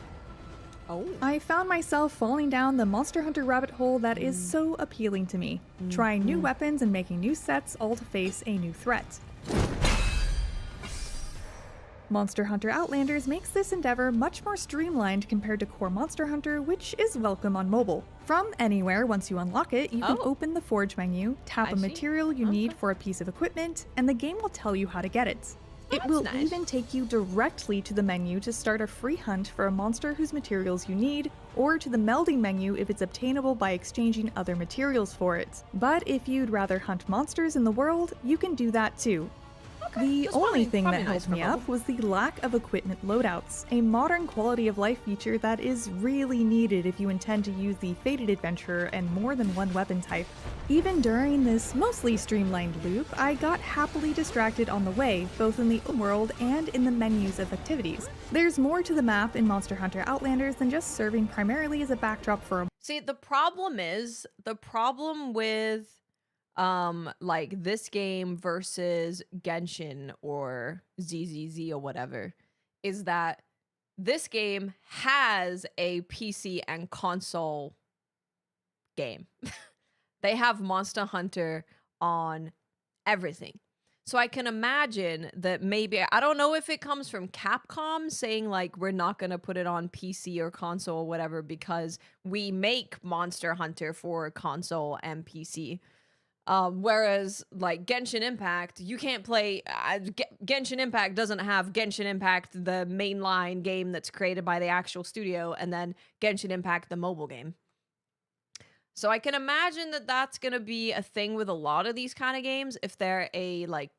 I found myself falling down the Monster Hunter rabbit hole that is so appealing to me, trying new weapons and making new sets all to face a new threat. Monster Hunter Outlanders makes this endeavor much more streamlined compared to core Monster Hunter, which is welcome on mobile. From anywhere, once you unlock it, you can open the Forge menu, tap a material you need for a piece of equipment, and the game will tell you how to get it. It will even take you directly to the menu to start a free hunt for a monster whose materials you need, or to the melding menu if it's obtainable by exchanging other materials for it. But if you'd rather hunt monsters in the world, you can do that too. The only thing that held me up was the lack of equipment loadouts, a modern quality of life feature that is really needed if you intend to use the Fated Adventurer and more than one weapon type. Even during this mostly streamlined loop, I got happily distracted on the way, both in the open world and in the menus of activities. There's more to the map in Monster Hunter Outlanders than just serving primarily as a backdrop for a— See, the problem with like this game versus Genshin or ZZZ or whatever is that this game has a PC and console game. They have Monster Hunter on everything. So I can imagine that maybe, I don't know if it comes from Capcom saying like, we're not going to put it on PC or console or whatever because we make Monster Hunter for console and PC. Whereas like Genshin Impact, you can't play, Genshin Impact doesn't have Genshin Impact, the mainline game that's created by the actual studio, and then Genshin Impact, the mobile game. So I can imagine that that's going to be a thing with a lot of these kind of games. If they're a like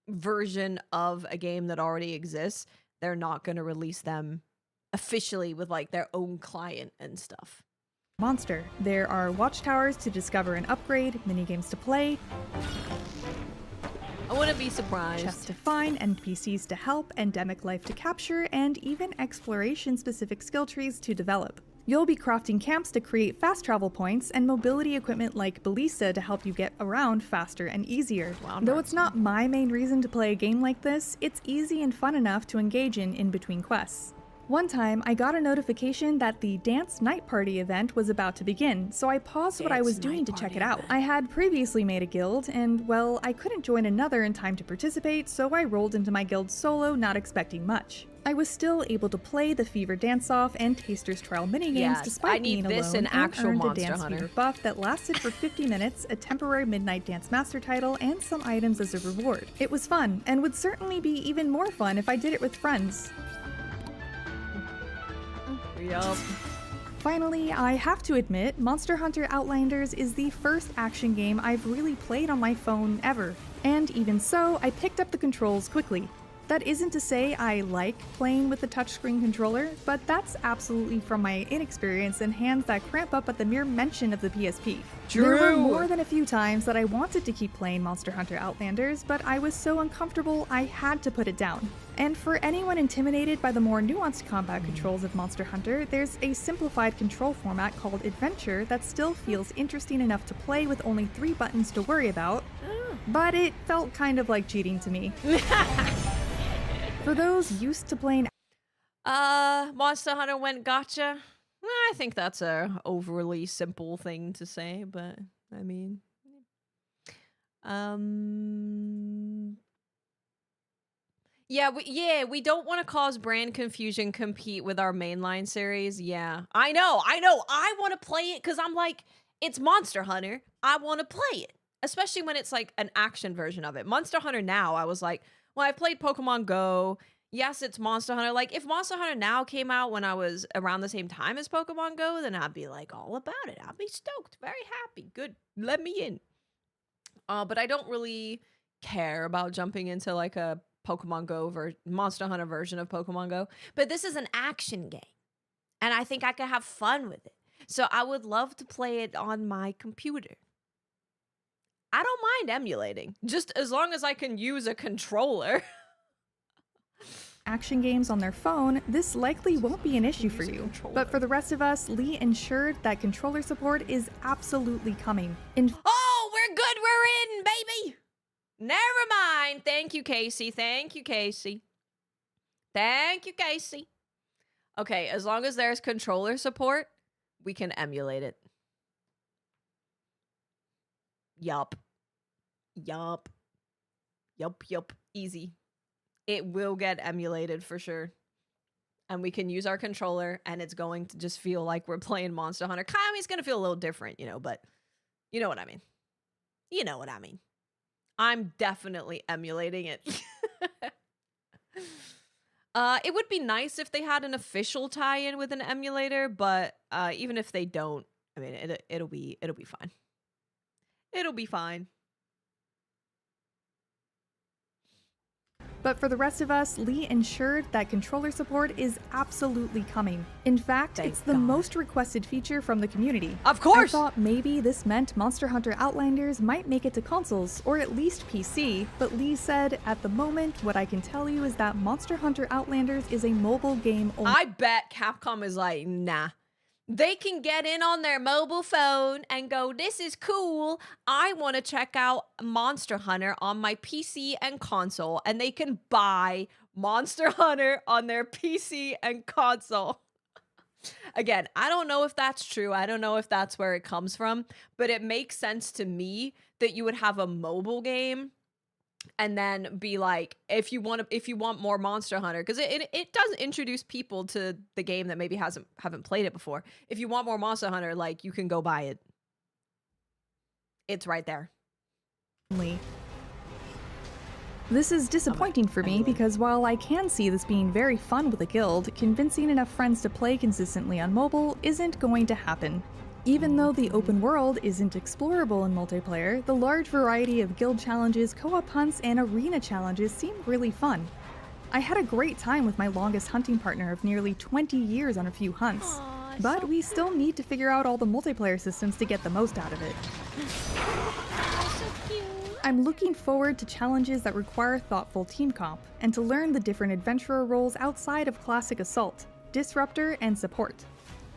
version of a game that already exists, they're not going to release them officially with like their own client and stuff. Monster. There are watchtowers to discover and upgrade, minigames to play, I wouldn't be surprised. chests to find, NPCs to help, endemic life to capture, and even exploration-specific skill trees to develop. You'll be crafting camps to create fast travel points and mobility equipment like Ballista to help you get around faster and easier. Though it's not my main reason to play a game like this, it's easy and fun enough to engage in between quests. One time, I got a notification that the Dance Night Party event was about to begin, so I paused what I was doing to check it out. I had previously made a guild, and well, I couldn't join another in time to participate, so I rolled into my guild solo, not expecting much. I was still able to play the Fever Dance-Off and Taster's Trial minigames despite being alone, and earned a Dance Fever buff that lasted for 50 minutes, a temporary Midnight Dance Master title, and some items as a reward. It was fun, and would certainly be even more fun if I did it with friends. Yup. Finally, I have to admit, Monster Hunter Outlanders is the first action game I've really played on my phone ever. And even so, I picked up the controls quickly. That isn't to say I like playing with the touchscreen controller, but that's absolutely from my inexperience and hands that cramp up at the mere mention of the PSP. There were more than a few times that I wanted to keep playing Monster Hunter Outlanders, but I was so uncomfortable I had to put it down. And for anyone intimidated by the more nuanced combat controls of Monster Hunter, there's a simplified control format called Adventure that still feels interesting enough to play with only 3 buttons to worry about, but it felt kind of like cheating to me. For those used to playing Monster Hunter went gotcha. I think that's a overly simple thing to say, but I mean, yeah, we don't want to cause brand confusion, compete with our mainline series. Yeah, I know. I want to play it because I'm like, it's Monster Hunter. I want to play it, especially when it's like an action version of it. Monster Hunter Now, I was like, well, I played Pokemon Go. Yes, it's Monster Hunter. Like, if Monster Hunter Now came out when I was around the same time as Pokemon Go, then I'd be like all about it. I'd be stoked, very happy. Good, let me in. But I don't really care about jumping into like a Pokemon Go Monster Hunter version of Pokemon Go. But this is an action game. And I think I could have fun with it. So I would love to play it on my computer. I don't mind emulating, just as long as I can use a controller. Action games on their phone, this likely won't be an issue for you. But for the rest of us, Lee ensured that controller support is absolutely coming. Oh, we're good. We're in, baby. Never mind. Thank you, Casey. Thank you, Casey. Thank you, Casey. Okay, as long as there's controller support, we can emulate it. Yup. Yup. Yup, yup. Easy. It will get emulated for sure. And we can use our controller, and it's going to just feel like we're playing Monster Hunter. Kami's going to feel a little different, you know, but you know what I mean. You know what I mean. I'm definitely emulating it. It would be nice if they had an official tie-in with an emulator, but even if they don't, I mean, it'll be fine. It'll be fine. But for the rest of us, Lee ensured that controller support is absolutely coming. In fact, it's the most requested feature from the community. Of course! I thought maybe this meant Monster Hunter Outlanders might make it to consoles, or at least PC, but Lee said, at the moment, what I can tell you is that Monster Hunter Outlanders is a mobile game only. I bet Capcom is like, nah. They can get in on their mobile phone and go, this is cool. I want to check out Monster Hunter on my PC and console. And they can buy Monster Hunter on their PC and console. Again, I don't know if that's true. I don't know if that's where it comes from. But it makes sense to me that you would have a mobile game and then be like, if you want more Monster Hunter, because it does introduce people to the game that maybe haven't played it before. If you want more Monster Hunter, like, you can go buy it. It's right there. This is disappointing for me because while I can see this being very fun with a guild, convincing enough friends to play consistently on mobile isn't going to happen. Even though the open world isn't explorable in multiplayer, the large variety of guild challenges, co-op hunts, and arena challenges seem really fun. I had a great time with my longest hunting partner of nearly 20 years on a few hunts, but we still need to figure out all the multiplayer systems to get the most out of it. I'm looking forward to challenges that require thoughtful team comp, and to learn the different adventurer roles outside of classic assault, disruptor, and support.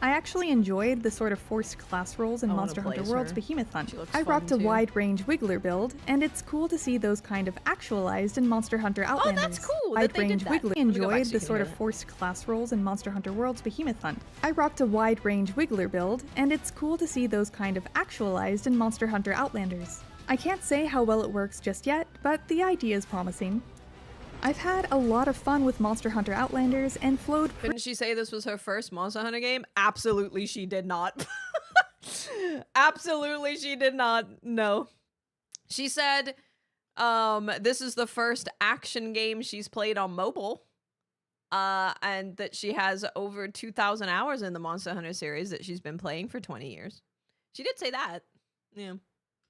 I actually enjoyed the sort of forced class roles in Monster Hunter World's Behemoth Hunt. I rocked a wide-range Wiggler build, and it's cool to see those kind of actualized in Monster Hunter Outlanders. Oh, that's cool! Wide-range Wiggler enjoyed the sort of forced class roles in Monster Hunter World's Behemoth Hunt. I rocked a wide-range Wiggler build, and it's cool to see those kind of actualized in Monster Hunter Outlanders. I can't say how well it works just yet, but the idea is promising. I've had a lot of fun with Monster Hunter Outlanders and flowed. Didn't she say this was her first Monster Hunter game? Absolutely she did not. Absolutely she did not. No. She said this is the first action game she's played on mobile. And that she has over 2,000 hours in the Monster Hunter series that she's been playing for 20 years. She did say that. Yeah.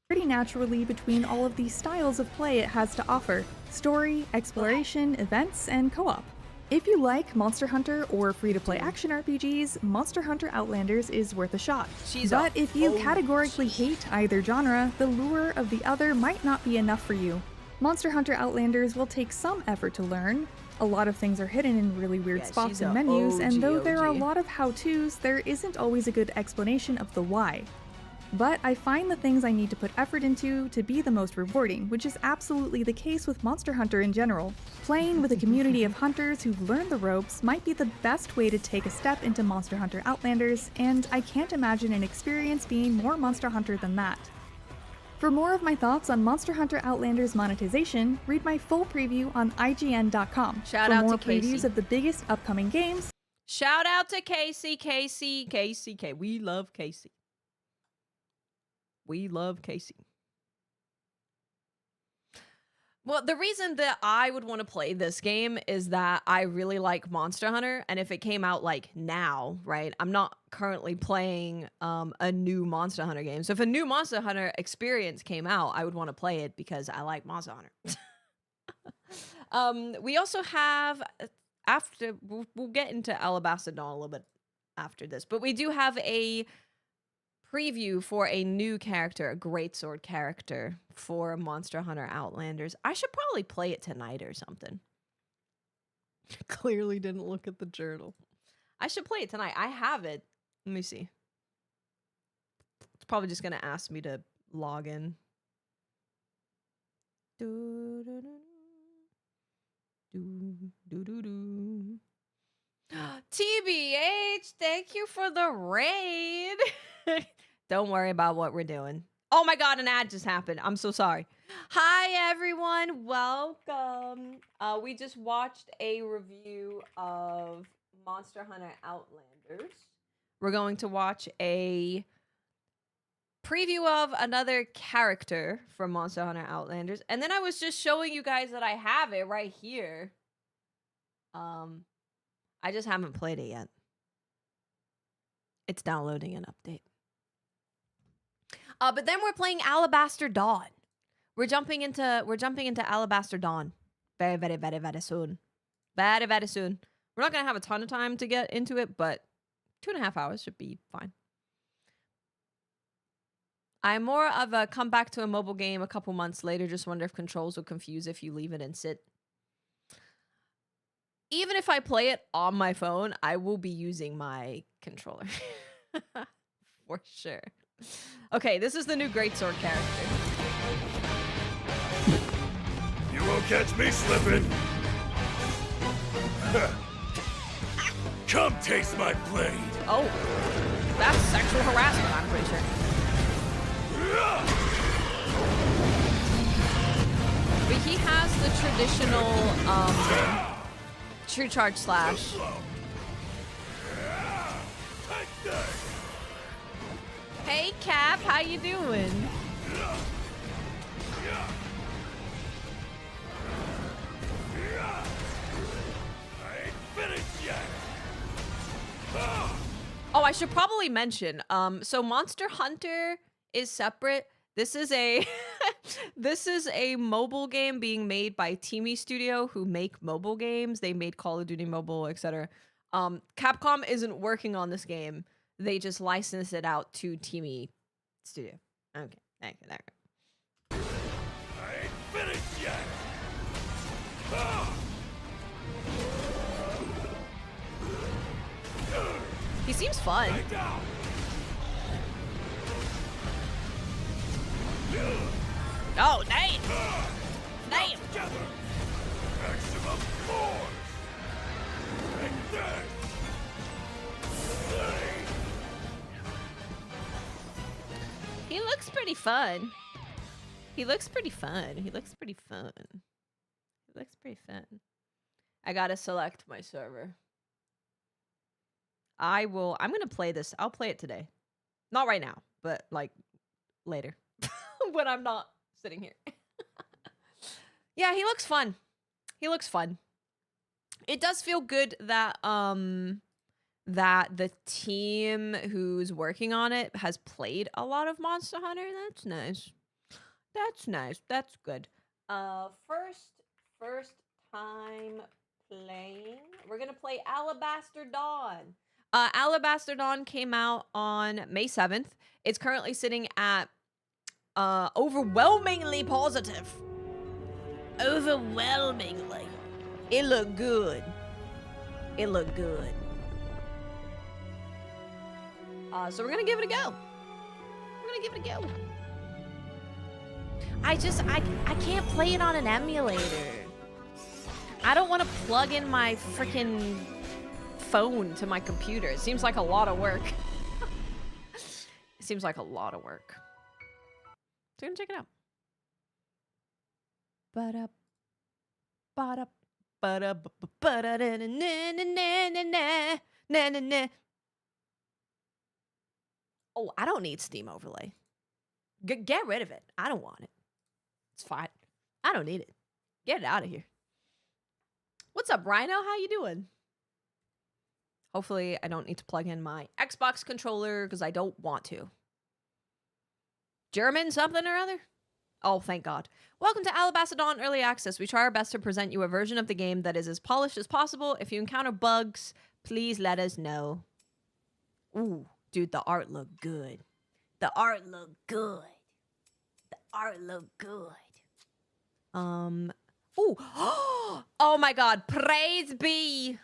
Pretty naturally between all of these styles of play it has to offer: story, exploration, events, and co-op. If you like Monster Hunter or free-to-play action RPGs, Monster Hunter Outlanders is worth a shot. But if you categorically hate either genre, the lure of the other might not be enough for you. Monster Hunter Outlanders will take some effort to learn. A lot of things are hidden in really weird spots and menus, and though there are a lot of how-tos, there isn't always a good explanation of the why. But I find the things I need to put effort into to be the most rewarding, which is absolutely the case with Monster Hunter in general. Playing with a community of hunters who've learned the ropes might be the best way to take a step into Monster Hunter Outlanders, and I can't imagine an experience being more Monster Hunter than that. For more of my thoughts on Monster Hunter Outlanders monetization, read my full preview on IGN.com. Shout For out more to Casey. previews of the biggest upcoming games. Shout out to Casey. We love Casey. We love Casey. Well, the reason that I would want to play this game is that I really like Monster Hunter, and if it came out like now, right? I'm not currently playing a new Monster Hunter game. So if a new Monster Hunter experience came out, I would want to play it because I like Monster Hunter. We also have after we'll get into Alabaster Dawn a little bit after this, but we do have a preview for a new character, a greatsword character for Monster Hunter Outlanders. I should probably play it tonight or something. Clearly didn't look at the journal. I should play it tonight. I have it. Let me see. It's probably just going to ask me to log in. TBH, thank you for the raid. Don't worry about what we're doing. Oh my god, an ad just happened. I'm so sorry. Hi everyone, welcome. We just watched a review of Monster Hunter Outlanders. We're going to watch a preview of another character from Monster Hunter Outlanders. And then I was just showing you guys that I have it right here. I just haven't played it yet. It's downloading an update. But then we're playing Alabaster Dawn. We're jumping into Alabaster Dawn very, very, very, very soon. Very, very soon. We're not gonna have a ton of time to get into it, but 2.5 hours should be fine. I'm more of a come back to a mobile game a couple months later. Just wonder if controls will confuse if you leave it and sit. Even if I play it on my phone, I will be using my controller. For sure. Okay, this is the new greatsword character. You won't catch me slipping. Come taste my blade. Oh, that's sexual harassment, I'm pretty sure. But he has the traditional true charge slash. Hey Cap, how you doing? Oh, I should probably mention. So Monster Hunter is separate. This is a this is a mobile game being made by Teamy Studio, who make mobile games. They made Call of Duty Mobile, etc. Capcom isn't working on this game. They just license it out to Teamy Studio. Okay, thank you. There we go. I ain't finished yet. He seems fun. Oh, damn! Damn! Maximum force. Like that. He looks pretty fun. He looks pretty fun. He looks pretty fun. He looks pretty fun. I gotta select my server. I'm gonna play this. I'll play it today. Not right now, but like later. When I'm not sitting here. Yeah, he looks fun. He looks fun. It does feel good that that the team who's working on it has played a lot of Monster Hunter. That's nice. That's nice. That's good. First time playing. We're gonna play Alabaster Dawn. Alabaster Dawn came out on May 7th. It's currently sitting at overwhelmingly positive. Overwhelmingly. It looked good. It looked good. So we're gonna give it a go. We're gonna give it a go. I can't play it on an emulator. I don't want to plug in my freaking phone to my computer. It seems like a lot of work. It seems like a lot of work. So I'm gonna check it out. Ba-da, ba-da, ba-da, ba-da, na-na-na-na-na-na-na-na. Oh, I don't need Steam Overlay. Get rid of it. I don't want it. It's fine. I don't need it. Get it out of here. What's up, Rhino? How you doing? Hopefully, I don't need to plug in my Xbox controller because I don't want to. German something or other? Oh, thank God. Welcome to Alabaster Dawn Early Access. We try our best to present you a version of the game that is as polished as possible. If you encounter bugs, please let us know. Ooh, dude, the art looked good. The art looked good. The art looked good. Ooh. Oh my God. Praise be.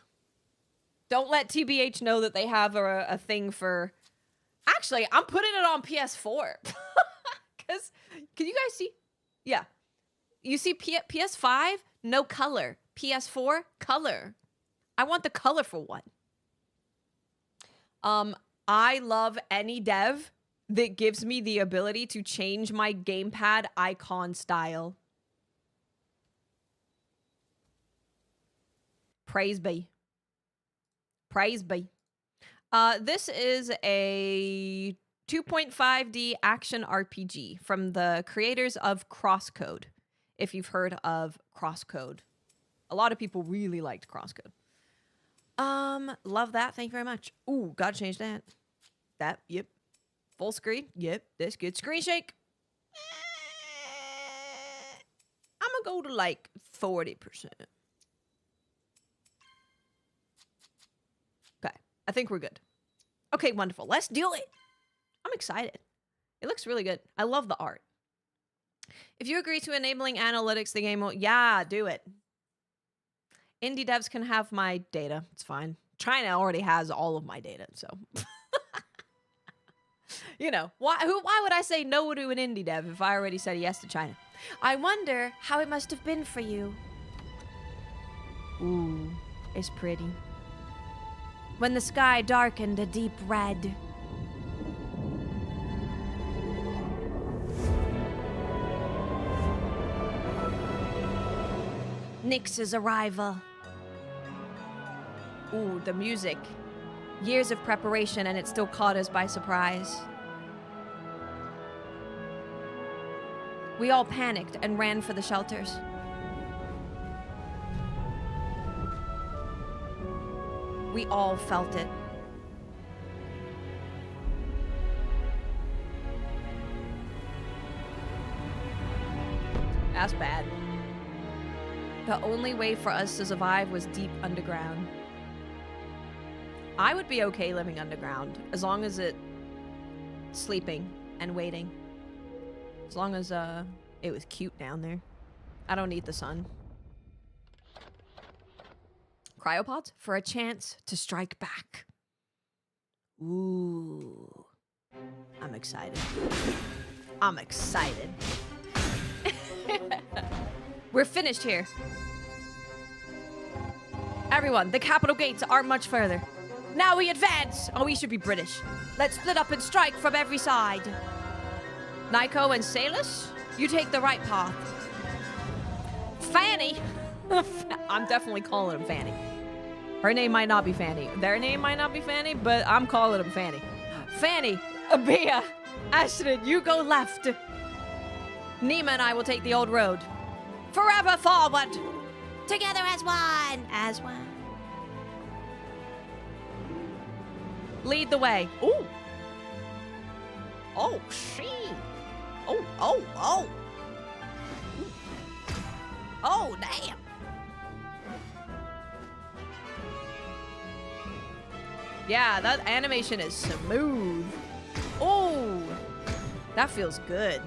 Don't let TBH know that they have a thing for... Actually, I'm putting it on PS4. Because, can you guys see? Yeah. You see PS5? No color. PS4? Color. I want the colorful one. I love any dev that gives me the ability to change my gamepad icon style. Praise be. Praise be. This is a 2.5D action RPG from the creators of Crosscode. If you've heard of Crosscode. A lot of people really liked Crosscode. Love that. Thank you very much. Ooh, gotta change that. That, yep. Full screen. Yep, that's good. Screen shake. I'm gonna go to like 40%. Okay, I think we're good. Okay, wonderful. Let's do it. I'm excited. It looks really good. I love the art. If you agree to enabling analytics, the game will... Yeah, do it. Indie devs can have my data. It's fine. China already has all of my data, so... You know, why would I say no to an indie dev if I already said yes to China? I wonder how it must have been for you. Ooh, it's pretty. When the sky darkened a deep red. Nyx's arrival. Ooh, the music. Years of preparation and it still caught us by surprise. We all panicked and ran for the shelters. We all felt it. That's bad. The only way for us to survive was deep underground. I would be okay living underground as long as it sleeping and waiting. As long as it was cute down there. I don't need the sun. Cryopods for a chance to strike back. Ooh. I'm excited. I'm excited. We're finished here. Everyone, the capital gates aren't much further. Now we advance! Oh, we should be British. Let's split up and strike from every side. Nico and Salus, you take the right path. Fanny! I'm definitely calling him Fanny. Her name might not be Fanny. Their name might not be Fanny, but I'm calling him Fanny. Fanny, Abia, Ashton, you go left. Nima and I will take the old road. Forever forward! Together as one! As one. Lead the way. Ooh. Oh, she. Oh. Oh, damn. Yeah, that animation is smooth. Oh, that feels good.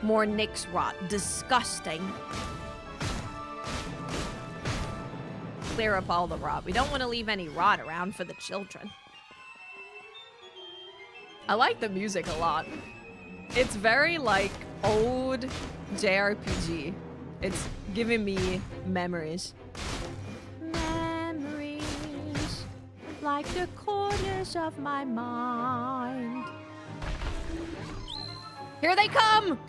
More Nyx rot. Disgusting. Clear up all the rot. We don't want to leave any rot around for the children. I like the music a lot. It's very, like, old JRPG. It's giving me memories. Memories, like the corners of my mind. Here they come!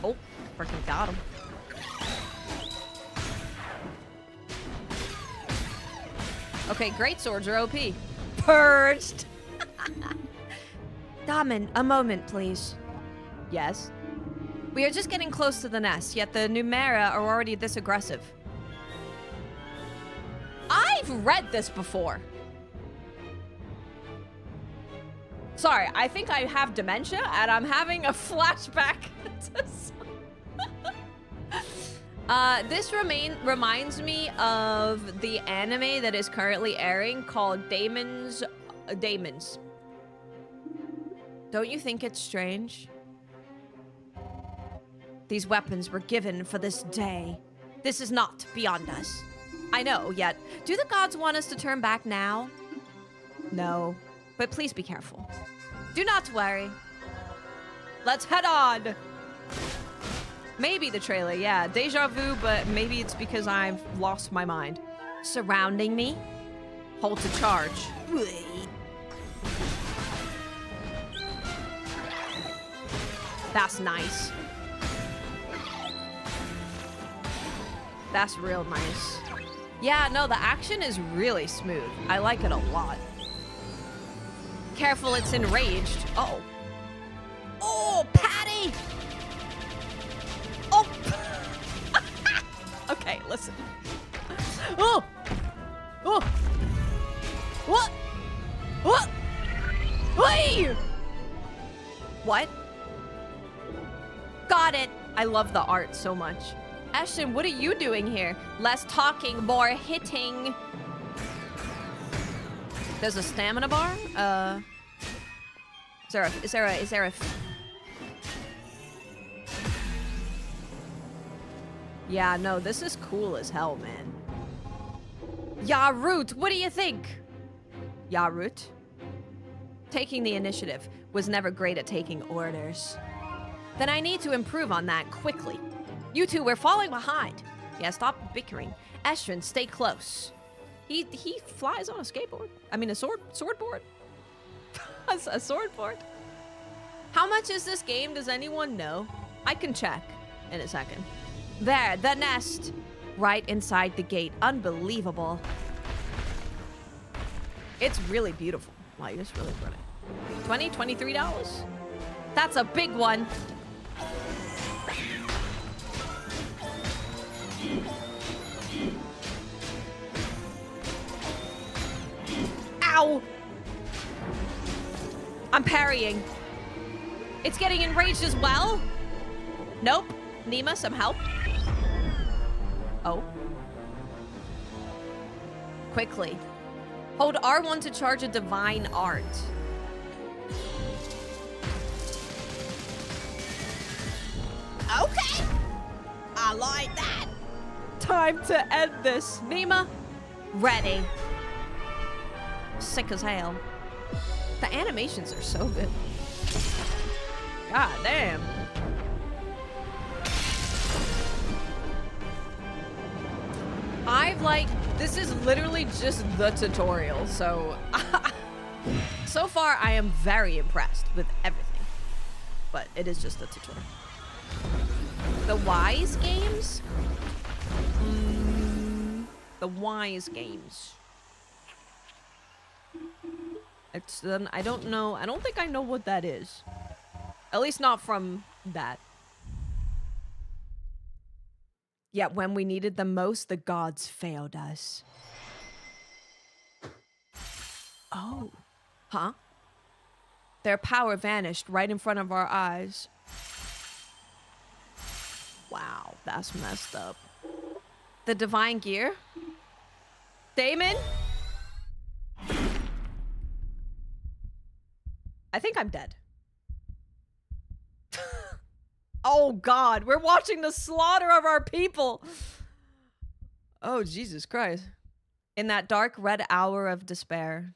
Oh, freaking got him. Okay, great swords are OP. Purged. Damen, a moment, please. Yes? We are just getting close to the nest, yet the Numera are already this aggressive. I've read this before. Sorry, I think I have dementia and I'm having a flashback to this reminds me of the anime that is currently airing called Daemons. Don't you think it's strange? These weapons were given for this day. This is not beyond us. I know, yet, do the gods want us to turn back now? No, but please be careful. Do not worry. Let's head on. Maybe the trailer, yeah. Deja vu, but maybe it's because I've lost my mind. Surrounding me. Hold to charge. That's nice. That's real nice. Yeah, no, the action is really smooth. I like it a lot. Careful, it's enraged. Uh-oh. Oh, Patty! Oh! Okay, listen. Oh! Oh! What? What? Hey! What? Got it. I love the art so much. Ashton, what are you doing here? Less talking, more hitting. There's a stamina bar? Is there a... Yeah, no, this is cool as hell, man. Yarut, what do you think? Yarut? Taking the initiative. Was never great at taking orders. Then I need to improve on that quickly. You two, we're falling behind. Yeah, stop bickering. Eshrin, stay close. He flies on a skateboard. I mean, a swordboard. A swordboard. How much is this game? Does anyone know? I can check in a second. There, the nest. Right inside the gate. Unbelievable. It's really beautiful. Like, it's really pretty. $23? That's a big one. Ow! I'm parrying. It's getting enraged as well? Nope. Nima, some help? Oh. Quickly. Hold R1 to charge a divine art. Okay. I like that. Time to end this. Nima, ready. Sick as hell. The animations are so good. God damn. This is literally just the tutorial, so so far I am very impressed with everything, but it is just the tutorial. The Wise games? The Wise games. It's I don't know. I don't think I know what that is. At least not from that. Yet when we needed them most, the gods failed us. Oh. Huh? Their power vanished right in front of our eyes. Wow, that's messed up. The divine gear? Damon? I think I'm dead. Oh God, we're watching the slaughter of our people. Oh, Jesus Christ. In that dark red hour of despair,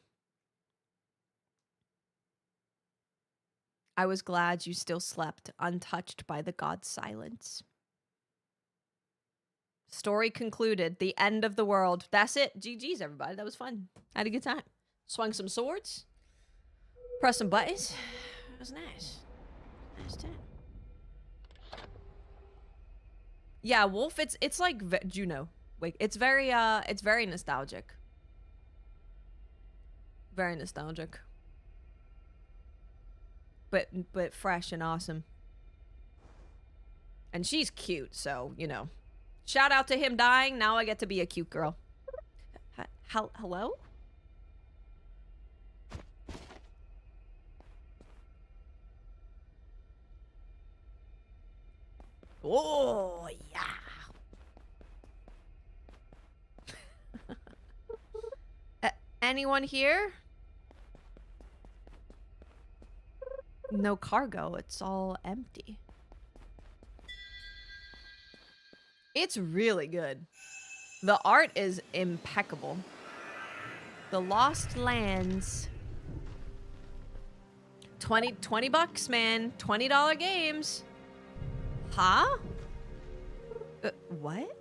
I was glad you still slept, untouched by the god's silence. Story concluded. The end of the world. That's it. GG's, everybody. That was fun. Had a good time. Swung some swords. Pressed some buttons. It was nice. Nice time. Yeah, Wolf, it's like Juno. Wait, it's very nostalgic. Very nostalgic. but fresh and awesome. And she's cute, so, you know. Shout out to him dying. Now I get to be a cute girl. Hello? Oh, yeah. Anyone here? No cargo. It's all empty. It's really good. The art is impeccable. The Lost Lands. 20 bucks, man. $20 games. Huh? What?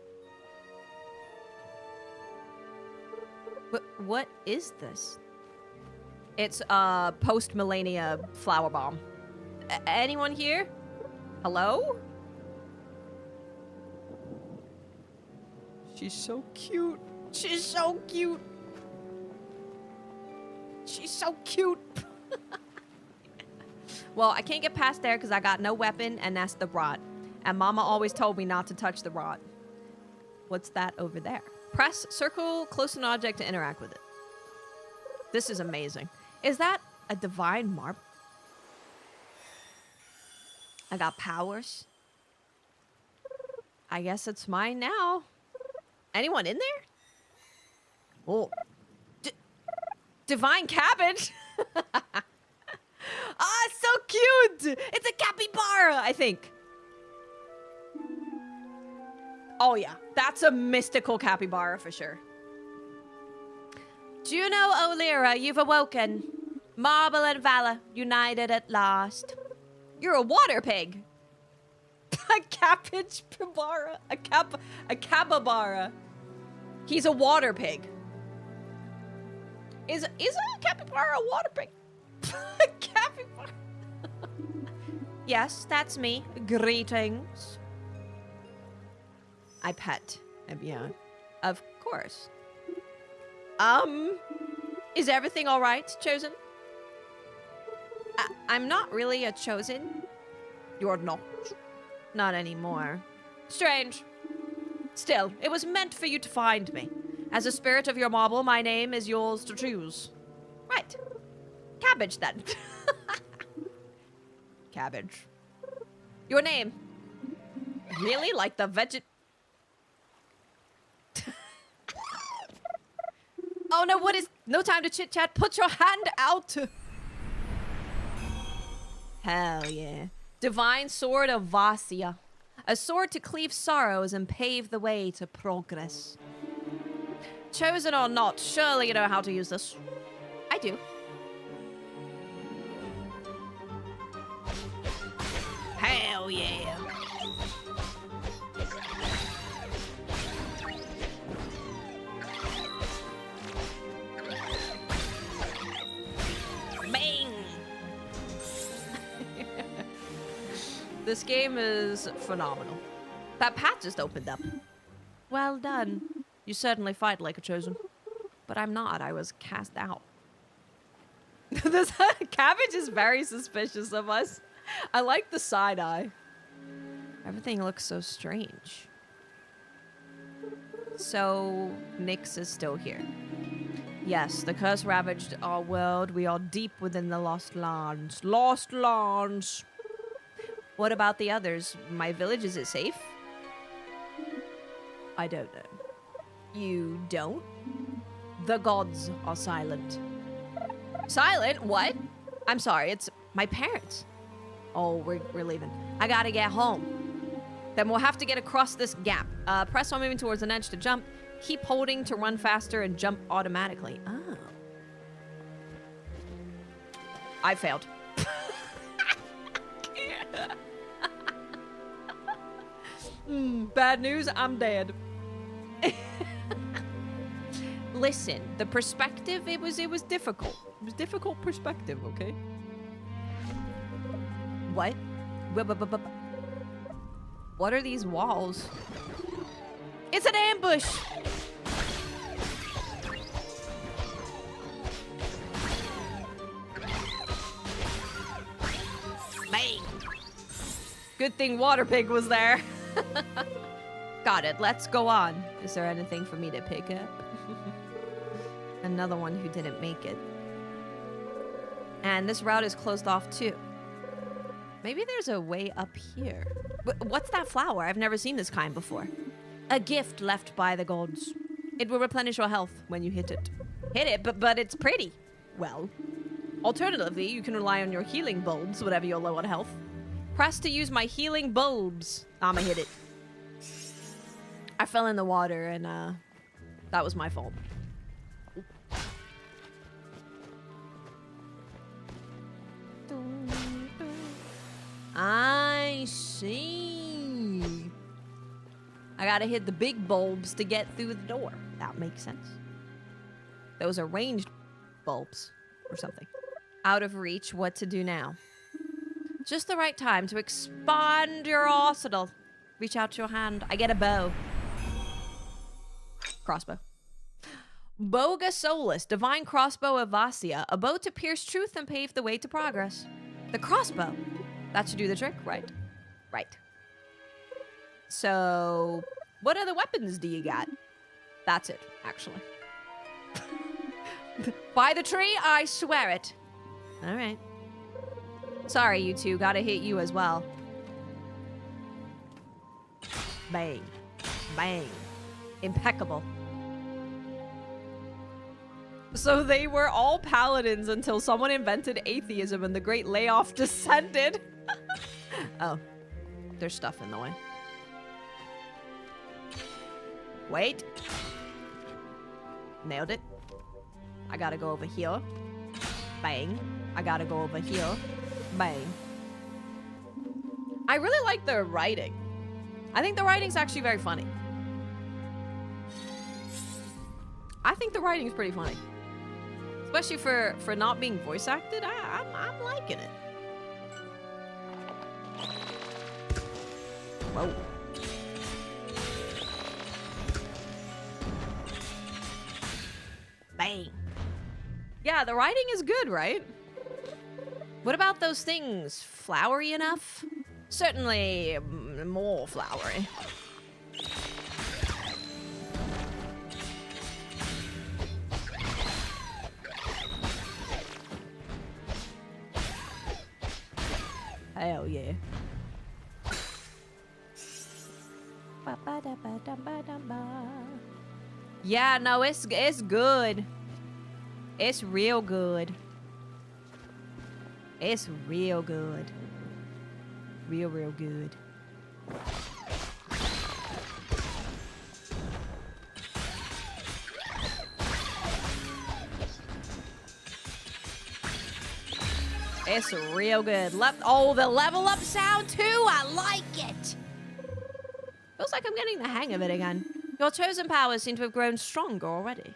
What is this? It's post-millennia flower bomb. Anyone here? Hello? She's so cute. She's so cute. She's so cute. Well, I can't get past there because I got no weapon, and that's the rod. And Mama always told me not to touch the rod. What's that over there? Press circle close an object to interact with it. This is amazing. Is that a divine marble? I got powers. I guess it's mine now. Anyone in there? Oh. Divine cabbage. Ah, so cute. It's a capybara, I think. Oh, yeah. That's a mystical capybara for sure. Juno O'Leary, you've awoken. Marble and valor, united at last. You're a water pig. A cabbage pibara. A capybara. He's a water pig. Is a capybara a water pig? A capybara. Yes, that's me. Greetings. I pet. Yeah. Of course. Is everything all right, Chosen? I'm not really a Chosen. You're not. Not anymore. Strange. Still, it was meant for you to find me. As a spirit of your marble, my name is yours to choose. Right. Cabbage, then. Cabbage. Your name. Really? Like the Oh no, what is... No time to chit-chat. Put your hand out. Hell yeah. Divine Sword of Vasya. A sword to cleave sorrows and pave the way to progress. Chosen or not, surely you know how to use this. I do. Hell yeah. Bang! This game is phenomenal. That path just opened up. Well done. You certainly fight like a Chosen. But I'm not. I was cast out. This cabbage is very suspicious of us. I like the side eye. Everything looks so strange. So, Nyx is still here. Yes, the curse ravaged our world. We are deep within the Lost Lands. Lost Lands! What about the others? My village, is it safe? I don't know. You don't? The gods are silent. Silent? What? I'm sorry, it's my parents. Oh, we're leaving. I gotta get home. Then we'll have to get across this gap. Press on moving towards an edge to jump. Keep holding to run faster and jump automatically. Oh. I failed. Bad news, I'm dead. Listen, the perspective, it was difficult. It was difficult perspective, okay? What? What are these walls? It's an ambush! Good thing Water Pig was there. Got it. Let's go on. Is there anything for me to pick up? Another one who didn't make it. And this route is closed off too. Maybe there's a way up here. What's that flower? I've never seen this kind before. A gift left by the gods. It will replenish your health when you hit it. Hit it, but it's pretty. Well, alternatively, you can rely on your healing bulbs whenever you're low on health. Press to use my healing bulbs. I'ma hit it. I fell in the water and that was my fault. I see. I gotta hit the big bulbs to get through the door. That makes sense. Those are ranged bulbs or something. Out of reach, what to do now? Just the right time to expand your arsenal. Reach out your hand. I get a bow. Crossbow. Boga Solus, Divine Crossbow of Vasia. A bow to pierce truth and pave the way to progress. The crossbow. That should do the trick, right? Right. So, what other weapons do you got? That's it, actually. By the tree, I swear it. All right. Sorry, you two. Gotta hit you as well. Bang. Bang. Impeccable. So they were all paladins until someone invented atheism and the great layoff descended. Oh. There's stuff in the way. Wait. Nailed it. I gotta go over here. Bang. I gotta go over here. Bang. I really like their writing. I think the writing's actually very funny. I think the writing's pretty funny. Especially for not being voice acted. I'm liking it. Whoa. Bang. Yeah, the writing is good, right? What about those things? Flowery enough? Certainly more flowery. Hell yeah. Yeah, no, it's good. It's real good. It's real good. Real good. It's real good. Oh, the level up sound too. I like it. Feels like I'm getting the hang of it again. Your chosen powers seem to have grown stronger already.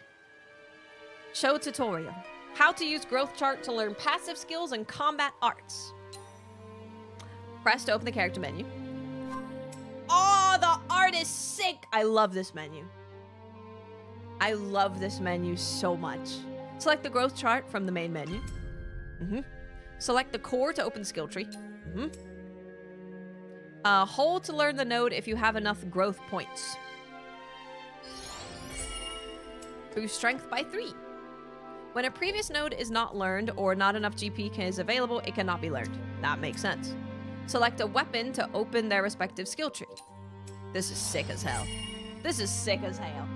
Show tutorial. How to use growth chart to learn passive skills and combat arts. Press to open the character menu. Oh, the art is sick. I love this menu. I love this menu so much. Select the growth chart from the main menu. Select the core to open the skill tree. Hold to learn the node if you have enough growth points. Boost strength by 3. When a previous node is not learned or not enough GP is available, it cannot be learned. That makes sense. Select a weapon to open their respective skill tree. This is sick as hell. This is sick as hell.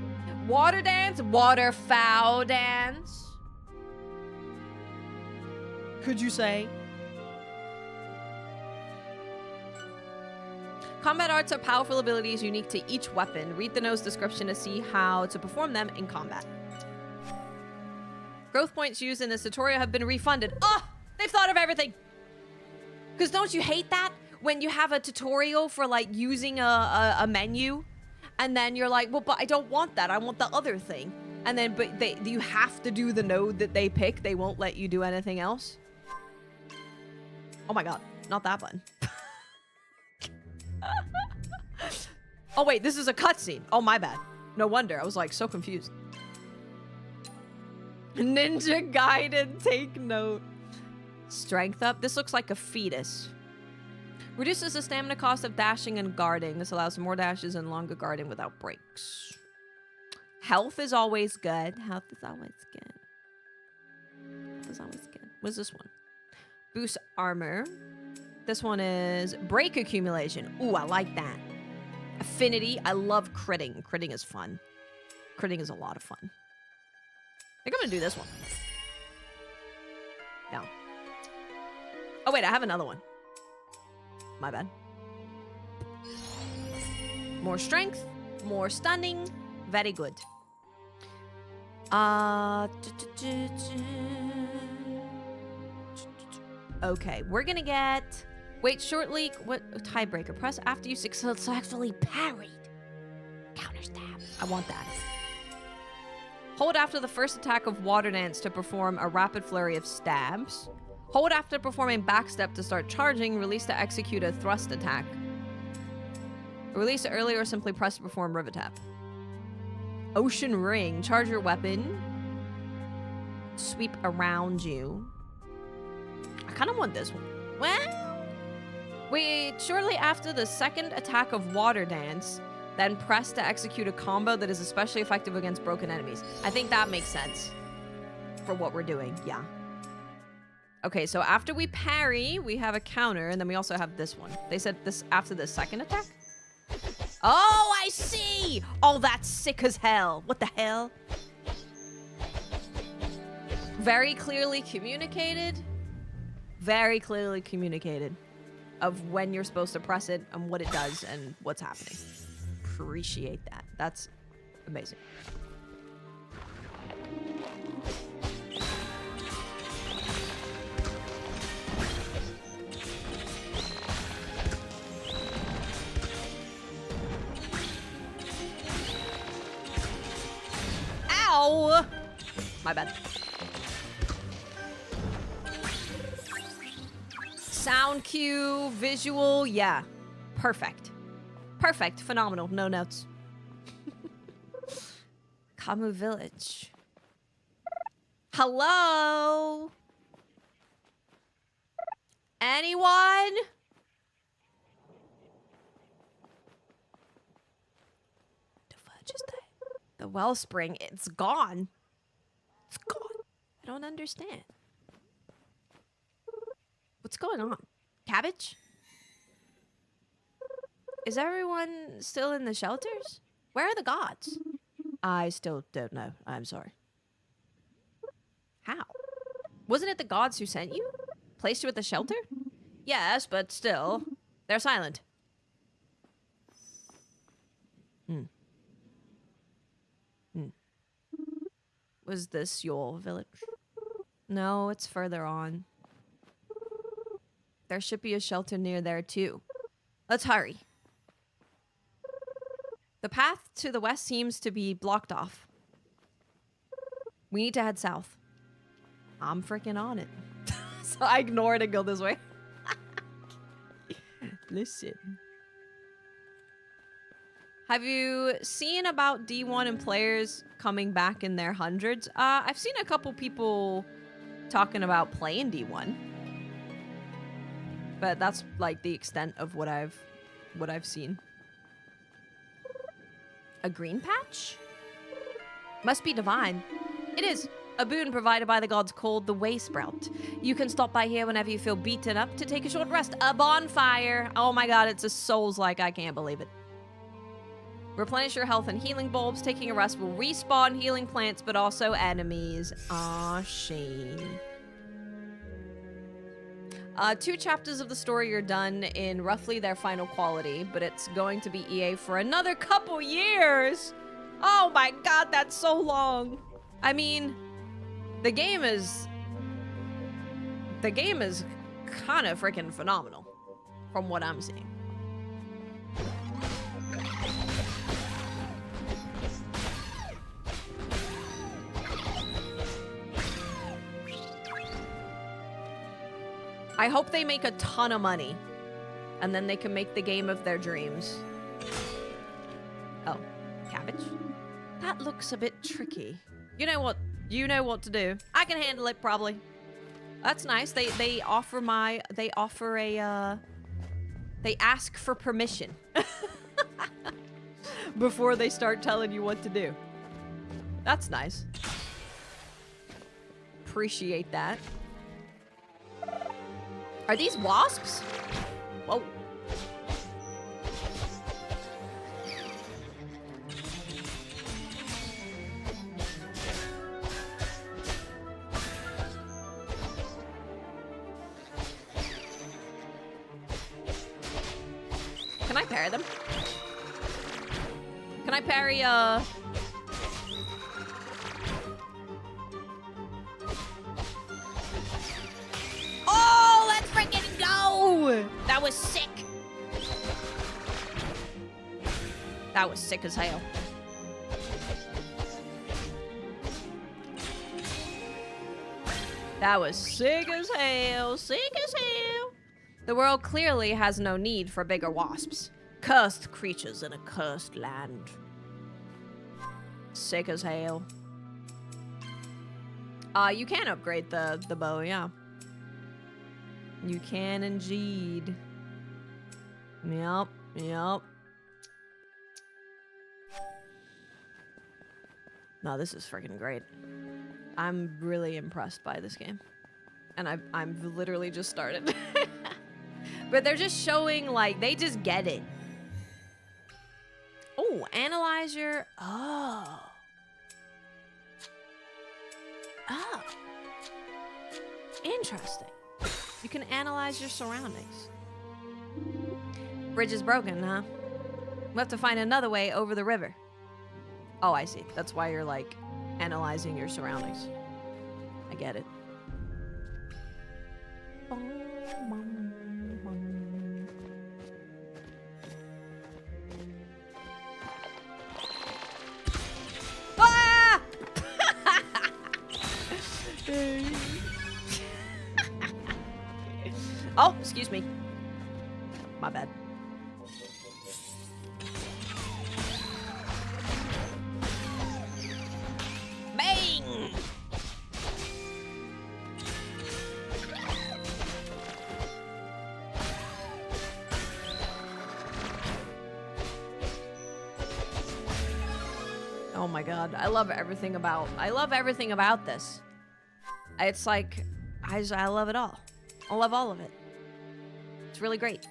Water dance, waterfowl dance. Could you say? Combat arts are powerful abilities unique to each weapon. Read the node's description to see how to perform them in combat. Growth points used in this tutorial have been refunded. Oh, they've thought of everything. Because don't you hate that? When you have a tutorial for like using a menu and then you're like, well, but I don't want that. I want the other thing. And then, but you have to do the node that they pick. They won't let you do anything else. Oh my God, not that button. Oh wait, this is a cutscene. Oh, my bad. No wonder, I was like so confused. Ninja guided, take note. Strength up. This looks like a fetus. Reduces the stamina cost of dashing and guarding. This allows more dashes and longer guarding without breaks. Health is always good. Health is always good. Health is always good. What's this one? Boost armor. This one is break accumulation. Ooh, I like that. Affinity. I love critting. Critting is fun. Critting is a lot of fun. I think I'm gonna do this one. No. Oh wait, I have another one. My bad. More strength, more stunning. Very good. Okay, we're gonna get... Wait, shortly... What? Tiebreaker. Press after you successfully parried. Counter stab. I want that. Hold after the first attack of Water Dance to perform a rapid flurry of stabs. Hold after performing backstep to start charging. Release to execute a thrust attack. Release early or simply press to perform rivet tap. Ocean Ring. Charge your weapon. Sweep around you. I kind of want this one. Well, wait. Shortly after the second attack of Water Dance, then press to execute a combo that is especially effective against broken enemies. I think that makes sense for what we're doing. Yeah. Okay, so after we parry, we have a counter, and then we also have this one. They said this after the second attack? Oh, I see! Oh, that's sick as hell. What the hell? Very clearly communicated. Very clearly communicated of when you're supposed to press it and what it does and what's happening. Appreciate that. That's amazing. Ow! My bad. Sound cue, visual, yeah. Perfect. Perfect, phenomenal, no notes. Kamu Village. Hello? Anyone? The fudge is there. The wellspring, it's gone. It's gone. I don't understand. What's going on? Cabbage? Is everyone still in the shelters? Where are the gods? I still don't know. I'm sorry. How? Wasn't it the gods who sent you? Placed you at the shelter? Yes, but still. They're silent. Was this your village? No, it's further on. There should be a shelter near there too. Let's hurry. The path to the west seems to be blocked off. We need to head south. I'm freaking on it. So I ignore it and go this way. Listen. Have you seen about D1 and players coming back in their hundreds? I've seen a couple people talking about playing D1. But that's like the extent of what I've seen. A green patch? Must be divine. It is. A boon provided by the gods called the Way Sprout. You can stop by here whenever you feel beaten up to take a short rest. A bonfire. Oh my god, it's a Souls-like. I can't believe it. Replenish your health and healing bulbs. Taking a rest will respawn healing plants, but also enemies. Aw, shame. 2 chapters of the story are done in roughly their final quality, but it's going to be EA for another couple years. Oh my god, that's so long. I mean, the game is kind of freaking phenomenal from what I'm seeing. I hope they make a ton of money, and then they can make the game of their dreams. Oh, cabbage? That looks a bit tricky. You know what to do. I can handle it, probably. That's nice. They offer They ask for permission before they start telling you what to do. That's nice. Appreciate that. Are these wasps? Whoa. Can I parry them? Can I parry, Oh, let's freaking go! That was sick. That was sick as hell. That was sick as hell. Sick as hell. The world clearly has no need for bigger wasps. Cursed creatures in a cursed land. Sick as hell. You can upgrade the bow, yeah. You can indeed. Yep, yep. No, this is freaking great. I'm really impressed by this game. And I've literally just started. But they're just showing, like, they just get it. Oh, analyze your... Oh. Oh. Interesting. You can analyze your surroundings. Bridge is broken, huh? We'll have to find another way over the river. Oh, I see. That's why you're, like, analyzing your surroundings. I get it. Ah! Oh, excuse me. My bad. Bang! Oh my god, I love everything about this. It's like I love it all. I love all of it. It's really great.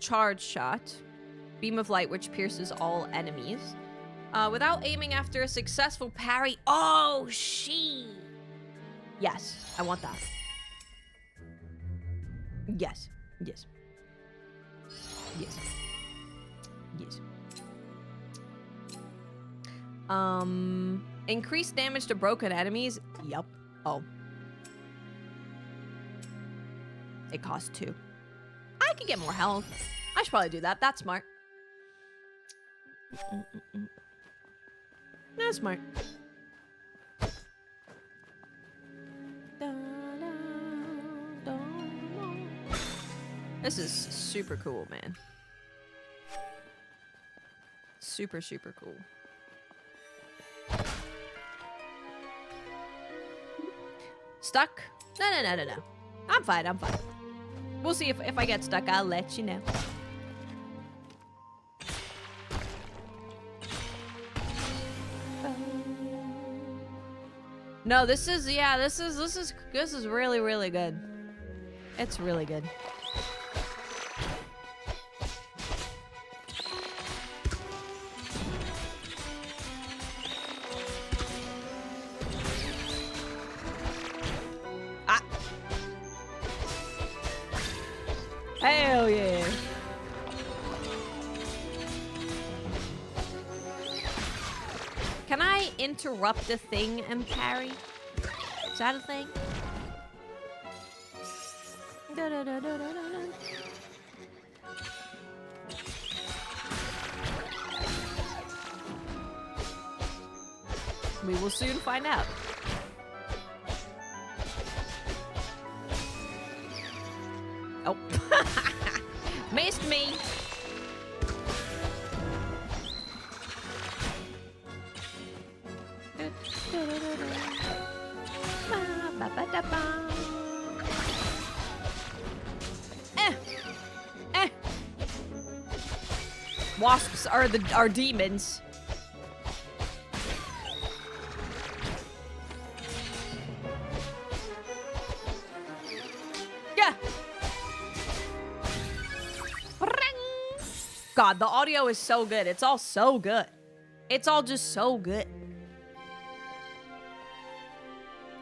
Charge shot. Beam of light which pierces all enemies. Without aiming after a successful parry. Oh, she. Yes, I want that. Yes. Yes. Yes. Yes. Increased damage to broken enemies. Yup. Oh. It costs 2. I could get more health. I should probably do that. That's smart. That's smart. This is super cool, man. Super, super cool. Stuck? No. I'm fine. We'll see if I get stuck. I'll let you know. No, this is really, really good. It's really good. Hell yeah. Can I interrupt a thing and parry? Is that a thing? We will soon find out. Oh. Missed me. Wasps are demons. Yeah. God, the audio is so good. It's all so good. It's all just so good.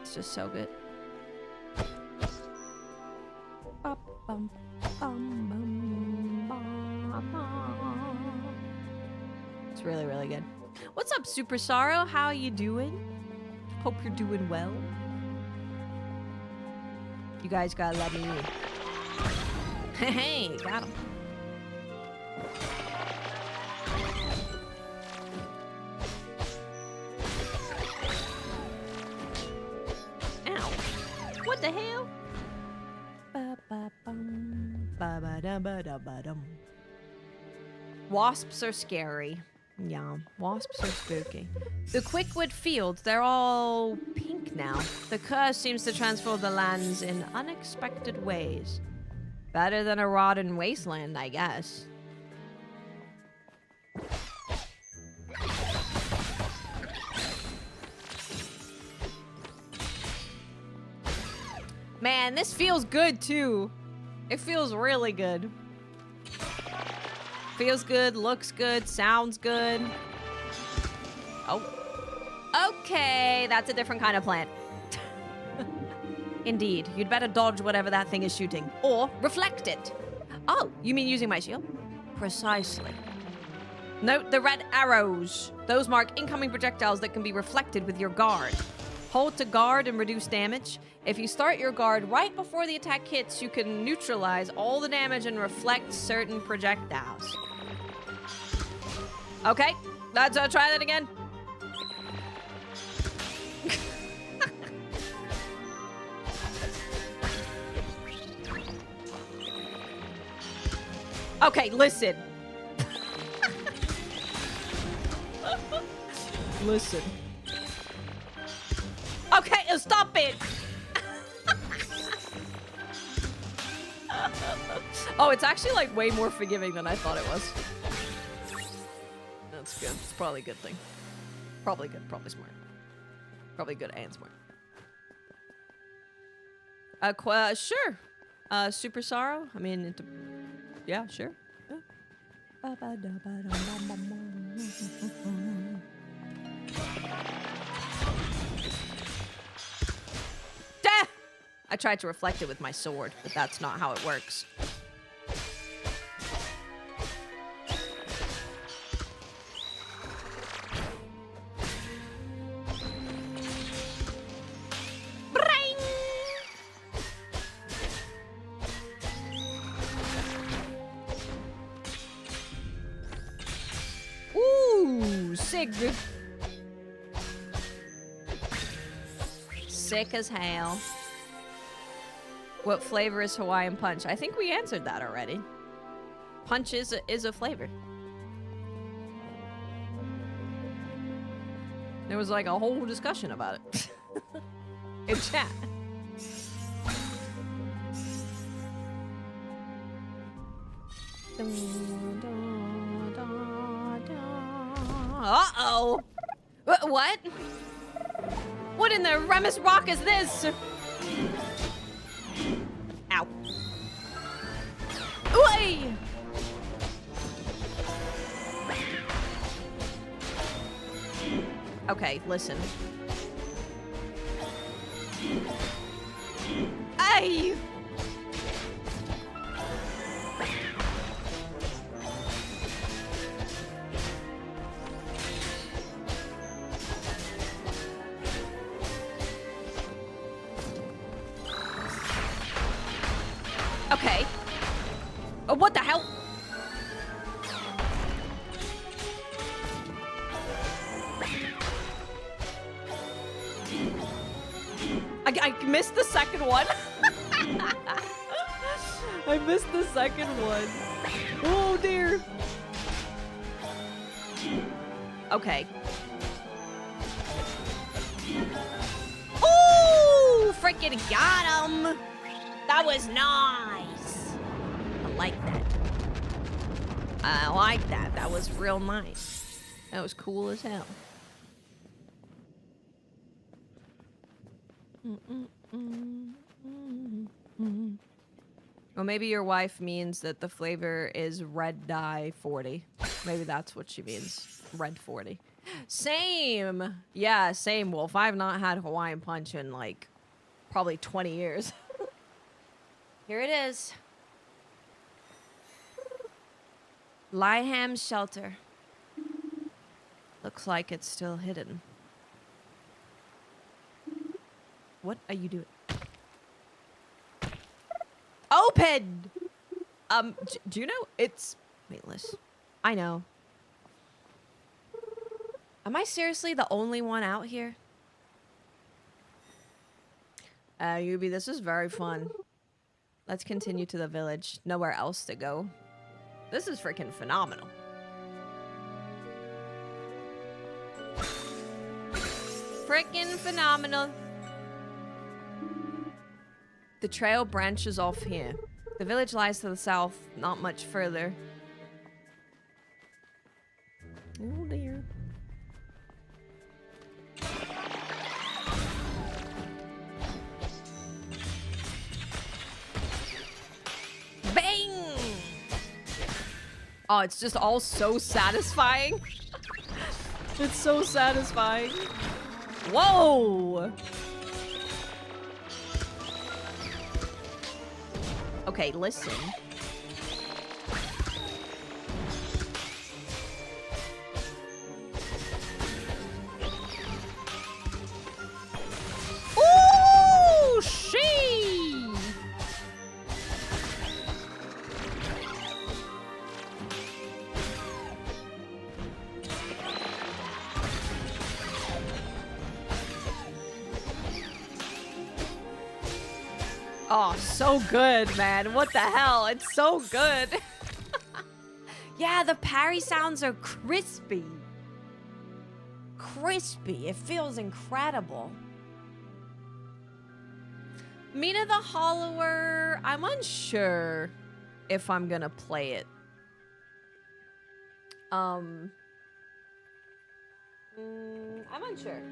It's just so good. It's really, really good. What's up, Super Sorrow? How you doing? Hope you're doing well. You guys gotta let me in. Hey, got him. Ow. What the hell? Wasps are scary. Yeah, wasps are spooky. The Quickwood Fields, they're all pink now. The curse seems to transform the lands in unexpected ways. Better than a rotten wasteland, I guess. Man, this feels good too. It feels really good. Feels good, looks good, sounds good. Oh. Okay, that's a different kind of plant. Indeed, you'd better dodge whatever that thing is shooting. Or reflect it. Oh, you mean using my shield? Precisely. Note the red arrows. Those mark incoming projectiles that can be reflected with your guard. Hold to guard and reduce damage. If you start your guard right before the attack hits, you can neutralize all the damage and reflect certain projectiles. Okay, let's try that again. Okay, listen. Listen. Okay, stop it. Oh, it's actually like way more forgiving than I thought it was. That's good. It's probably a good thing. Probably good. Probably smart. Probably good and smart. Sure. Super Sorrow. I mean, yeah, sure. Yeah. I tried to reflect it with my sword, but that's not how it works. Ooh, sick. Sick as hell. What flavor is Hawaiian Punch? I think we answered that already. Punch is a flavor. There was like a whole discussion about it in chat. Uh-oh. What? What in the Remus Rock is this? Ow. Ooh! Okay, listen. Ay! Okay. Oh, what the hell? I missed the second one. I missed the second one. Oh, dear. Okay. Ooh, freaking got him. That was nice. I like that. I like that. That was real nice. That was cool as hell. Well, maybe your wife means that the flavor is red dye 40. Maybe that's what she means. Red 40. Same. Yeah, same, Wolf. I've not had Hawaiian Punch in, like, probably 20 years. Here it is. Lyham Shelter. Looks like it's still hidden. What are you doing? Open! Do you know it's weightless? I know. Am I seriously the only one out here? Yubi, this is very fun. Let's continue to the village. Nowhere else to go. This is freaking phenomenal. Freaking phenomenal. The trail branches off here. The village lies to the south, not much further. Oh dear. Bang! Oh, it's just all so satisfying. It's so satisfying. Whoa! Okay, listen. Ooh, she! Oh, so good, man. What the hell? It's so good. Yeah, the parry sounds are crispy. Crispy. It feels incredible. Mina the Hollower, I'm unsure if I'm gonna play it. I'm unsure.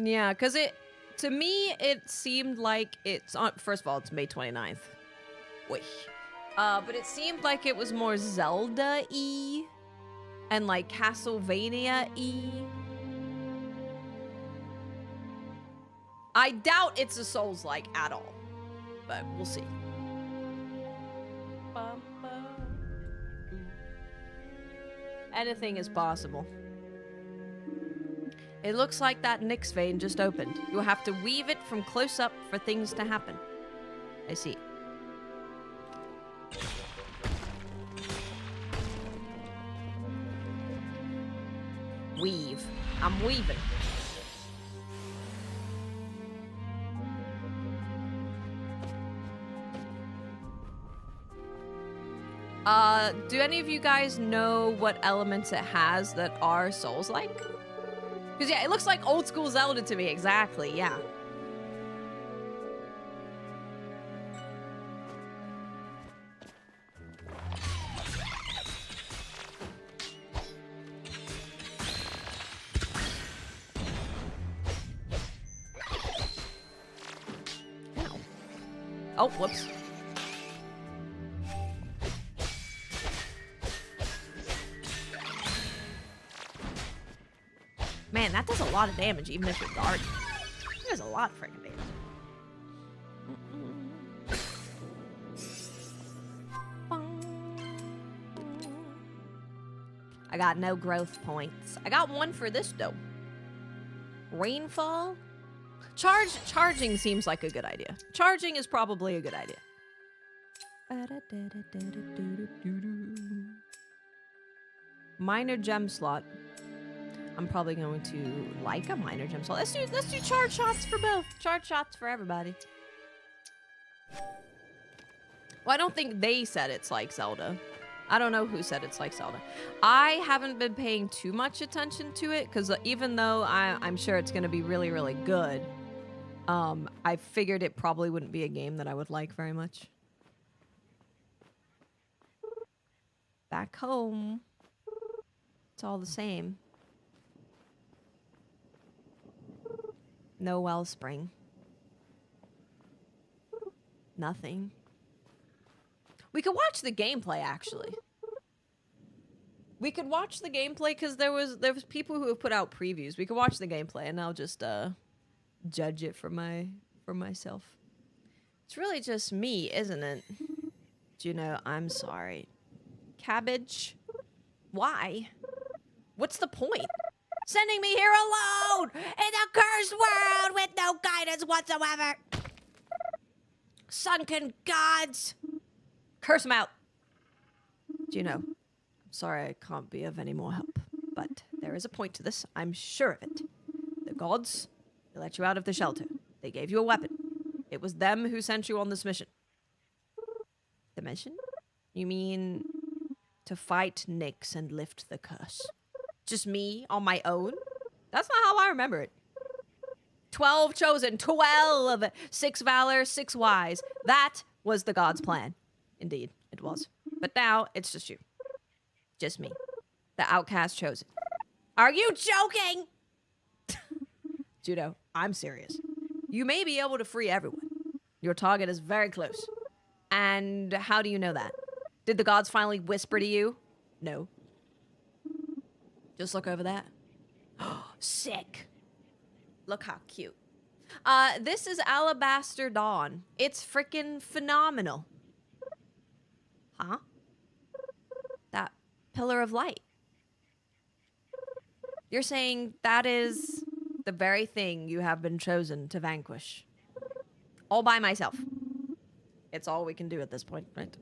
Yeah, because to me, it seemed like it's on, first of all, it's May 29th. Wait. But it seemed like it was more Zelda-y and like Castlevania-y. I doubt it's a Souls-like at all, but we'll see. Anything is possible. It looks like that Nyx vein just opened. You'll have to weave it from close up for things to happen. I see. Weave. I'm weaving. Do any of you guys know what elements it has that are Souls-like? Because, yeah, it looks like old school Zelda to me. Exactly, yeah. Oh, whoops. Man, that does a lot of damage, even if you're guarding. It does a lot of freaking damage. I got no growth points. I got one for this, though. Rainfall? Charging seems like a good idea. Charging is probably a good idea. Minor gem slot. I'm probably going to like a minor gem slot. Let's do charge shots for both. Charge shots for everybody. Well, I don't think they said it's like Zelda. I don't know who said it's like Zelda. I haven't been paying too much attention to it because even though I'm sure it's going to be really, really good, I figured it probably wouldn't be a game that I would like very much. Back home, it's all the same. No wellspring. Nothing. We could watch the gameplay, actually. We could watch the gameplay because there was people who have put out previews. We could watch the gameplay and I'll just judge it for myself. It's really just me, isn't it? Juno, I'm sorry. Cabbage? Why? What's the point? Sending me here alone in a cursed world with no guidance whatsoever. Sunken gods. Curse them out. Juno, I'm sorry I can't be of any more help, but there is a point to this. I'm sure of it. The gods, they let you out of the shelter. They gave you a weapon. It was them who sent you on this mission. The mission? You mean to fight Nyx and lift the curse? Just me on my own? That's not how I remember it. 12 chosen, 12, 6 valor, 6 wise. That was the god's plan. Indeed, it was. But now, it's just you. Just me. The outcast chosen. Are you joking? Judo, I'm serious. You may be able to free everyone. Your target is very close. And how do you know that? Did the gods finally whisper to you? No. Just look over that. Sick. Look how cute. This is Alabaster Dawn. It's freaking phenomenal. Huh? That pillar of light. You're saying that is the very thing you have been chosen to vanquish. All by myself. It's all we can do at this point, right?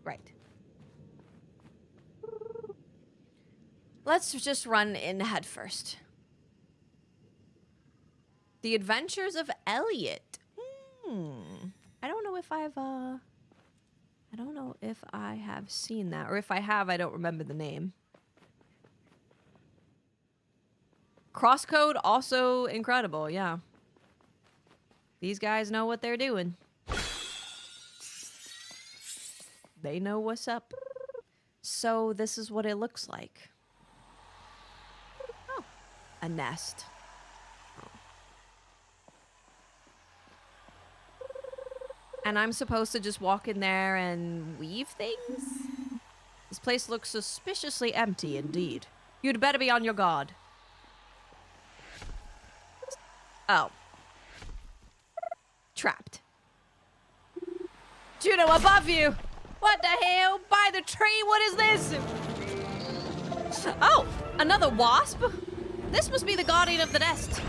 Right. Let's just run in head first. The Adventures of Elliot. I don't know if I have seen that, or if I have, I don't remember the name. Crosscode, also incredible, yeah. These guys know what they're doing. They know what's up. So this is what it looks like. Oh, a nest. And I'm supposed to just walk in there and weave things? This place looks suspiciously empty indeed. You'd better be on your guard. Oh. Trapped. Juno, above you! What the hell? By the tree, what is this? Oh, another wasp? This must be the guardian of the nest.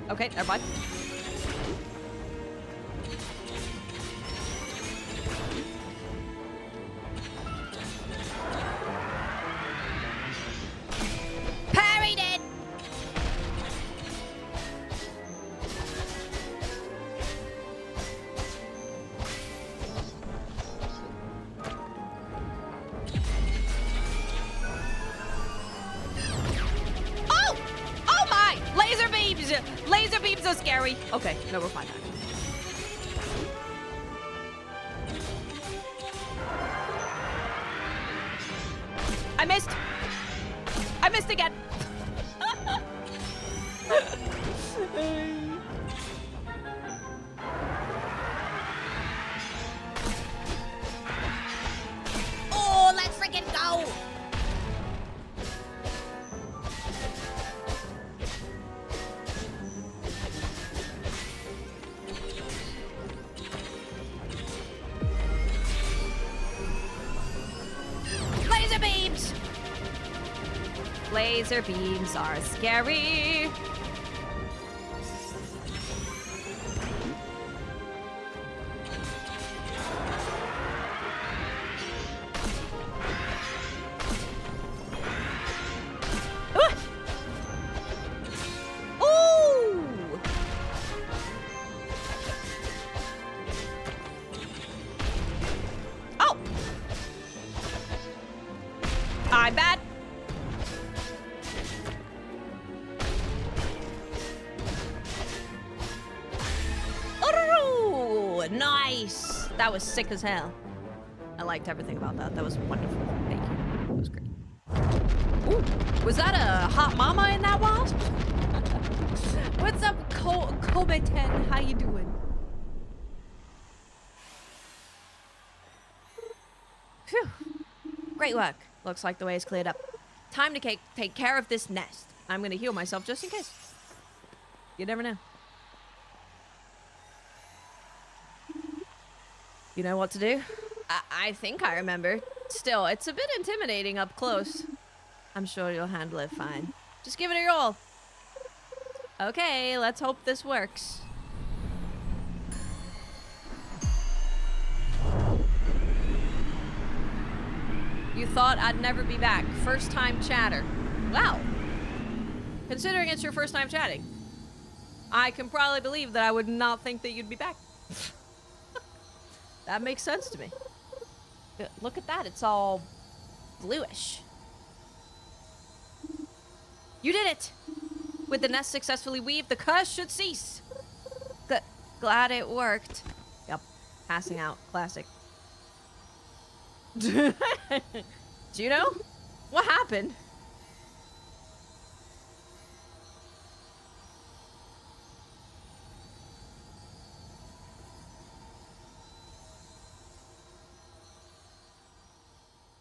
Okay, never mind. Parried it! Oh! Oh my! Laser beams! Laser beams are scary. Okay, no, we're fine now. I missed. I missed again. Oh, let's freaking go. Laser beams! Laser beams are scary. Ooh! My bad. Oh, nice. That was sick as hell. I liked everything about that. That was wonderful. Thank you. That was great. Ooh, was that a hot mama in that wasp? What's up, Kobe10? How you doing? Phew. Great work. Looks like the way is cleared up. Time to take care of this nest. I'm gonna heal myself just in case. You never know. You know what to do? I think I remember. Still, it's a bit intimidating up close. I'm sure you'll handle it fine. Just give it your all. Okay, let's hope this works. You thought I'd never be back. First time chatter. Wow. Considering it's your first time chatting, I can probably believe that I would not think that you'd be back. That makes sense to me. Look at that. It's all bluish. You did it! With the nest successfully weaved, the curse should cease. Glad it worked. Yep. Passing out. Classic. Do you know? What happened?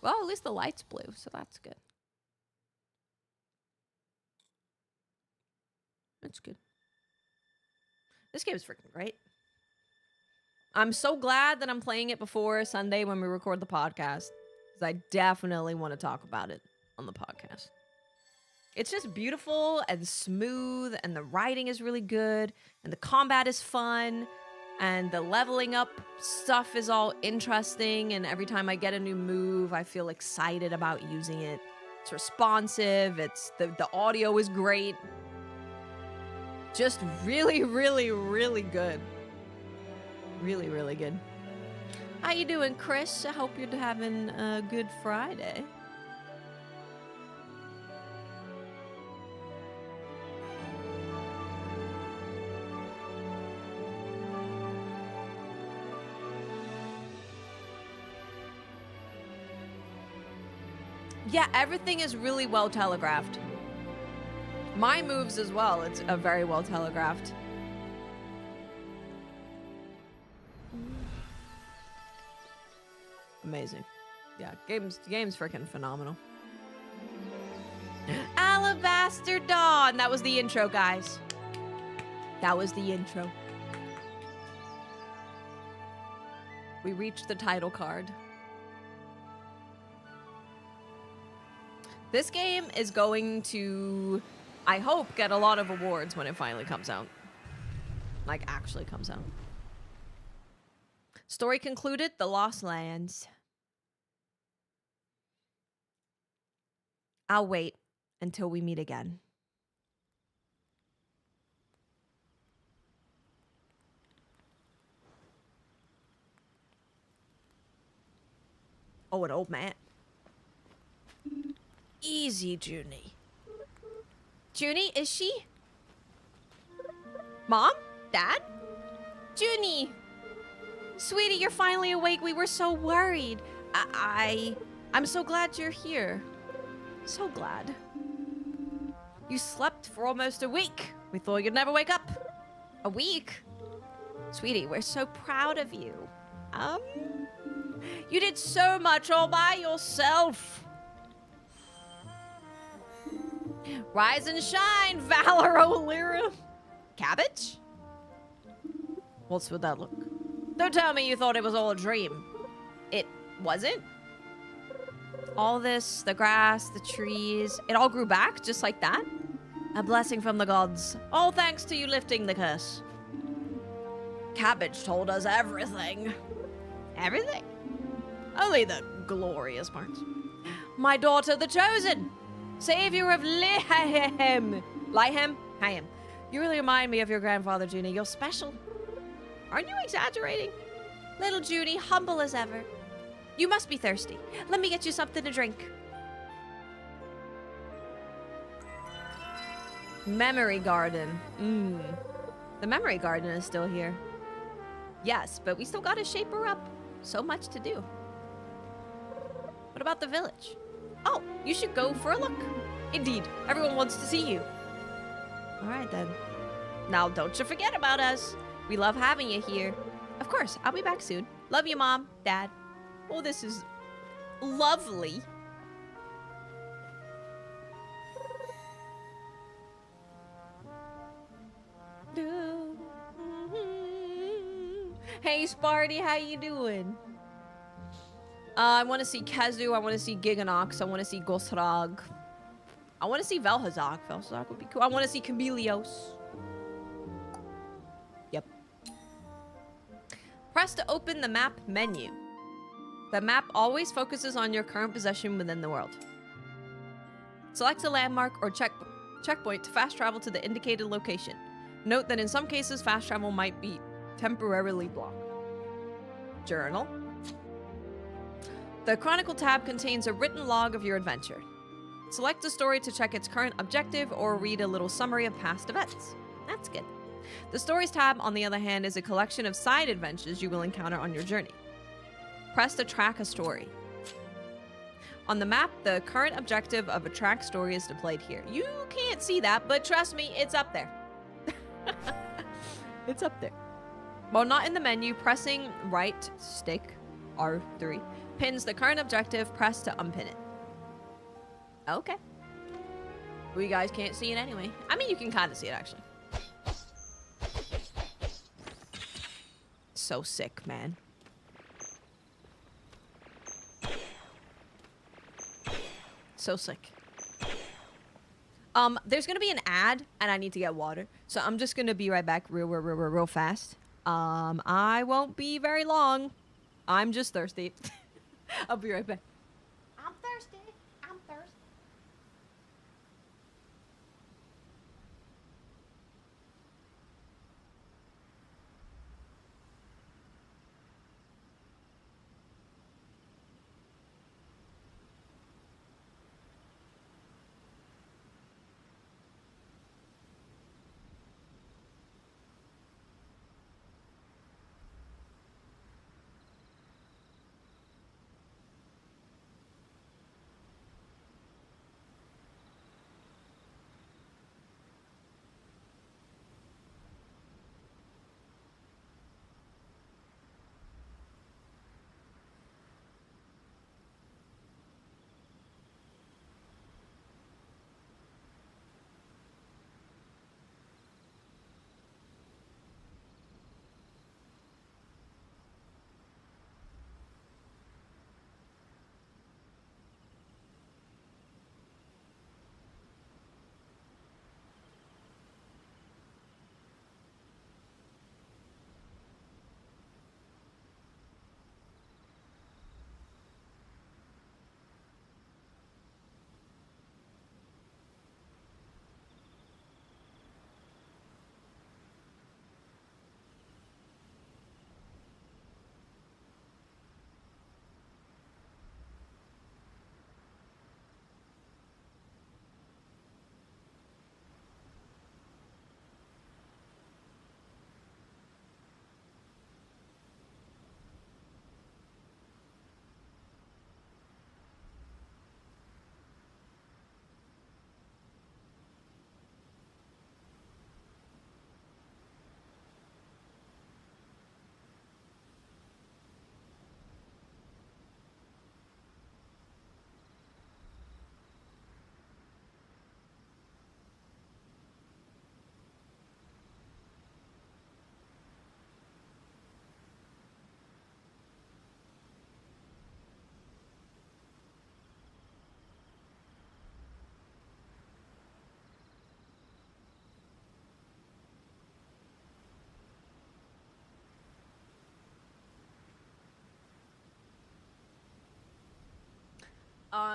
Well, at least the light's blue, so that's good. That's good. This game is freaking great. I'm so glad that I'm playing it before Sunday when we record the podcast, because I definitely want to talk about it on the podcast. It's just beautiful and smooth, and the writing is really good, and the combat is fun, and the leveling up stuff is all interesting, and every time I get a new move, I feel excited about using it. It's responsive, the audio is great. Just really, really, really good. Really, really good. How you doing, Chris? I hope you're having a good Friday. Yeah, everything is really well telegraphed. My moves as well, it's a very well telegraphed. Amazing. Yeah, game's freaking phenomenal. Alabaster Dawn! That was the intro, guys. That was the intro. We reached the title card. This game is going to, I hope, get a lot of awards when it finally comes out. Like, actually comes out. Story concluded, The Lost Lands. I'll wait until we meet again. Oh, an old man. Easy, Junie. Junie, is she? Mom? Dad? Junie! Sweetie, you're finally awake. We were so worried. I'm so glad you're here. So glad. You slept for almost a week. We thought you'd never wake up. A week? Sweetie, we're so proud of you. You did so much all by yourself. Rise and shine, Valor O'Leary. Cabbage? What's with that look? Don't tell me you thought it was all a dream. It wasn't? All this, the grass, the trees, it all grew back just like that? A blessing from the gods. All thanks to you lifting the curse. Cabbage told us everything. Everything? Only the glorious parts. My daughter, the chosen. Savior of Lihem. Lihem? You really remind me of your grandfather, Junie. You're special. Aren't you exaggerating? Little Junie, humble as ever. You must be thirsty. Let me get you something to drink. Memory garden. The memory garden is still here. Yes, but we still gotta shape her up. So much to do. What about the village? Oh, you should go for a look. Indeed, everyone wants to see you. All right then. Now don't you forget about us. We love having you here. Of course, I'll be back soon. Love you, Mom, Dad. Oh, this is lovely. Hey, Sparty, how you doing? I want to see Kazu. I want to see Giganox. I want to see Gosrag. I want to see Vel'Hazak. Vel'Hazak would be cool. I want to see Chameleos. Yep. Press to open the map menu. The map always focuses on your current position within the world. Select a landmark or checkpoint to fast travel to the indicated location. Note that in some cases, fast travel might be temporarily blocked. Journal. The Chronicle tab contains a written log of your adventure. Select a story to check its current objective or read a little summary of past events. That's good. The Stories tab, on the other hand, is a collection of side adventures you will encounter on your journey. Press to track a story. On the map, the current objective of a track story is displayed here. You can't see that, but trust me, it's up there. It's up there. While not in the menu, pressing right stick, R3, pins the current objective. Press to unpin it. Okay. Well, you guys can't see it anyway. I mean, you can kind of see it, actually. So sick, man. So sick. There's gonna be an ad, and I need to get water. So I'm just gonna be right back real fast. I won't be very long. I'm just thirsty. I'll be right back. I'm thirsty. I'm thirsty.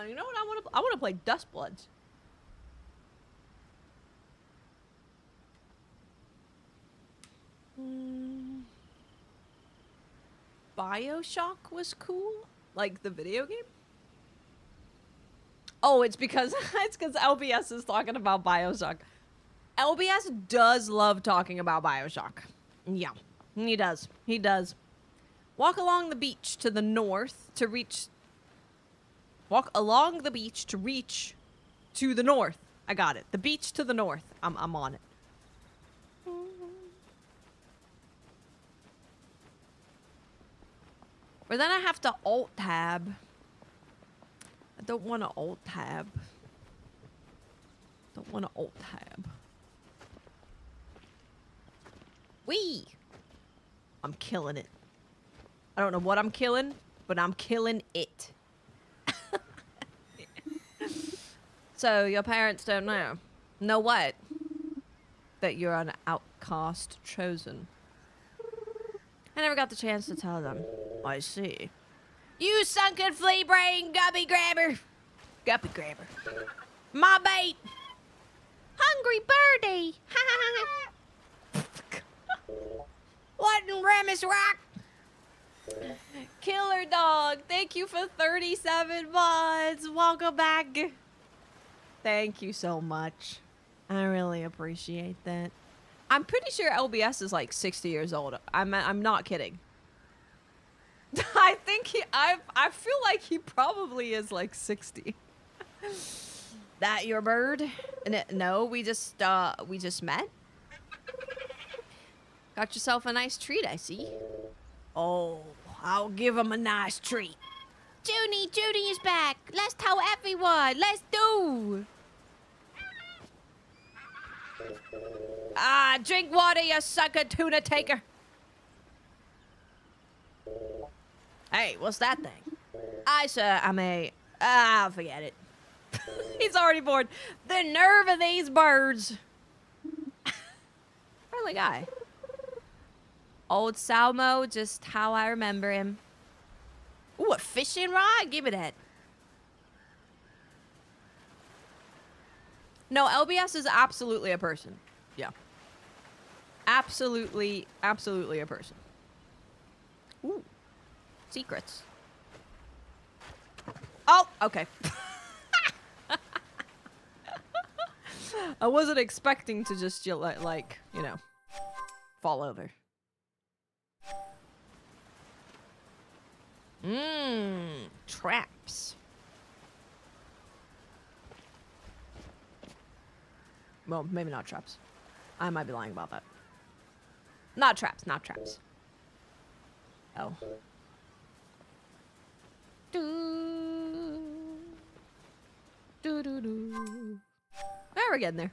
You know what I want to play Dustbloods. BioShock was cool, like the video game. Oh, it's because LBS is talking about BioShock. LBS does love talking about Bioshock. Yeah, he does. He does. Walk along the beach to the north to reach... Walk along the beach to reach to the north. I got it. The beach to the north. I'm on it. Or then I have to alt-tab. I don't want to alt-tab. Don't want to alt-tab. Wee! I'm killing it. I don't know what I'm killing, but I'm killing it. So, your parents don't know. Know what? That you're an outcast chosen. I never got the chance to tell them. I see. You sunken flea brain guppy grabber. Guppy grabber. My bait. Hungry birdie. What in Remus Rock? Killer Dog, thank you for 37 months. Welcome back. Thank you so much. I really appreciate that. I'm pretty sure LBS is like 60 years old. I'm not kidding. I think I feel like he probably is like 60. That your bird? No, we just met. Got yourself a nice treat, I see. Oh, I'll give him a nice treat. Junie is back. Let's tell everyone. Let's do. Drink water, you sucker tuna taker. Hey, what's that thing? Forget it. He's already bored. The nerve of these birds. Friendly guy. Old Salmo, just how I remember him. Ooh, a fishing rod? Give me that. No, LBS is absolutely a person. Yeah. Absolutely a person. Ooh. Secrets. Oh, okay. I wasn't expecting to just, like, you know, fall over. Traps. Well, maybe not traps. I might be lying about that. Not traps, not traps. Oh. We're getting there.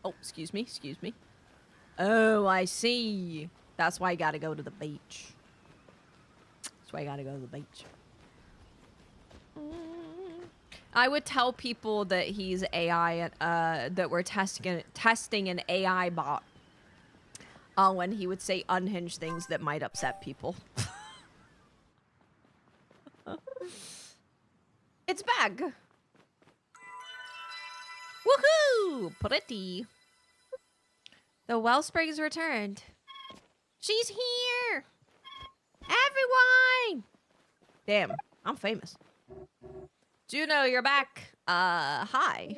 Oh, excuse me. Oh, I see. That's why I gotta go to the beach. I would tell people that he's AI, that we're testing an AI bot. When he would say unhinged things that might upset people. It's back. Woohoo! Pretty. The wellspring's returned. She's here! Everyone! Damn, I'm famous. Juno, you're back. Hi.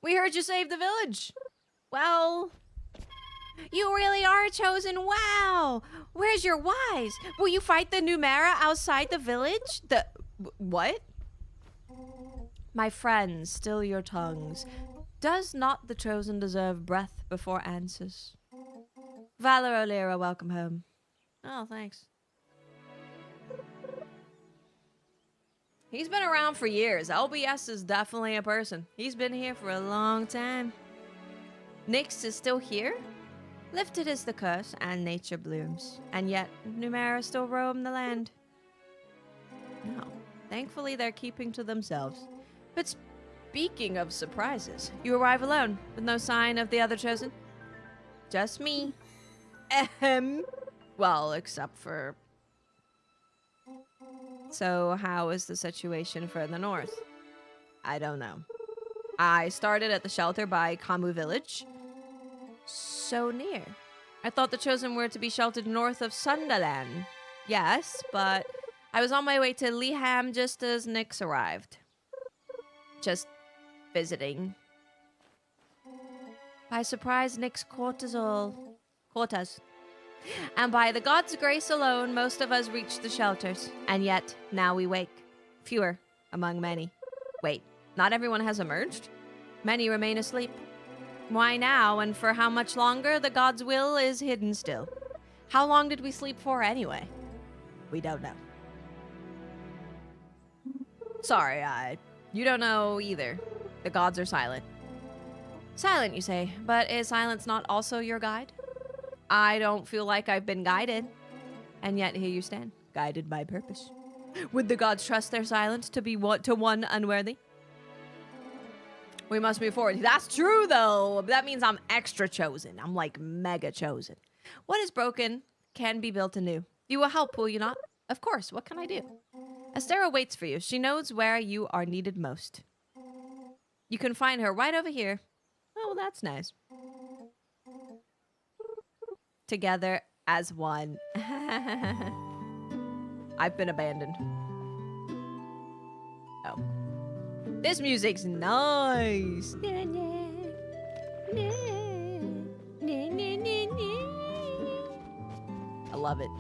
We heard you saved the village. Well, you really are chosen. Wow. Where's your wise? Will you fight the Numera outside the village? What? My friends, still your tongues. Does not the chosen deserve breath before answers? Valor O'Leary, welcome home. Oh, thanks. He's been around for years. LBS is definitely a person. He's been here for a long time. Nyx is still here? Lifted is the curse, and nature blooms. And yet, Numera still roam the land. No. Thankfully, they're keeping to themselves. But speaking of surprises, you arrive alone, with no sign of the other chosen? Just me. Ahem. Well, except for... So, how is the situation for the north? I don't know. I started at the shelter by Kamu village. So near. I thought the chosen were to be sheltered north of Sunderland. Yes, but I was on my way to Leham just as Nyx arrived. Just visiting. By surprise, Nick's quarters. And by the gods' grace alone, most of us reached the shelters. And yet, now we wake. Fewer among many. Wait, not everyone has emerged? Many remain asleep. Why now, and for how much longer, the god's will is hidden still. How long did we sleep for anyway? We don't know. Sorry, you don't know either. The gods are silent. Silent, you say, but is silence not also your guide? I don't feel like I've been guided. And yet here you stand, guided by purpose. Would the gods trust their silence to be to one unworthy? We must move forward. That's true, though. That means I'm extra chosen. I'm like mega chosen. What is broken can be built anew. You will help, will you not? Of course. What can I do? Astera waits for you. She knows where you are needed most. You can find her right over here. Oh, well, that's nice. Together as one. I've been abandoned. Oh. This music's nice. I love it.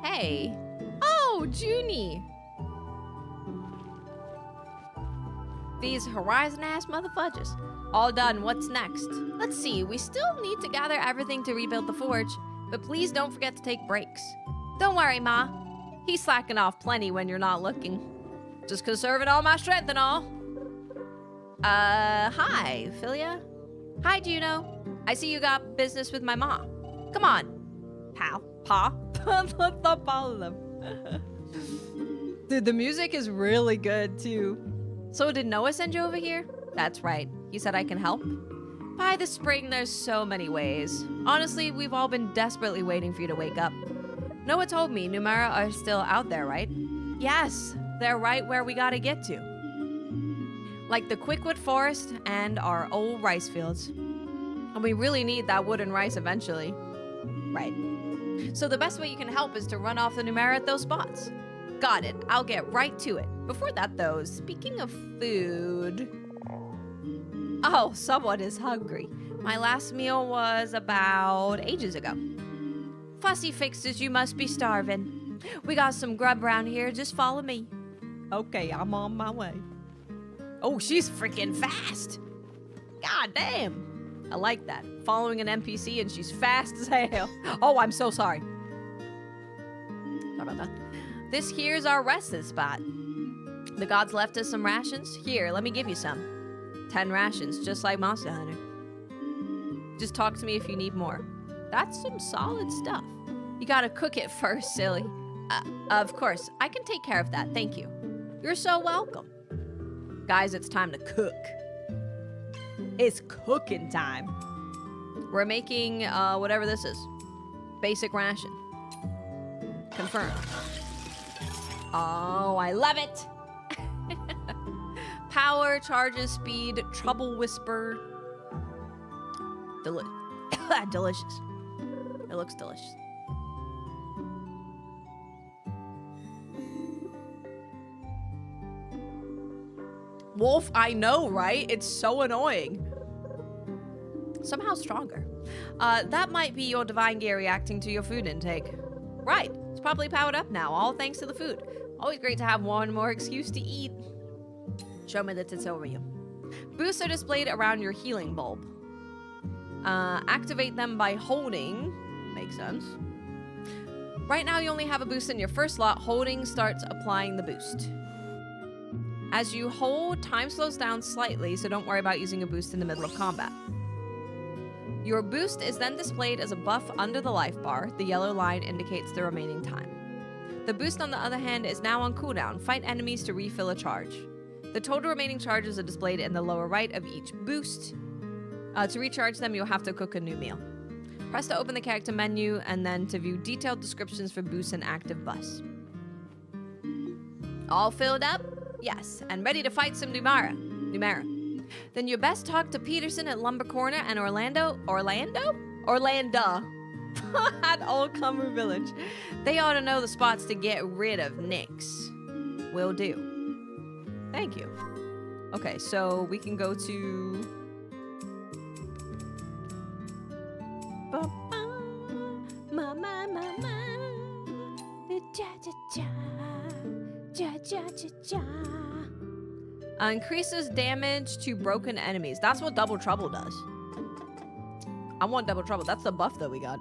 Hey. Oh, Junie. These horizon-ass motherfudges. All done, what's next? Let's see, we still need to gather everything to rebuild the forge, but please don't forget to take breaks. Don't worry, Ma. He's slacking off plenty when you're not looking. Just conserving all my strength and all. Hi, Philia. Hi, Juno. I see you got business with my ma. Come on. Pal. Pa. All of them. Dude, the music is really good, too. So did Noah send you over here? That's right. He said I can help. By the spring, there's so many ways. Honestly, we've all been desperately waiting for you to wake up. Noah told me Numera are still out there, right? Yes, they're right where we gotta get to. Like the Quickwood Forest and our old rice fields. And we really need that wood and rice eventually. Right. So the best way you can help is to run off the Numera at those spots. Got it. I'll get right to it. Before that, though, speaking of food... Oh, someone is hungry. My last meal was about ages ago. Fussy fixes, you must be starving. We got some grub around here. Just follow me. Okay, I'm on my way. Oh, she's freaking fast. God damn. I like that. Following an NPC and she's fast as hell. Oh, I'm so sorry. Sorry about that. This here's our resting spot. The gods left us some rations. Here, let me give you some. 10 rations, just like Monster Hunter. Just talk to me if you need more. That's some solid stuff. You gotta cook it first, silly. Of course, I can take care of that, thank you. You're so welcome. Guys, it's time to cook. It's cooking time. We're making, whatever this is. Basic ration. Confirm. Oh, I love it. Power, charges, speed, trouble whisper. Delicious. It looks delicious. Wolf, I know, right? It's so annoying. Somehow stronger. That might be your divine gear reacting to your food intake. Right. It's probably powered up now, all thanks to the food. Always great to have one more excuse to eat. Show me the tutorial. Boosts are displayed around your healing bulb. Activate them by holding. Makes sense. Right now, you only have a boost in your first slot. Holding starts applying the boost. As you hold, time slows down slightly, so don't worry about using a boost in the middle of combat. Your boost is then displayed as a buff under the life bar. The yellow line indicates the remaining time. The boost, on the other hand, is now on cooldown. Fight enemies to refill a charge. The total remaining charges are displayed in the lower right of each boost. To recharge them, you'll have to cook a new meal. Press to open the character menu, and then to view detailed descriptions for boosts and active buffs. All filled up? Yes, and ready to fight some Numera. Then you best talk to Peterson at Lumber Corner and Orlando at Old Cumber Village. They ought to know the spots to get rid of Nyx. Will do. Thank you. Okay, so we can go to... Increases damage to broken enemies. That's what Double Trouble does. I want Double Trouble. That's the buff that we got.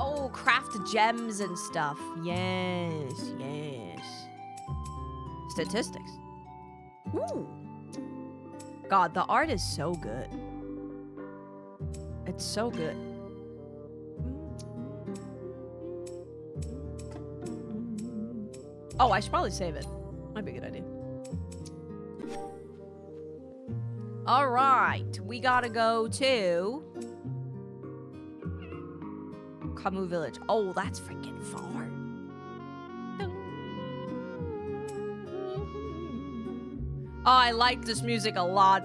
Oh, craft gems and stuff. Yes, yes. Statistics. Ooh. God, the art is so good. It's so good. Oh, I should probably save it. Might be a good idea. All right, we gotta go to Kamu Village. Oh, that's freaking far. Oh, I like this music a lot.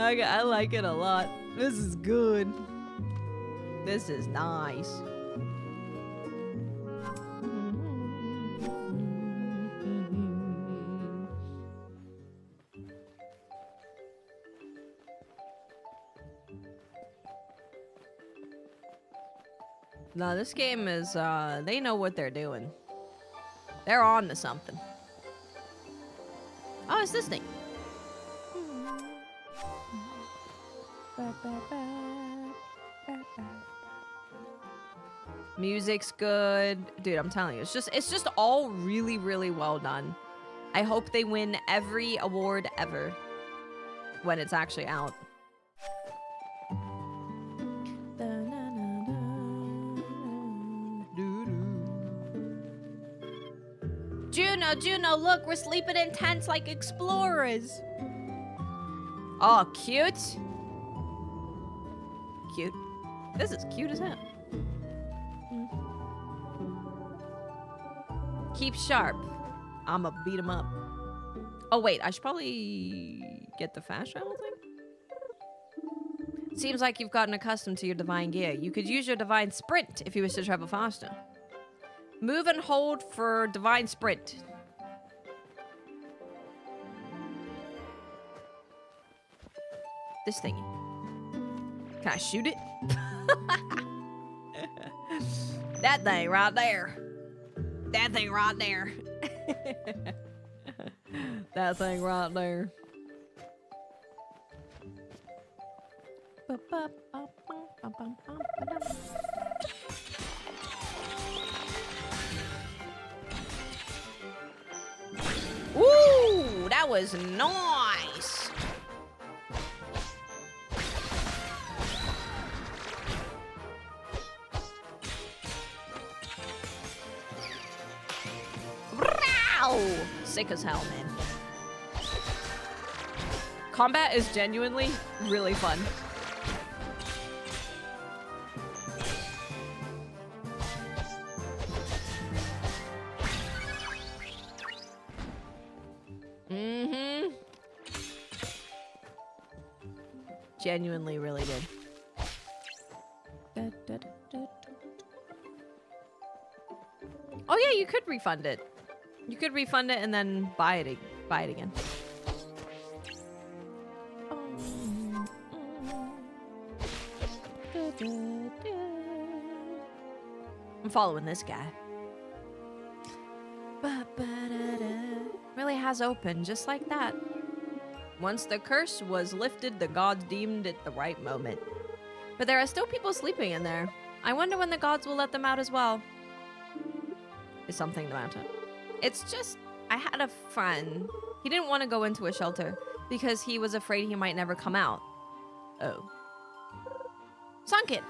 I like it a lot. This is good. This is nice. No, this game is, they know what they're doing. They're on to something. Oh, it's this thing. Music's good. Dude, I'm telling you, it's just all really, really well done. I hope they win every award ever when it's actually out. Juno, look, we're sleeping in tents like explorers. Oh, cute. Cute. This is cute as hell. Keep sharp. I'ma beat him up. Oh, wait, I should probably get the fast travel thing? Seems like you've gotten accustomed to your divine gear. You could use your divine sprint if you wish to travel faster. Move and hold for divine sprint. This thingy. Can I shoot it? That thing right there. That thing right there. That thing right there. Ooh, that was nice. Sick as hell, man. Combat is genuinely really fun. Mm-hmm. Genuinely really good. Oh yeah, you could refund it. You could refund it and then buy it again. I'm following this guy. Really has opened just like that. Once the curse was lifted, the gods deemed it the right moment. But there are still people sleeping in there. I wonder when the gods will let them out as well. Is something the matter? It's just, I had a friend. He didn't want to go into a shelter because he was afraid he might never come out. Oh. Sunken.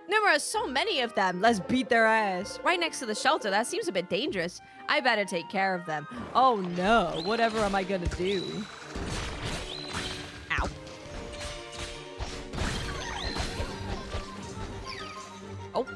There are so many of them. Let's beat their ass. Right next to the shelter. That seems a bit dangerous. I better take care of them. Oh no. Whatever am I gonna do? Ow. Oh.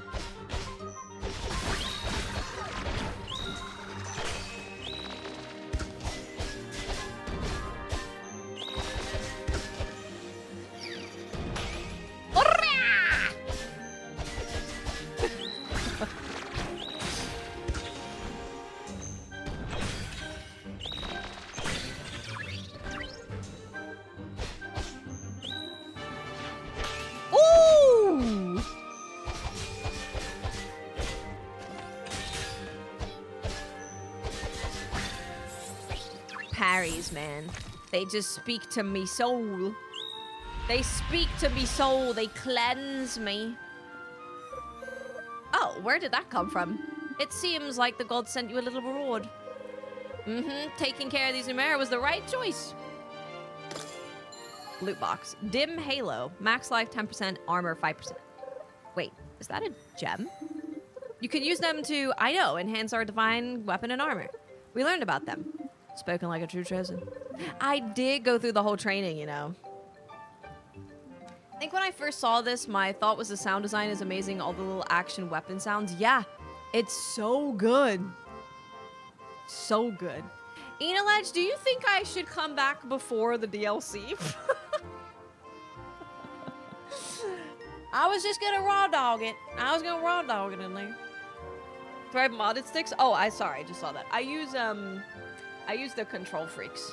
parries, man. They just speak to me soul. They speak to me soul. They cleanse me. Oh, where did that come from? It seems like the gods sent you a little reward. Taking care of these Numera was the right choice. Loot box. Dim Halo. Max life 10%, armor 5%. Wait, is that a gem? You can use them to, I know, enhance our divine weapon and armor. We learned about them. Spoken like a true chosen. I did go through the whole training, you know. I think when I first saw this, my thought was the sound design is amazing. All the little action weapon sounds. Yeah, it's so good. So good. Enalege, do you think I should come back before the DLC? I was just gonna raw dog it. I was gonna raw dog it in there. Do I have modded sticks? Oh, sorry, I just saw that. I use the control freaks.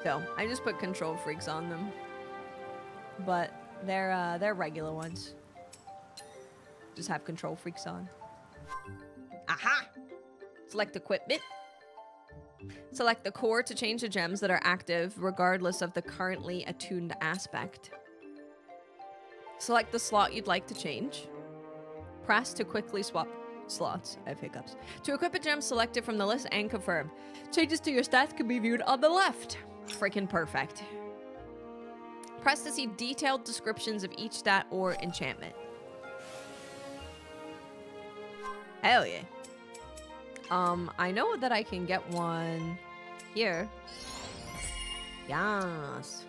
So I just put control freaks on them. But they're regular ones. Just have control freaks on. Aha! Select equipment. Select the core to change the gems that are active regardless of the currently attuned aspect. Select the slot you'd like to change. Press to quickly swap slots. I have hiccups. To equip a gem, select it from the list and confirm. Changes to your stats can be viewed on the left. Freaking perfect. Press to see detailed descriptions of each stat or enchantment. Hell yeah. I know that I can get one here. Yes.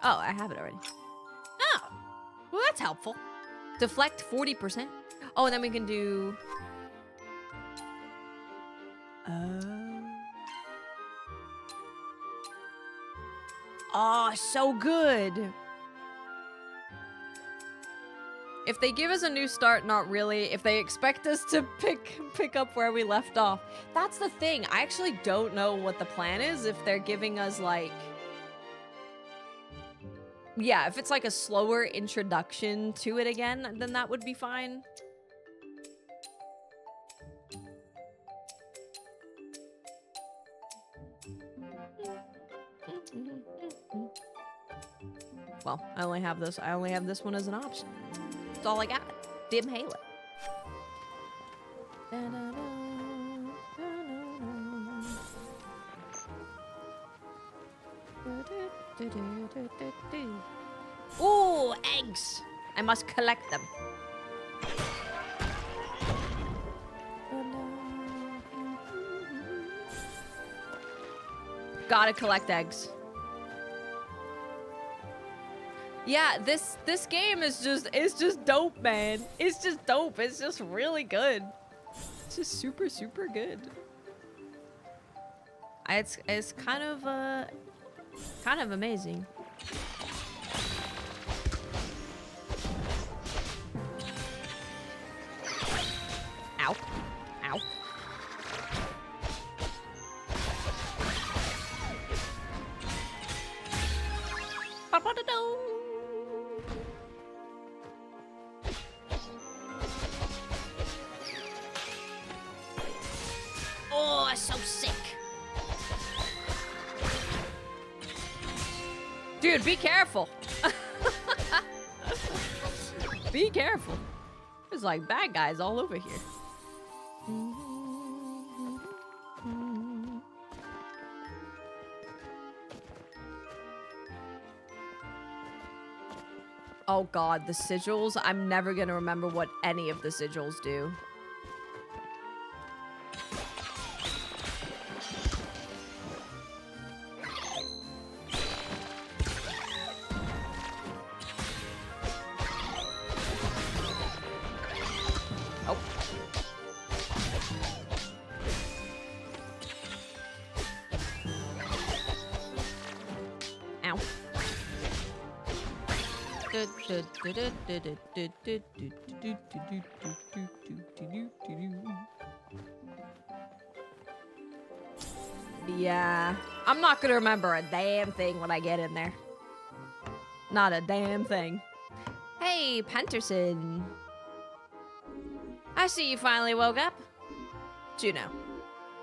Oh, I have it already. Oh, well, that's helpful. Deflect 40%. Oh, and then we can do... Oh, so good. If they give us a new start, not really. If they expect us to pick up where we left off. That's the thing. I actually don't know what the plan is. If they're giving us like... Yeah, if it's like a slower introduction to it again, then that would be fine. Well, I only have this one as an option. That's all I got. Dim Halo. Ooh, eggs! I must collect them. Gotta collect eggs. Yeah, this game is just dope, man. It's just dope. It's just really good. It's just super, super good. It's kind of amazing. Ow. Ow. Oh, so sick. Dude, be careful. Be careful. There's like bad guys all over here. Oh god, the sigils. I'm never gonna remember what any of the sigils do. Oh. Ow. Yeah, I'm not gonna remember a damn thing when I get in there. Not a damn thing. Hey, Penterson. I see you finally woke up. Juno,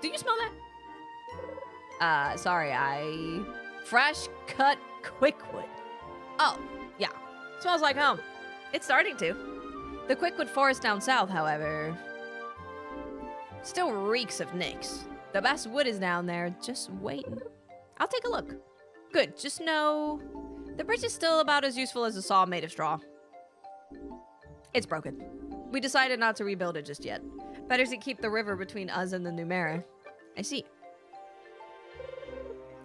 do you smell that? Sorry, fresh cut quickwood. Oh, yeah. Smells like home. It's starting to. The quickwood forest down south, however, still reeks of nicks. The best wood is down there, just waiting. I'll take a look. Good, just know the bridge is still about as useful as a saw made of straw. It's broken. We decided not to rebuild it just yet. Better to keep the river between us and the Numera. I see.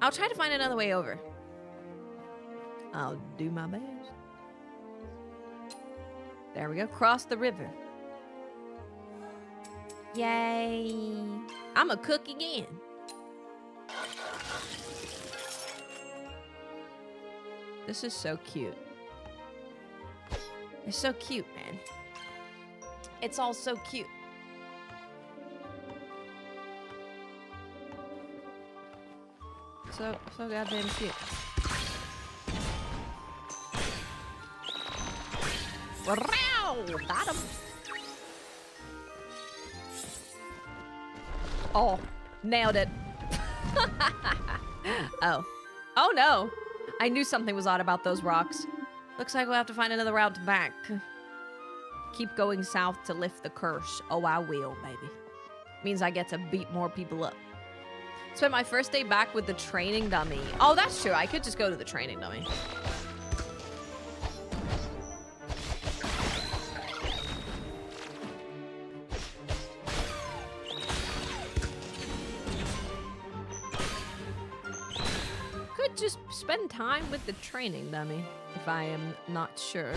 I'll try to find another way over. I'll do my best. There we go. Cross the river. Yay. I'm a cook again. This is so cute. It's so cute, man. It's all so cute. So goddamn cute. Wow! Got him. Oh, nailed it. Oh. Oh no. I knew something was odd about those rocks. Looks like we'll have to find another route back. Keep going south to lift the curse. Oh, I will, baby. Means I get to beat more people up. Spent my first day back with the training dummy. Oh, that's true. I could just go to the training dummy. Could just spend time with the training dummy, if I am not sure.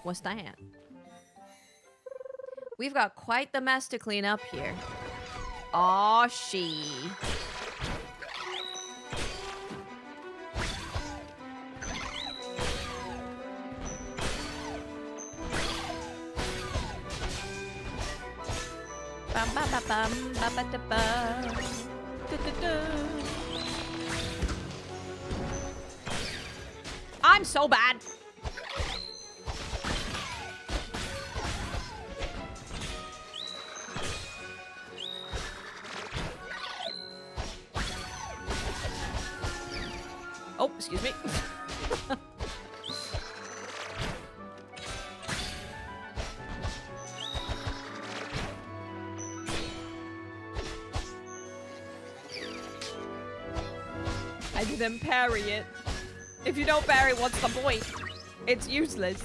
What's that? We've got quite the mess to clean up here. Aw, she. Bum, bum, bum, bum, bum, bum, bum, bum. I'm so bad. Oh, excuse me. I didn't parry it. If you don't parry, what's the point? It's useless.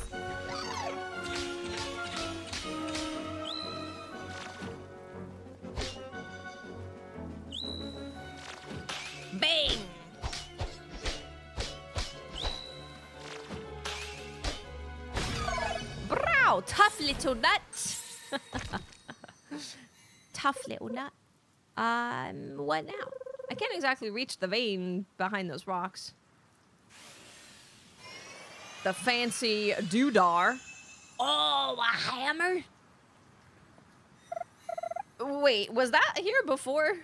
Bang! Brow! Tough little nut. Tough little nut. What now? I can't exactly reach the vein behind those rocks. The fancy doodar. Oh, a hammer? Wait, was that here before?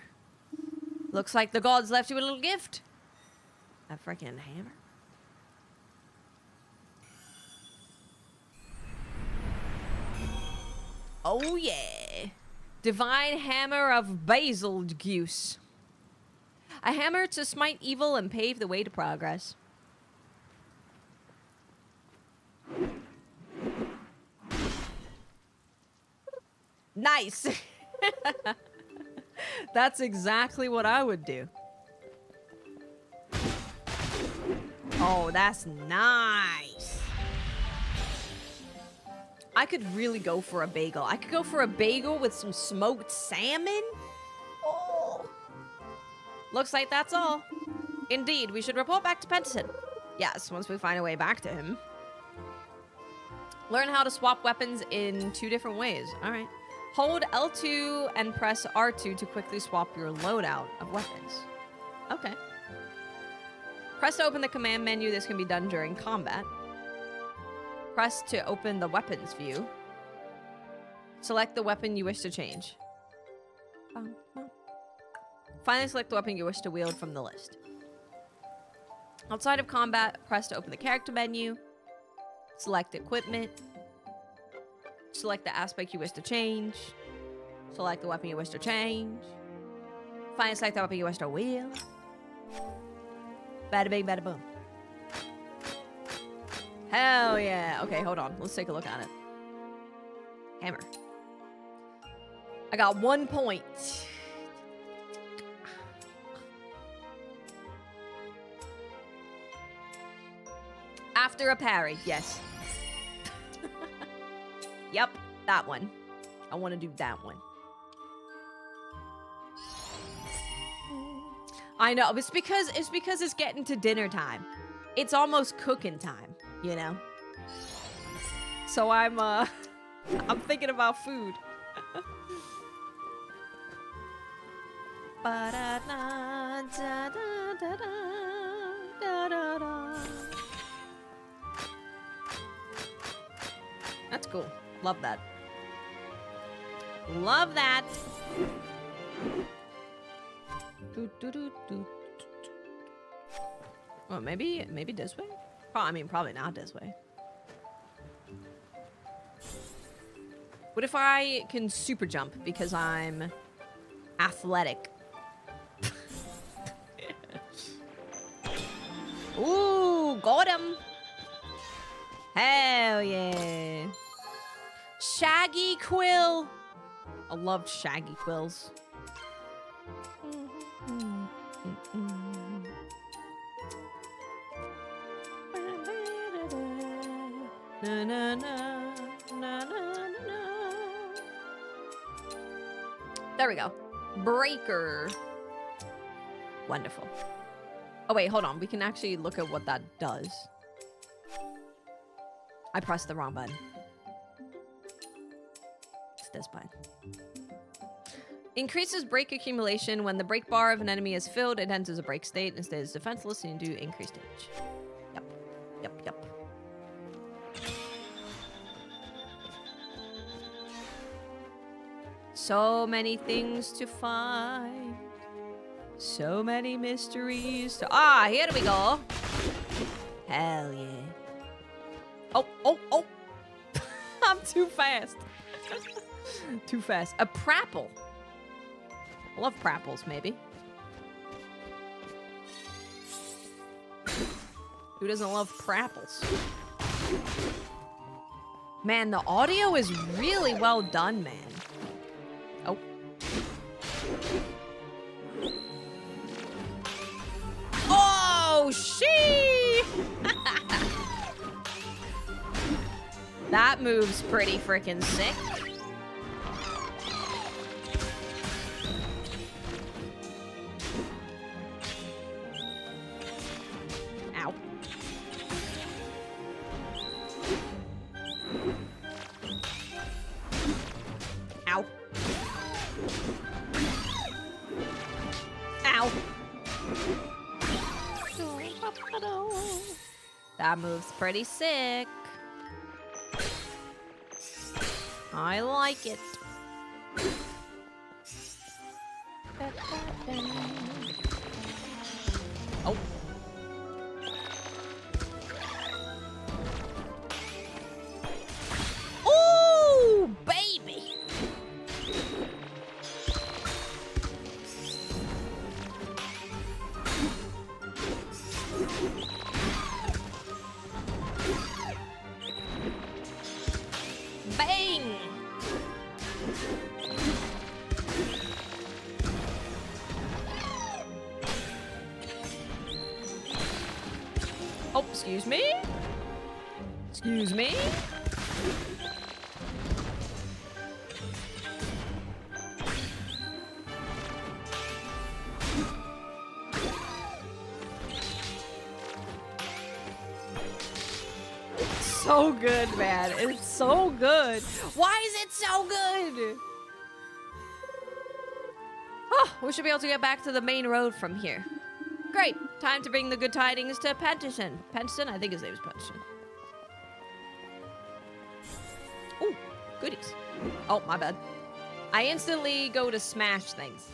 Looks like the gods left you a little gift. A freaking hammer? Oh, yeah. Divine Hammer of Betelgeuse. A hammer to smite evil and pave the way to progress. Nice. That's exactly what I would do. Oh, that's nice. I could really go for a bagel. I could go for a bagel with some smoked salmon. Oh. Looks like that's all. Indeed, we should report back to Penton. Yes, once we find a way back to him. Learn how to swap weapons in 2 different ways. All right. Hold L2 and press R2 to quickly swap your loadout of weapons. Okay. Press to open the command menu. This can be done during combat. Press to open the weapons view. Select the weapon you wish to change. Finally select the weapon you wish to wield from the list. Outside of combat, press to open the character menu. Select equipment. Select the aspect you wish to change. Select the weapon you wish to change. Finally select the weapon you wish to wield. Bada bing, bada boom. Hell yeah. Okay, hold on. Let's take a look at it. Hammer. I got 1 point. After a parry, yes. Yep, that one. I want to do that one. I know, it's because it's getting to dinner time. It's almost cooking time, you know? So I'm thinking about food. That's cool. Love that. Love that. Well, maybe this way? I mean, probably not this way. What if I can super jump because I'm athletic? Ooh, got him. Hell yeah. Shaggy quill. I loved shaggy quills. Na, na, na, na, na, na. There we go. Breaker. Wonderful. Oh wait, hold on. We can actually look at what that does. I pressed the wrong button. It's this button. Increases break accumulation. When the break bar of an enemy is filled, it enters a break state and stays defenseless and do increased damage. Yep. Yep, yep. So many things to find. So many mysteries to... Ah, here we go. Hell yeah. Oh, oh, oh. I'm too fast. Too fast. A prapple. I love prapples, maybe. Who doesn't love prapples? Man, the audio is really well done, man. Oh. Oh, she! That move's pretty freaking sick. Ow. Ow. Ow. That move's pretty sick. I like it. Oh. Ooh, baby. Bang. Oh, excuse me. Excuse me. So good, man. It's so good. Why is it so good? Oh, we should be able to get back to the main road from here. Great. Time to bring the good tidings to Pentison. Pentison? I think his name is Pentison. Ooh. Goodies. Oh, my bad. I instantly go to smash things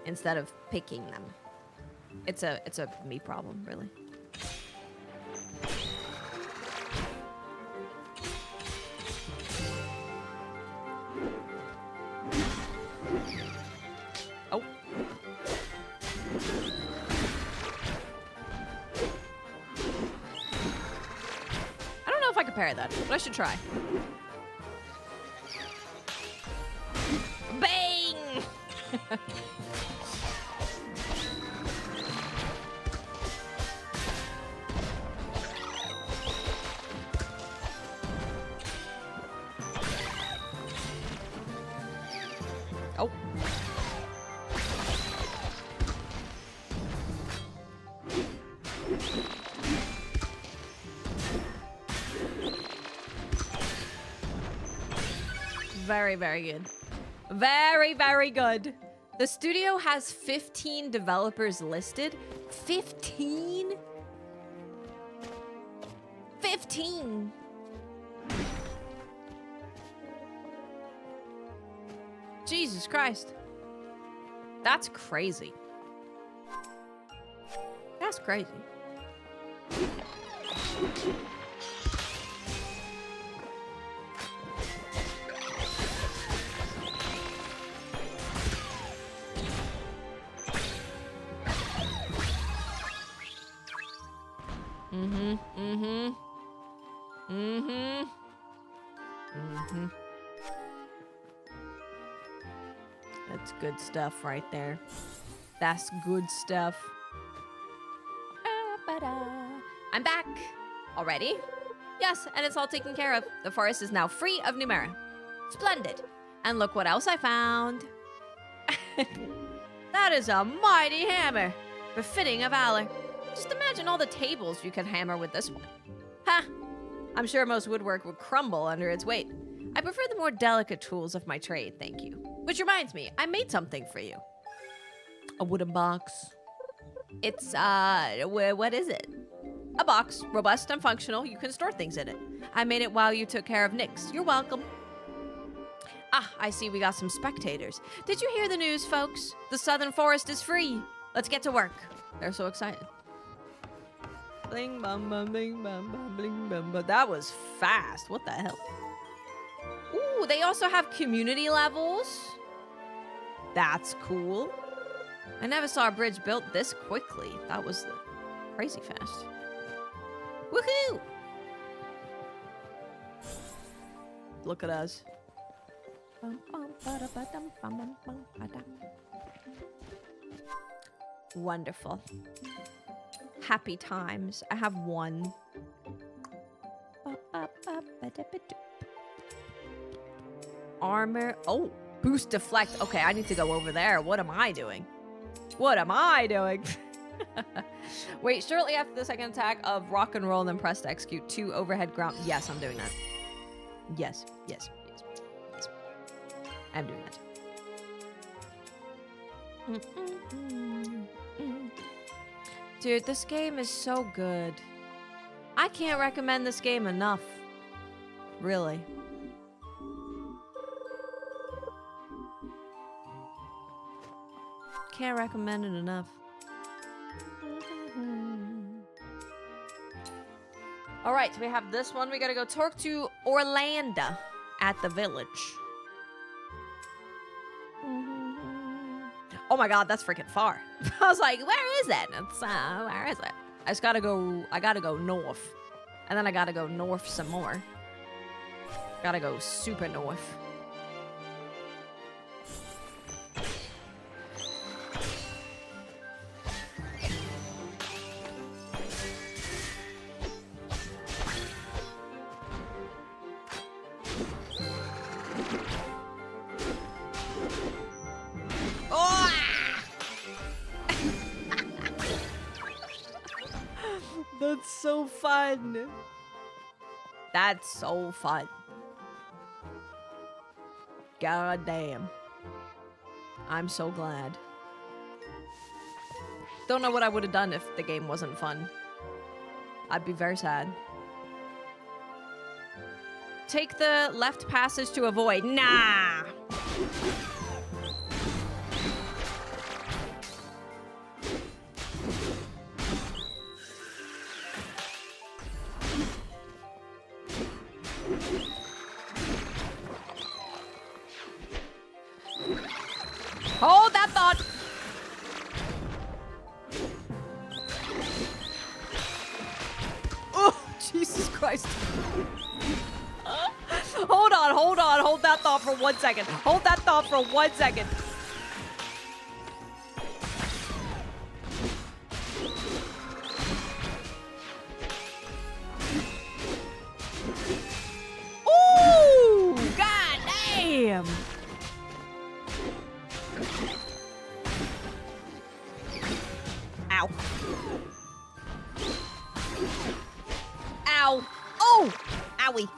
instead of picking them. It's a me problem, really. Oh. I don't know if I could parry that, but I should try. Bang! Oh. Very, very good. Very, very good. The studio has 15 developers listed. 15? 15! Jesus Christ. That's crazy. That's crazy. That's good stuff right there. That's good stuff. I'm back. Already? Yes, and it's all taken care of. The forest is now free of Numera. Splendid. And look what else I found. That is a mighty hammer, befitting of valor. Just imagine all the tables you could hammer with this one. Ha! I'm sure most woodwork would crumble under its weight. I prefer the more delicate tools of my trade, thank you. Which reminds me, I made something for you. A wooden box. It's, what is it? A box, robust and functional. You can store things in it. I made it while you took care of Nyx. You're welcome. Ah, I see we got some spectators. Did you hear the news, folks? The Southern Forest is free. Let's get to work. They're so excited. Bling, bum, bum, bling, bum, bum, bling, bum, bum. That was fast. What the hell? Ooh, they also have community levels. That's cool. I never saw a bridge built this quickly. That was crazy fast. Woohoo! Look at us. Wonderful. Happy times. I have one. Armor. Oh, boost deflect. Okay, I need to go over there. What am I doing? What am I doing? Wait, shortly after the second attack of rock and roll, then press to execute 2 overhead ground. Yes, I'm doing that. Yes, yes, yes, yes. I'm doing that. Dude, this game is so good. I can't recommend this game enough. Really. Can't recommend it enough. All right, so we have this one. We gotta go talk to Orlando at the village. Oh my god, that's freaking far. I was like, where is it? It's, where is it? I gotta go north. And then I gotta go north some more. Gotta go super north. That's so fun. That's so fun. God damn. I'm so glad. Don't know what I would have done if the game wasn't fun. I'd be very sad. Take the left passage to avoid. Nah. Hold that thought. Oh, Jesus Christ. Hold on, hold on. Hold that thought for 1 second. Hold that thought for 1 second. Ooh, god damn. Ow. Ow. Oh! Owie.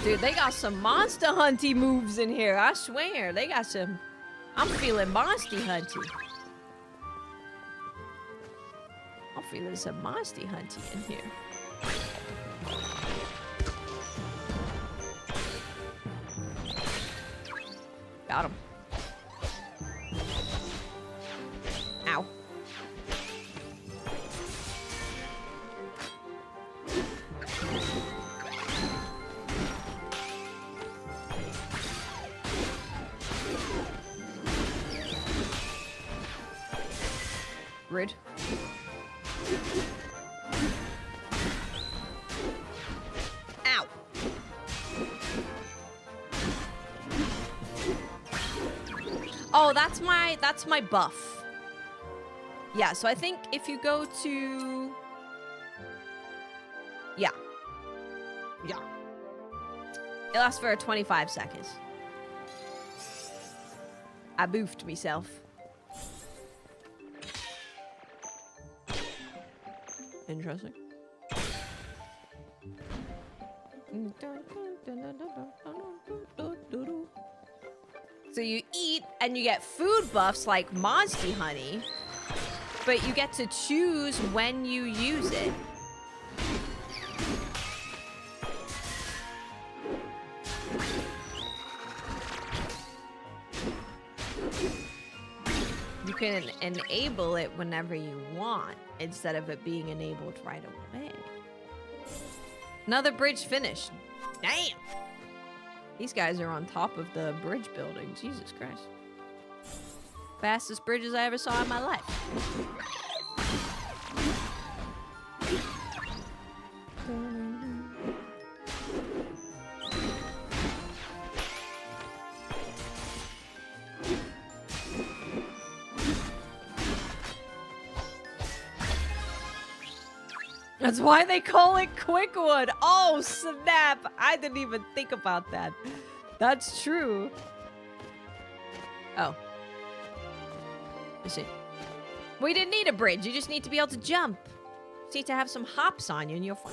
Dude, they got some monster hunty moves in here. I swear. They got some... I'm feeling monster hunty. I'm feeling some monster hunty in here. Got him. Ow. Rude. Ow. Oh, that's my buff. Yeah, so I think if you go to... Yeah. Yeah. It lasts for 25 seconds. I boofed myself. Interesting. So you eat and you get food buffs like Monster Honey, but you get to choose when you use it. You can enable it whenever you want, instead of it being enabled right away. Another bridge finished. Damn! These guys are on top of the bridge building. Jesus Christ. Fastest bridges I ever saw in my life. That's why they call it Quickwood. Oh, snap. I didn't even think about that. That's true. Oh. I see. We didn't need a bridge. You just need to be able to jump. You just need to have some hops on you and you're fine.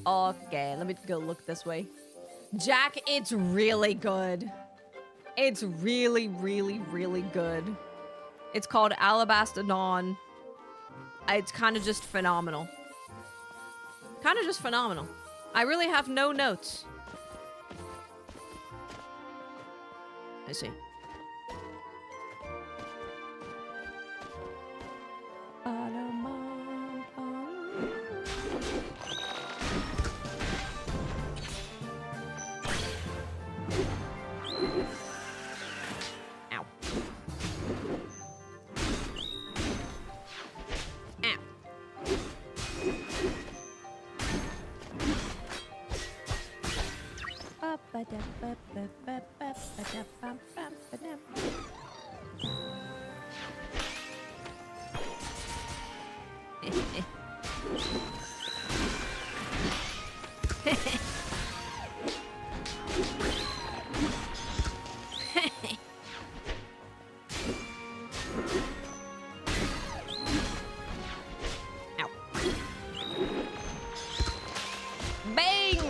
Okay, let me go look this way. Jack, it's really good. It's really, really, really good. It's called Alabaster Dawn. It's kind of just phenomenal. Kind of just phenomenal. I really have no notes. I see.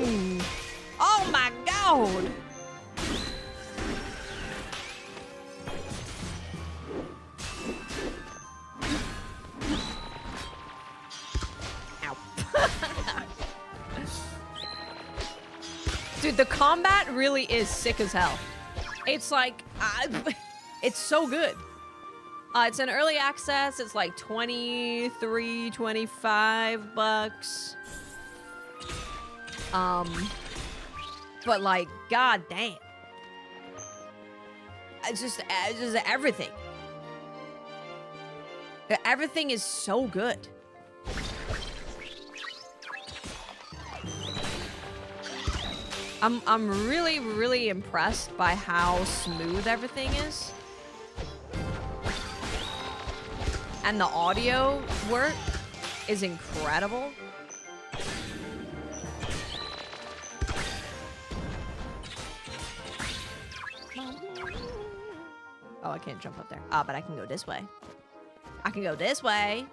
Oh my god! Ow. Dude, the combat really is sick as hell. It's like, it's so good. It's an early access. It's like 23, 25 bucks. But like, god damn. It's just everything. Everything is so good. I'm really, really impressed by how smooth everything is. And the audio work is incredible. Oh, I can't jump up there. But I can go this way. I can go this way.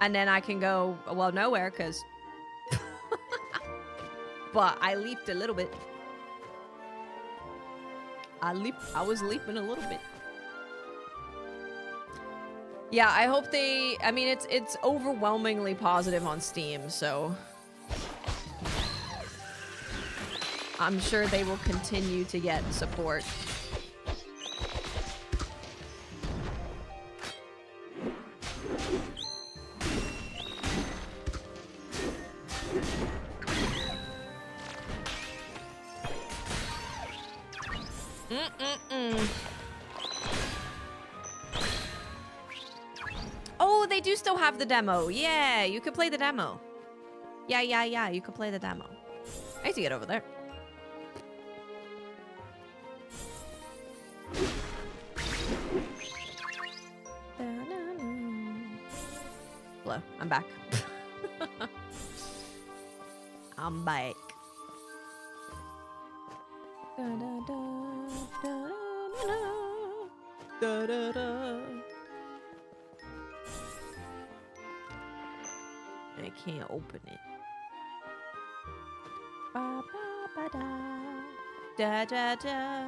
And then I can go, well, nowhere, because... But I leaped a little bit. I was leaping a little bit. Yeah, I hope they... I mean, it's overwhelmingly positive on Steam, so... I'm sure they will continue to get support. Oh, they do still have the demo. Yeah, you could play the demo. Yeah, you could play the demo. I need to get over there. Hello, I'm back. I'm back. I can't open it. Da, da, da.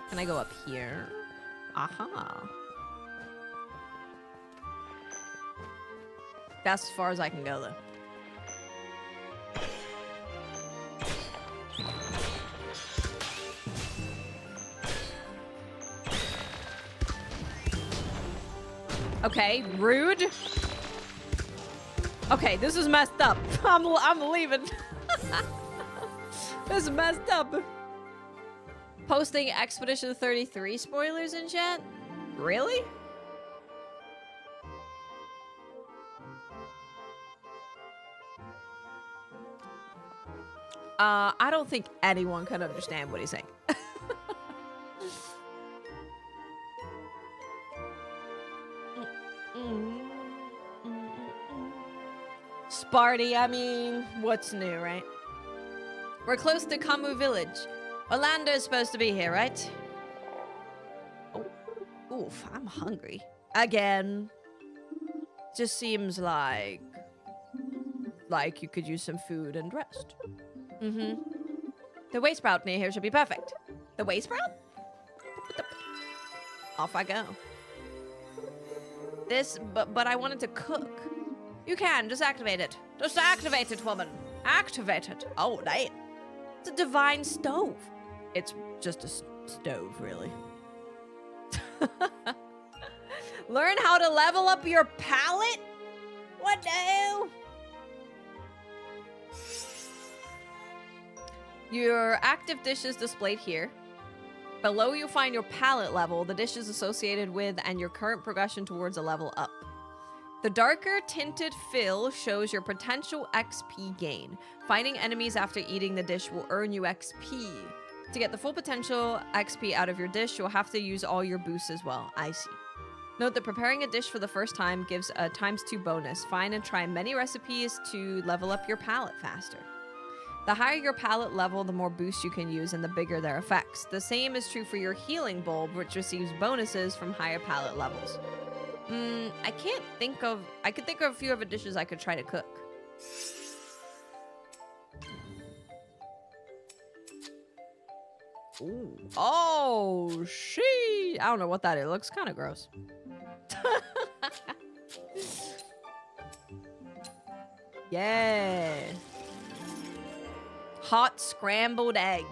Can I go up here? Aha. That's as far as I can go, though. Okay, rude. Okay, this is messed up. I'm leaving. This is messed up. Posting Expedition 33 spoilers in chat? Really? I don't think anyone can understand what he's saying. Sparty, I mean, what's new, right? We're close to Kamu Village. Orlando is supposed to be here, right? Oh, oof, I'm hungry. Again. Just seems like you could use some food and rest. Mm-hmm. The way sprout near here should be perfect. The way sprout? Off I go. But I wanted to cook. You can, just activate it. Just activate it, woman. Activate it. Oh, damn. It's a divine stove. It's just a stove, really. Learn how to level up your palate? What the hell? Your active dishes displayed here. Below you find your palette level, the dishes associated with, and your current progression towards a level up. The darker tinted fill shows your potential XP gain. Finding enemies after eating the dish will earn you XP. To get the full potential XP out of your dish, you'll have to use all your boosts as well. I see. Note that preparing a dish for the first time gives a ×2 bonus. Find and try many recipes to level up your palate faster. The higher your palette level, the more boosts you can use and the bigger their effects. The same is true for your healing bulb, which receives bonuses from higher palette levels. I could think of a few other dishes I could try to cook. Ooh. Oh, she. I don't know what that is. It looks kind of gross. Yeah. Hot scrambled egg.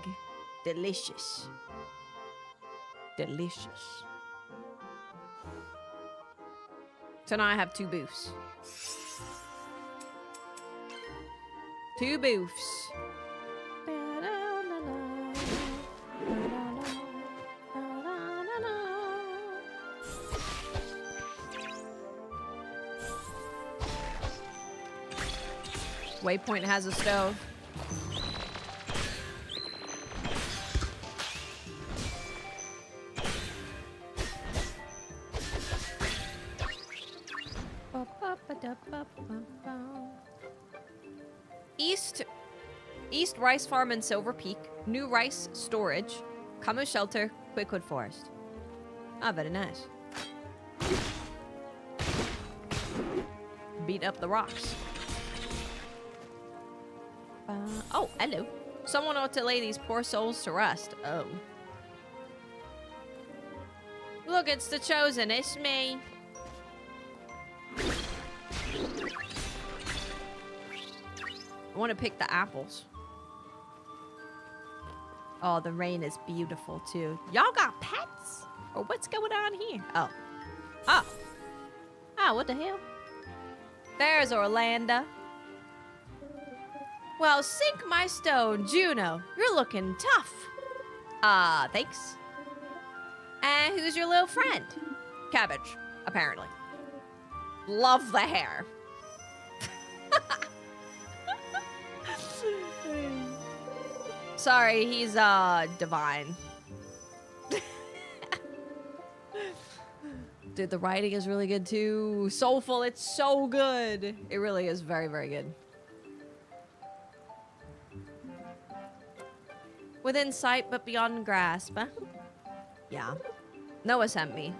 Delicious. Delicious. So now I have 2 booths. 2 booths. Waypoint has a stove. East Rice Farm and Silver Peak. New Rice Storage. Camus Shelter. Quickwood Forest. Ah, very nice. Beat up the rocks. Oh, hello. Someone ought to lay these poor souls to rest. Oh. Look, it's the Chosen. It's me. I want to pick the apples. Oh, the rain is beautiful, too. Y'all got pets? Or what's going on here? Oh. Oh. Oh, what the hell? There's Orlando. Well, sink my stone, Juno. You're looking tough. Thanks. And who's your little friend? Cabbage, apparently. Love the hair. Sorry, he's, divine. Dude, the writing is really good, too. Soulful, it's so good. It really is very, very good. Within sight, but beyond grasp, huh? Yeah. Noah sent me.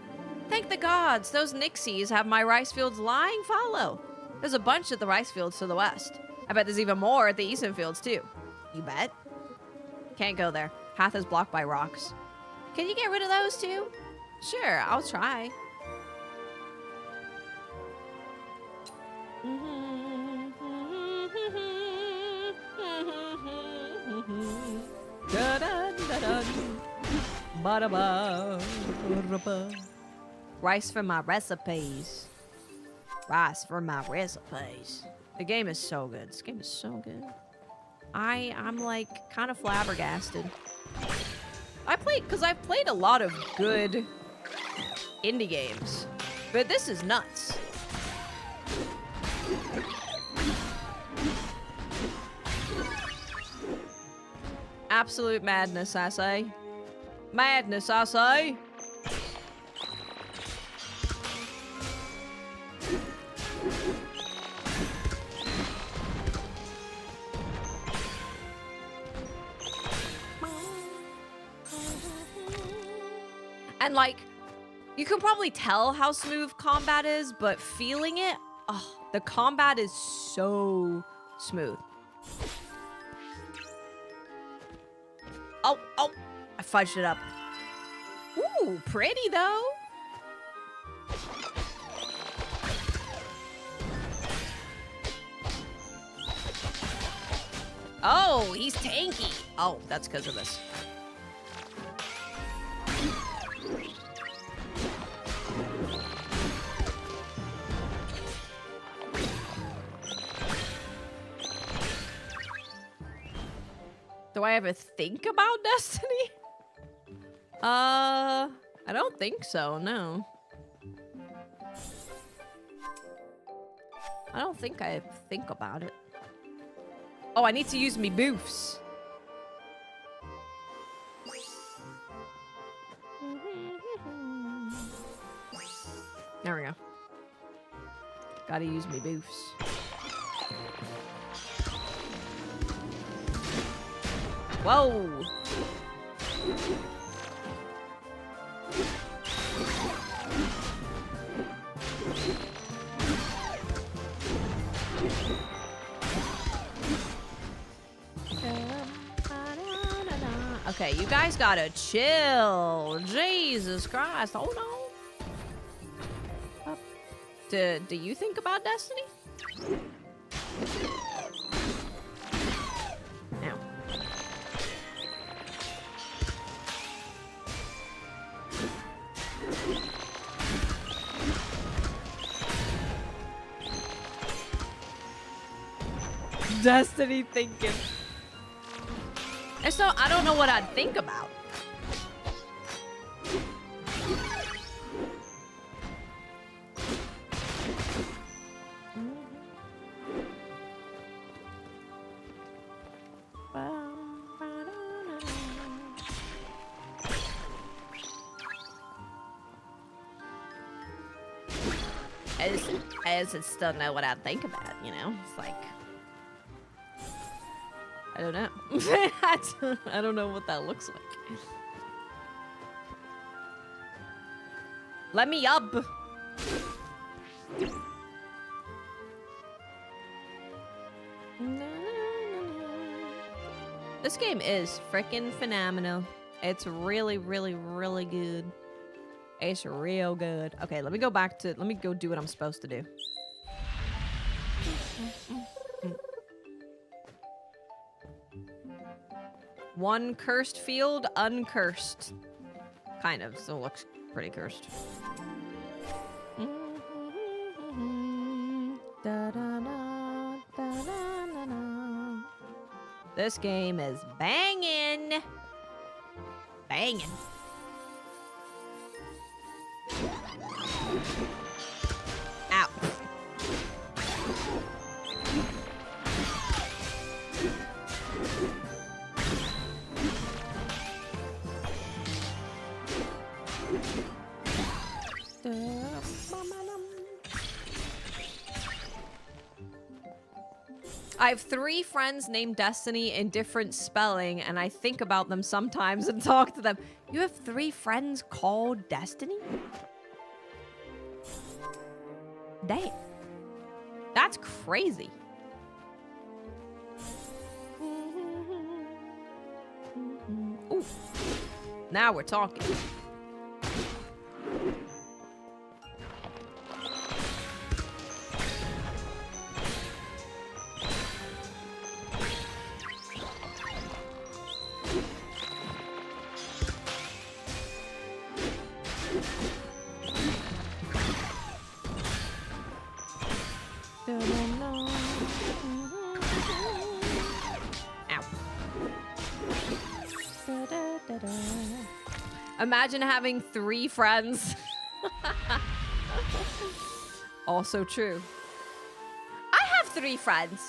Thank the gods, those Nixies have my rice fields lying fallow. There's a bunch at the rice fields to the west. I bet there's even more at the eastern fields, too. You bet. Can't go there. Path is blocked by rocks. Can you get rid of those, too? Sure, I'll try. Rice for my recipes. Rice for my recipes. The game is so good. This game is so good. I'm like kind of flabbergasted. I've played a lot of good indie games, but this is nuts. Absolute madness, I say. Madness, I say. And like, you can probably tell how smooth combat is, but feeling it, oh, the combat is so smooth. Oh, I fudged it up. Ooh, pretty though. Oh, he's tanky. Oh, that's because of this. Do I ever think about Destiny? I don't think so, no. I don't think I think about it. Oh, I need to use me boofs. There we go. Gotta use me boofs. Whoa! Okay, you guys gotta chill. Jesus Christ. Hold on. Do you think about Destiny? Now. Destiny thinking. And so I don't know what I'd think about. I just still know what I'd think about, you know? It's like, I don't know. I don't know what that looks like. Let me up. This game is freaking phenomenal. It's really, really, really good. It's real good. Okay, let me go back to, let me go do what I'm supposed to do. One cursed field, uncursed. Kind of, so it looks pretty cursed. This game is banging. Banging. Ow. I have 3 friends named Destiny in different spelling, and I think about them sometimes and talk to them. You have 3 friends called Destiny? Damn. That's crazy. Ooh. Now we're talking. Imagine having 3 friends. Also true. I have 3 friends.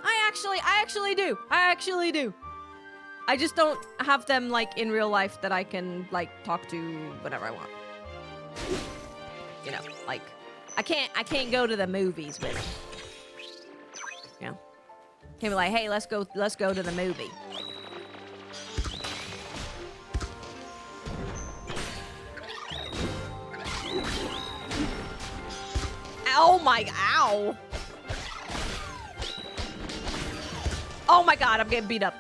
I actually do. I actually do. I just don't have them like in real life that I can like talk to whenever I want. You know, like I can't go to the movies with them. You know? Can't be like, hey, let's go to the movie. Oh my, ow. Oh my god, I'm getting beat up.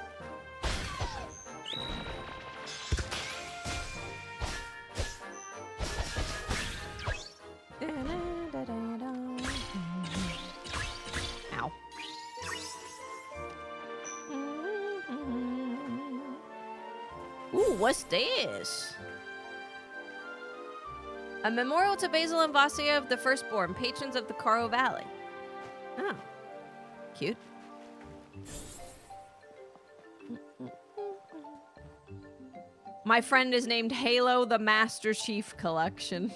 Ow. Ooh, what's this? A memorial to Basil and Vasya of the Firstborn, patrons of the Karo Valley. Oh, cute. My friend is named Halo the Master Chief Collection.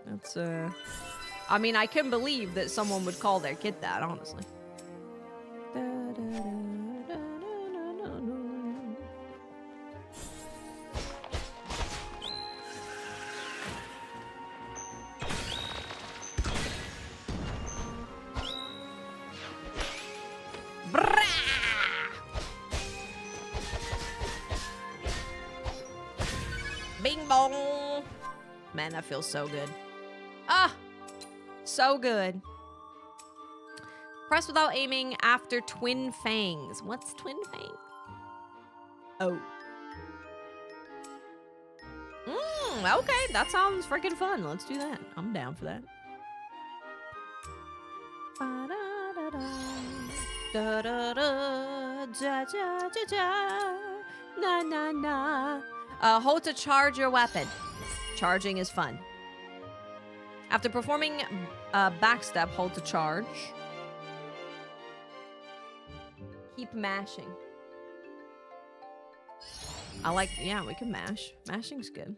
That's, I mean, I can believe that someone would call their kid that, honestly. Bing bong. Man, that feels so good. Ah, so good. Press without aiming after twin fangs. What's twin fangs? Oh. Okay, that sounds freaking fun. Let's do that. I'm down for that. Da da da da da da da na na na. Hold to charge your weapon. Charging is fun. After performing a backstep, hold to charge. Keep mashing. I like, yeah, we can mash. Mashing's good.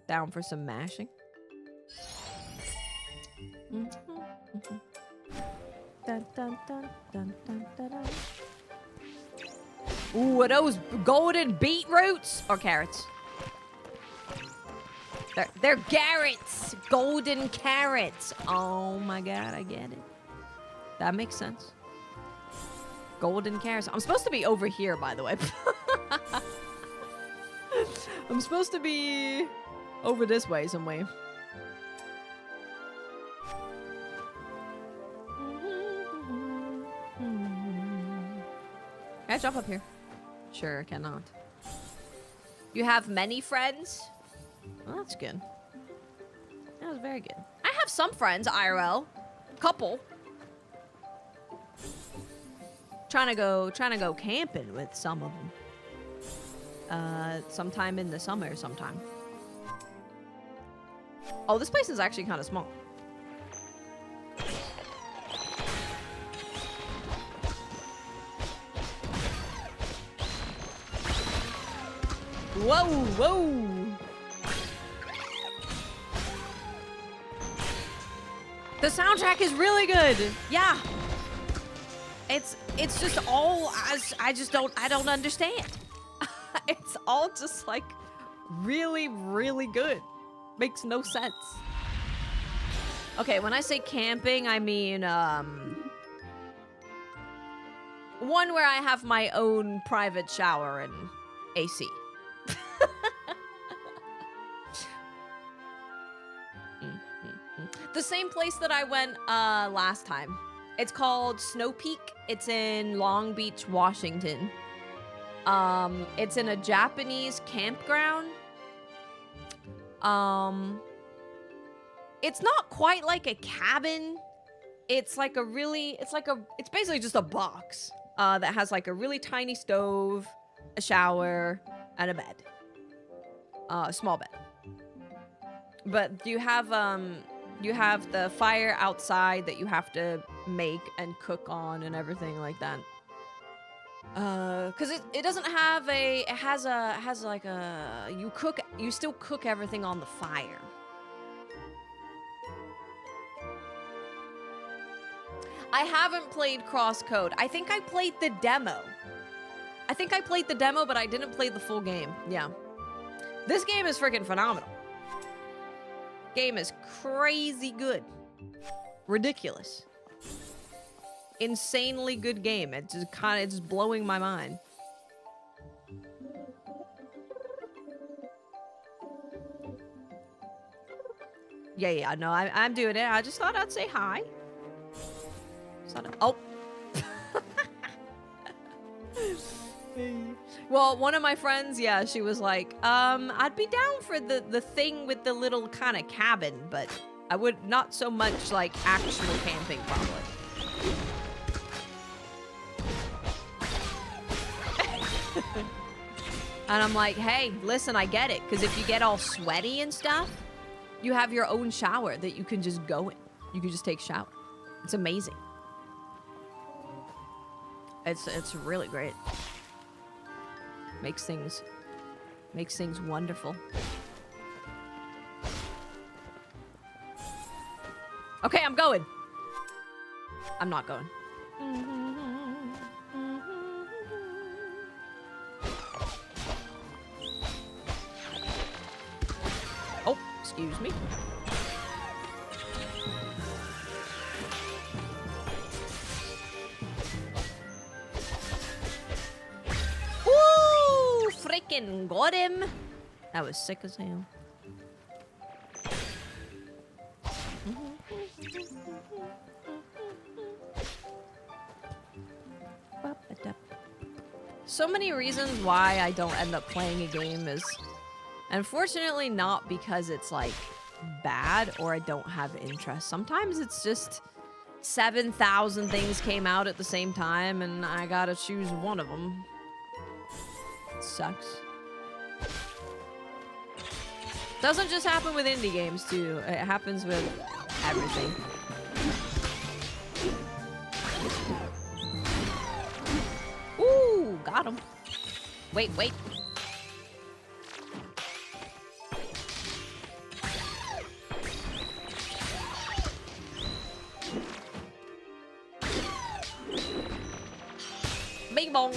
Down for some mashing. Dun, dun, dun, dun, dun, dun, dun. Ooh, are those golden beetroots or carrots? They're carrots. Golden carrots. Oh my god, I get it. That makes sense. Golden carrots. I'm supposed to be over here, by the way. I'm supposed to be over this way some way. Can I jump up here? Sure, cannot. You have many friends? Well, that's good. That was very good. I have some friends, IRL. Couple. Trying to go camping with some of them. Sometime in the summer sometime. Oh, this place is actually kind of small. Whoa, whoa. The soundtrack is really good. Yeah. It's just all I don't understand. It's all just like really, really good. Makes no sense. Okay, when I say camping, I mean one where I have my own private shower and AC. The same place that I went last time. It's called Snow Peak. It's in Long Beach, Washington. It's in a Japanese campground. It's not quite like a cabin. It's like a really, it's basically just a box that has like a really tiny stove, a shower, and a bed. A small bed. But you have the fire outside that you have to make and cook on and everything like that. Cause it doesn't have it has like a, you still cook everything on the fire. I haven't played Crosscode. I think I played the demo. But I didn't play the full game. Yeah. This game is freaking phenomenal. Game is crazy good. Ridiculous. Insanely good game. It's just blowing my mind. Yeah, no, I'm doing it. I just thought I'd say hi. Oh. Well, one of my friends, yeah, she was like, I'd be down for the thing with the little kind of cabin, but I would not so much like actual camping probably. And I'm like, hey, listen, I get it. Because if you get all sweaty and stuff, you have your own shower that you can just go in. You can just take a shower. It's amazing. It's really great. Makes things wonderful. Okay, I'm going. I'm not going. Oh, excuse me. Woo! Freaking got him. That was sick as hell. So many reasons why I don't end up playing a game is unfortunately not because it's like bad or I don't have interest. Sometimes it's just 7,000 things came out at the same time and I gotta choose one of them. It sucks. Doesn't just happen with indie games too. It happens with everything. Ooh, got him. Wait. Bing bong.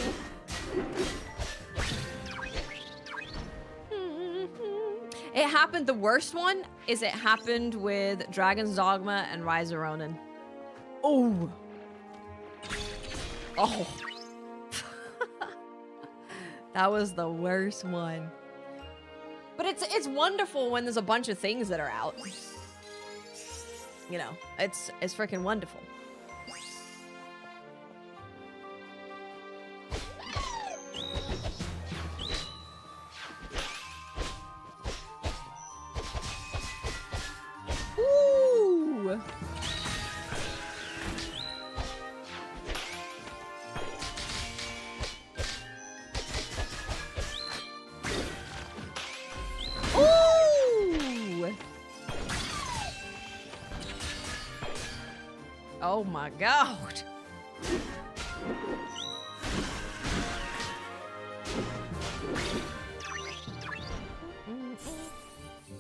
It happened, the worst one is it happened with Dragon's Dogma and Rise of Ronin. Oh. Oh. That was the worst one. But it's wonderful when there's a bunch of things that are out. You know, it's freaking wonderful. Ooh. Ooh. Oh my God.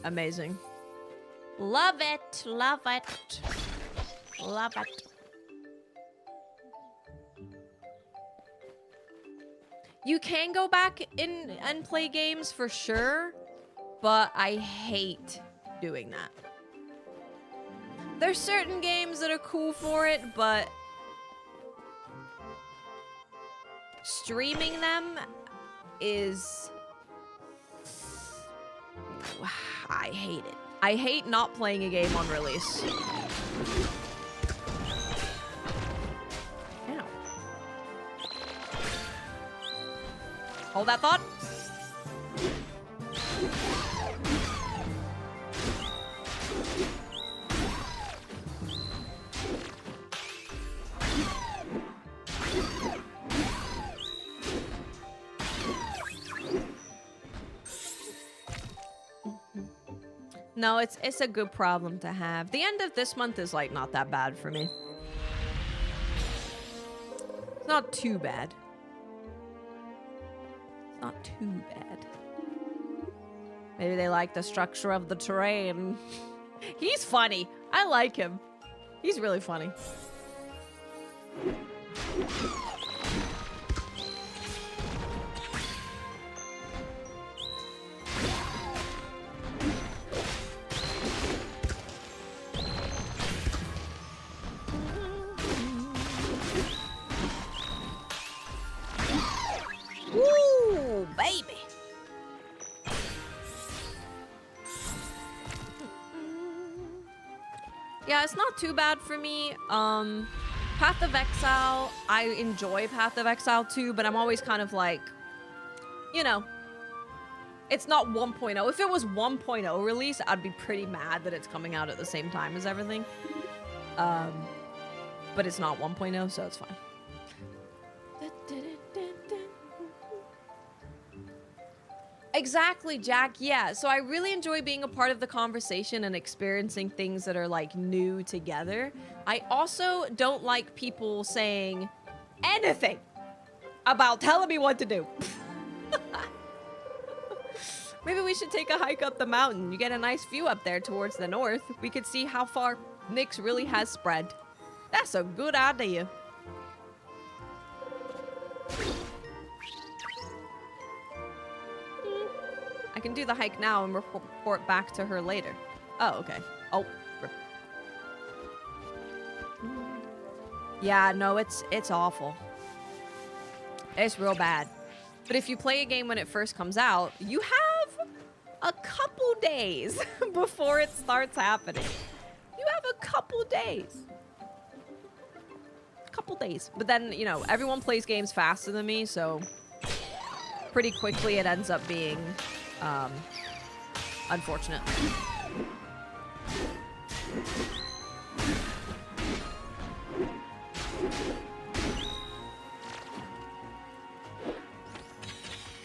Amazing. Love it, love it, love it. You can go back in and play games for sure, but I hate doing that. There's certain games that are cool for it, but streaming them is... I hate it. I hate not playing a game on release. Ow. Hold that thought. No, it's a good problem to have. The end of this month is like not that bad for me. It's not too bad. It's not too bad. Maybe they like the structure of the terrain. He's funny. I like him. He's really funny. Ooh, baby. Yeah, it's not too bad for me. Path of Exile, I enjoy Path of Exile too, but I'm always kind of like, you know, it's not 1.0. If it was 1.0 release, I'd be pretty mad that it's coming out at the same time as everything. But it's not 1.0, so it's fine. Exactly, Jack. Yeah, so I really enjoy being a part of the conversation and experiencing things that are like new together. I also don't like people saying anything about telling me what to do. Maybe we should take a hike up the mountain. You get a nice view up there towards the north. We could see how far Nyx really has spread. That's a good idea. I can do the hike now and report back to her later. Oh, okay. Oh. Yeah, no, it's awful. It's real bad. But if you play a game when it first comes out, you have a couple days before it starts happening. You have a couple days. But then, you know, everyone plays games faster than me, so pretty quickly it ends up being unfortunate.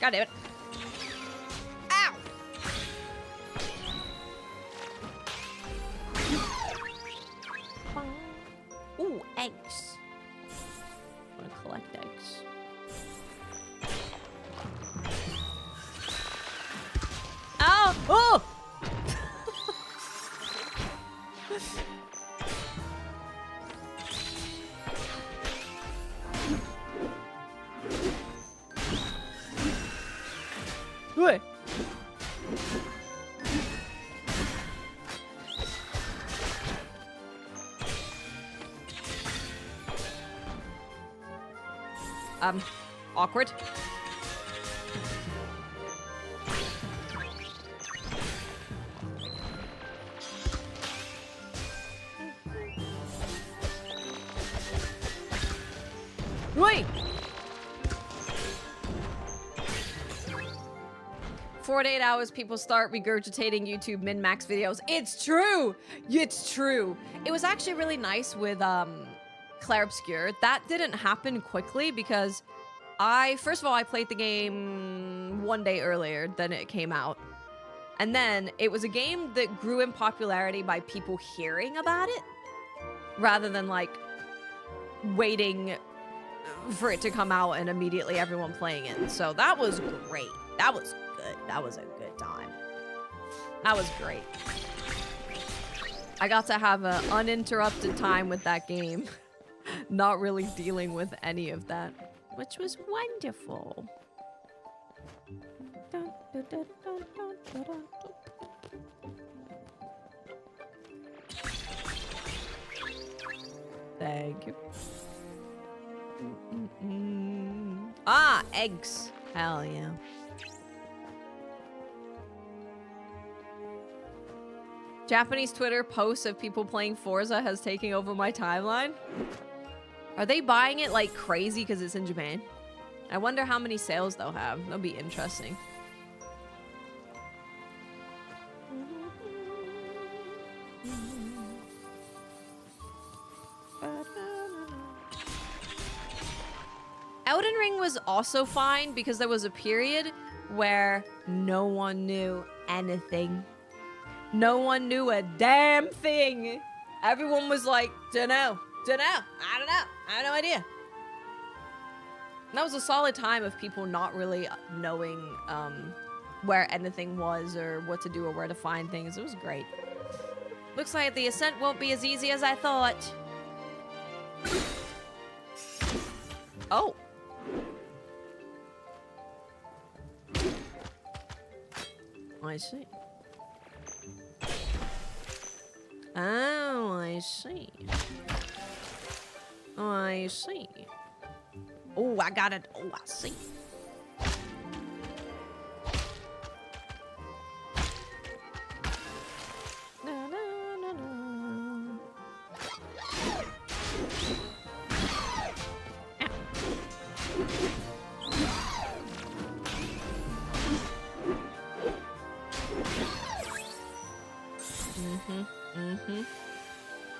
God damn it. Ow! Ooh, eggs. I want to collect eggs. Ow! Oh! Wait. Awkward. Wait. 4 to 8 hours, people start regurgitating YouTube min-max videos. It's true. It's true. It was actually really nice with Claire Obscure. That didn't happen quickly because first of all, I played the game 1 day earlier than it came out. And then it was a game that grew in popularity by people hearing about it rather than like waiting for it to come out and immediately everyone playing it. So that was great. That was good. That was a good time. That was great. I got to have an uninterrupted time with that game. Not really dealing with any of that, which was wonderful. Dun, dun, dun, dun, dun, dun, dun. Thank you. Ah, eggs. Hell yeah. Japanese Twitter posts of people playing Forza has taken over my timeline. Are they buying it like crazy because it's in Japan? I wonder how many sales they'll have. That'll be interesting. Elden Ring was also fine because there was a period where no one knew anything. No one knew a damn thing. Everyone was like, dunno, I don't know, I have no idea. And that was a solid time of people not really knowing where anything was or what to do or where to find things. It was great. Looks like the ascent won't be as easy as I thought. Oh. I see. Oh, I see. Oh, I see. Oh, I got it. Oh, I see. Na, na, na, na.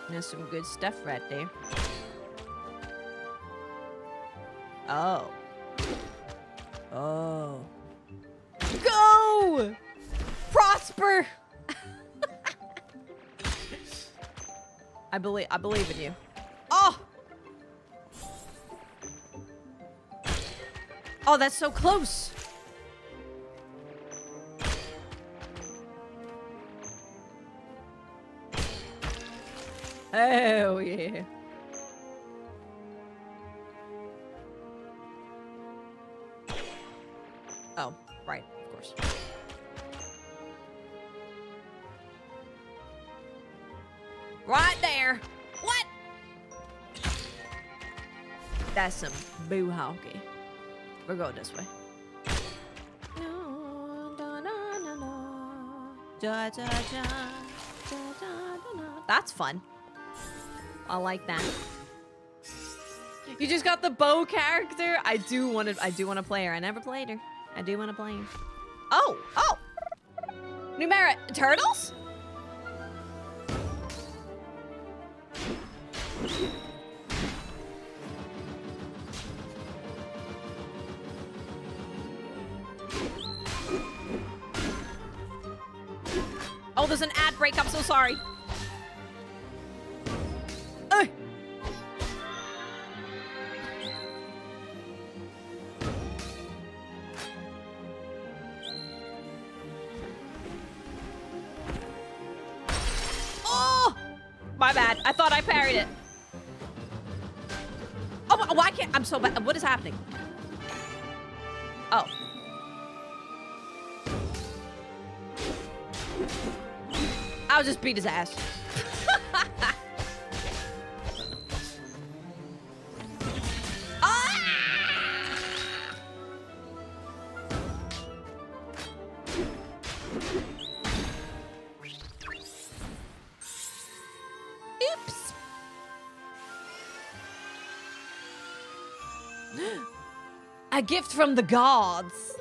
There's some good stuff right there. Oh. Oh. Go! Prosper! I believe in you. Oh! Oh, that's so close. Oh, yeah. Oh, right, of course. Right there. What? That's some boo honky. We're going this way. That's fun. I like that. You just got the bow character. I do want to play her. I never played her. I do want to play. Oh! Numera turtles? Oh, there's an ad break. I'm so sorry. Oh! My bad. I thought I parried it. Oh, why can't... I'm so bad. What is happening? Oh. I'll just beat his ass. Ah! Oops. A gift from the gods.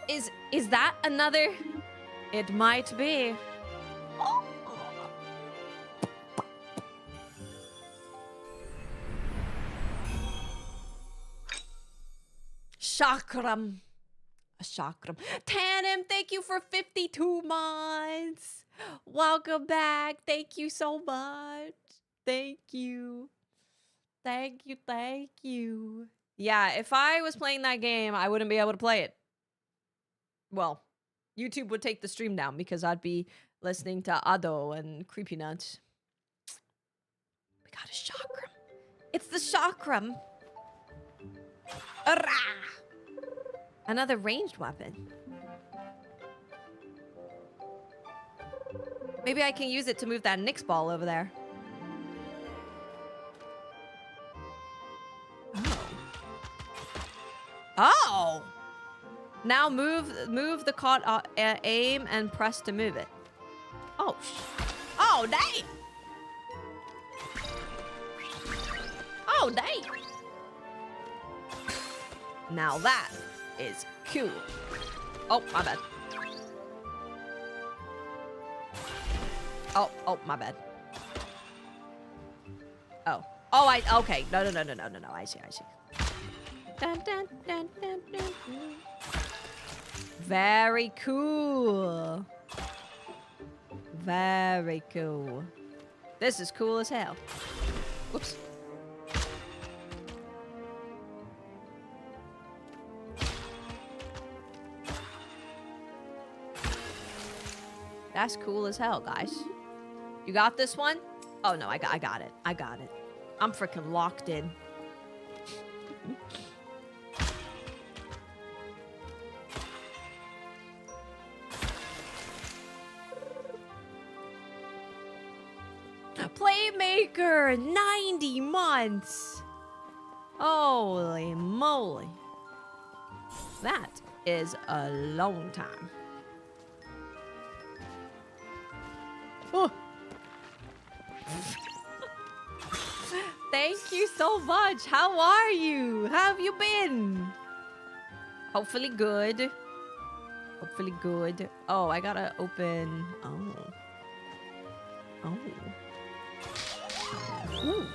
Is that another? It might be. Chakram. A chakram. Tanim, thank you for 52 months. Welcome back. Thank you so much. Thank you. Thank you. Thank you. Yeah, if I was playing that game, I wouldn't be able to play it. Well, YouTube would take the stream down because I'd be listening to Ado and Creepy Nuts. We got a chakram. It's the chakram. Arrah! Another ranged weapon. Maybe I can use it to move that Nyx ball over there. Oh! Now move the caught aim and press to move it. Oh, oh, dang! Oh, dang! Now that is cool. Oh, my bad. Oh, my bad. Oh, okay. No. I see. Dun, dun, dun, dun, dun, dun. Very cool. Very cool. This is cool as hell. Whoops. That's cool as hell, guys. You got this one? Oh, no, I got it. I got it. I'm freaking locked in. Playmaker, 90 months. Holy moly. That is a long time. Oh. Thank you so much. How are you? How have you been? Hopefully good. Hopefully good. Oh, I gotta open. Oh. Ooh.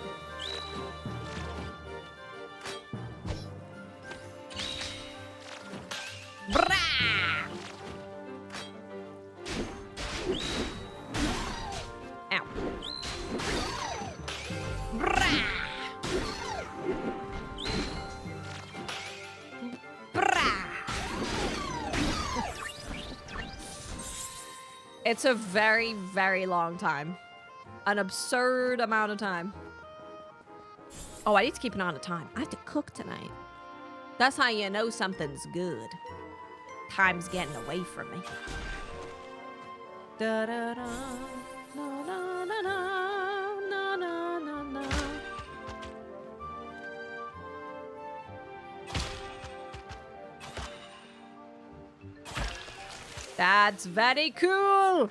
Ow. It's a very, very long time. An absurd amount of time. Oh, I need to keep an eye on the time. I have to cook tonight. That's how you know something's good. Time's getting away from me. Da da da, na na na na na na na. That's very cool.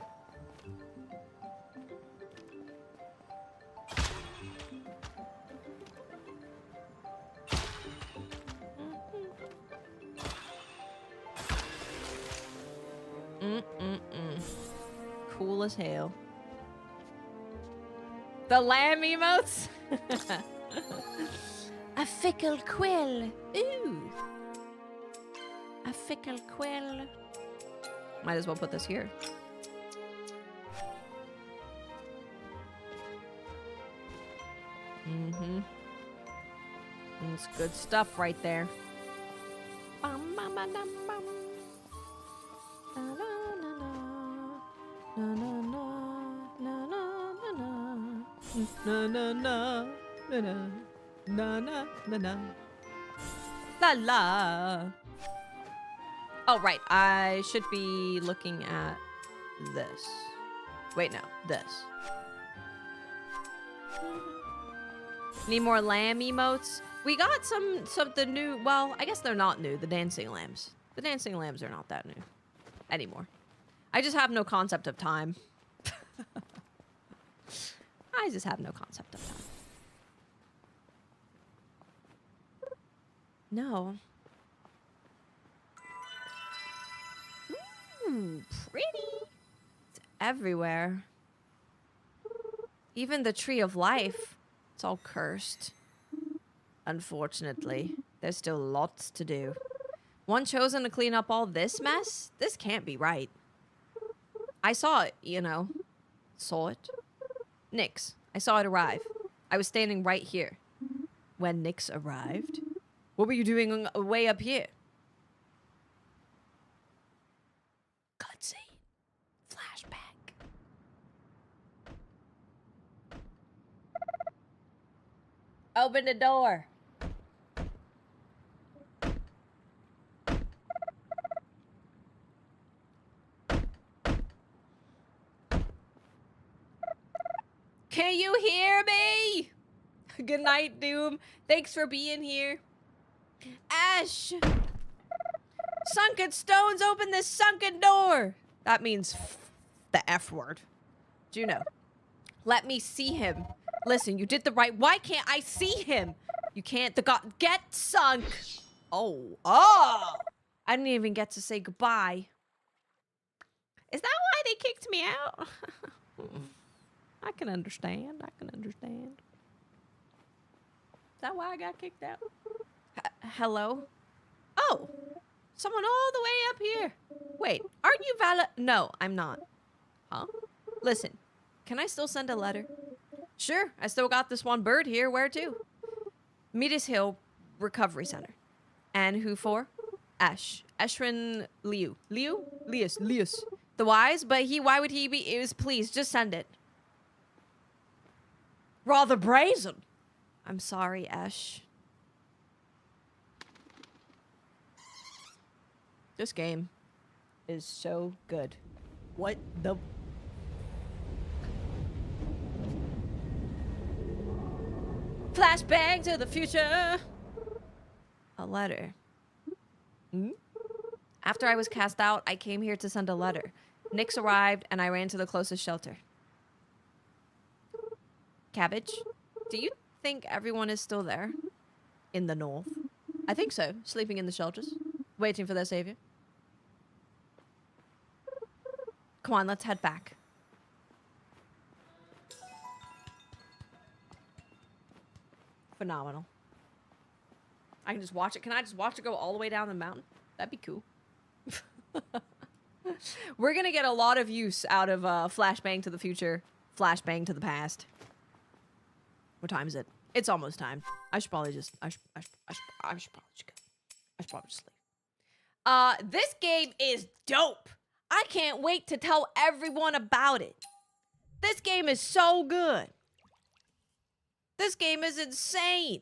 as hell. The lamb emotes? A fickle quill. Ooh. A fickle quill. Might as well put this here. Mm-hmm. It's good stuff right there. Bum, bum, bum, bum, bum. Na, na, na, na. Na, na, na, na, na, na. Na, na, na, na, na. Na, na, na, na. La la. Oh, right. I should be looking at this. Wait, no. This. Need more lamb emotes? We got some of the new... Well, I guess they're not new. The dancing lambs. The dancing lambs are not that new anymore. I just have no concept of time. I just have no concept of time. No. Ooh, pretty. It's everywhere. Even the tree of life. It's all cursed. Unfortunately. There's still lots to do. One chosen to clean up all this mess? This can't be right. I saw it, you know. Saw it. Nyx. I saw it arrive. I was standing right here. When Nyx arrived? What were you doing way up here? Cutscene. Flashback. Open the door. Can you hear me? Good night, Doom. Thanks for being here. Ash! Sunken stones, open this sunken door! That means the F word. Juno. Let me see him. Listen, you did the right... Why can't I see him? You can't... The god... Get sunk! Oh. Oh! I didn't even get to say goodbye. Is that why they kicked me out? I can understand. I can understand. Is that why I got kicked out? Hello? Oh! Someone all the way up here. Wait, aren't you No, I'm not. Huh? Listen, can I still send a letter? Sure, I still got this one bird here. Where to? Metis Hill Recovery Center. And who for? Ash. Eshrin Liu. Liu? Lius. The wise? But why would he be? It was, please, just send it. Rather brazen. I'm sorry, Ash. This game is so good. What the... Flashback to the future. A letter. Hmm? After I was cast out, I came here to send a letter. Nyx arrived, and I ran to the closest shelter. Cabbage, do you think everyone is still there? In the north? I think so. Sleeping in the shelters. Waiting for their savior. Come on, let's head back. Phenomenal. I can just watch it. Can I just watch it go all the way down the mountain? That'd be cool. We're gonna get a lot of use out of Flashbang to the future, Flashbang to the past. What time is it? It's almost time. I should probably just... I should probably just go. I should probably just leave. This game is dope. I can't wait to tell everyone about it. This game is so good. This game is insane.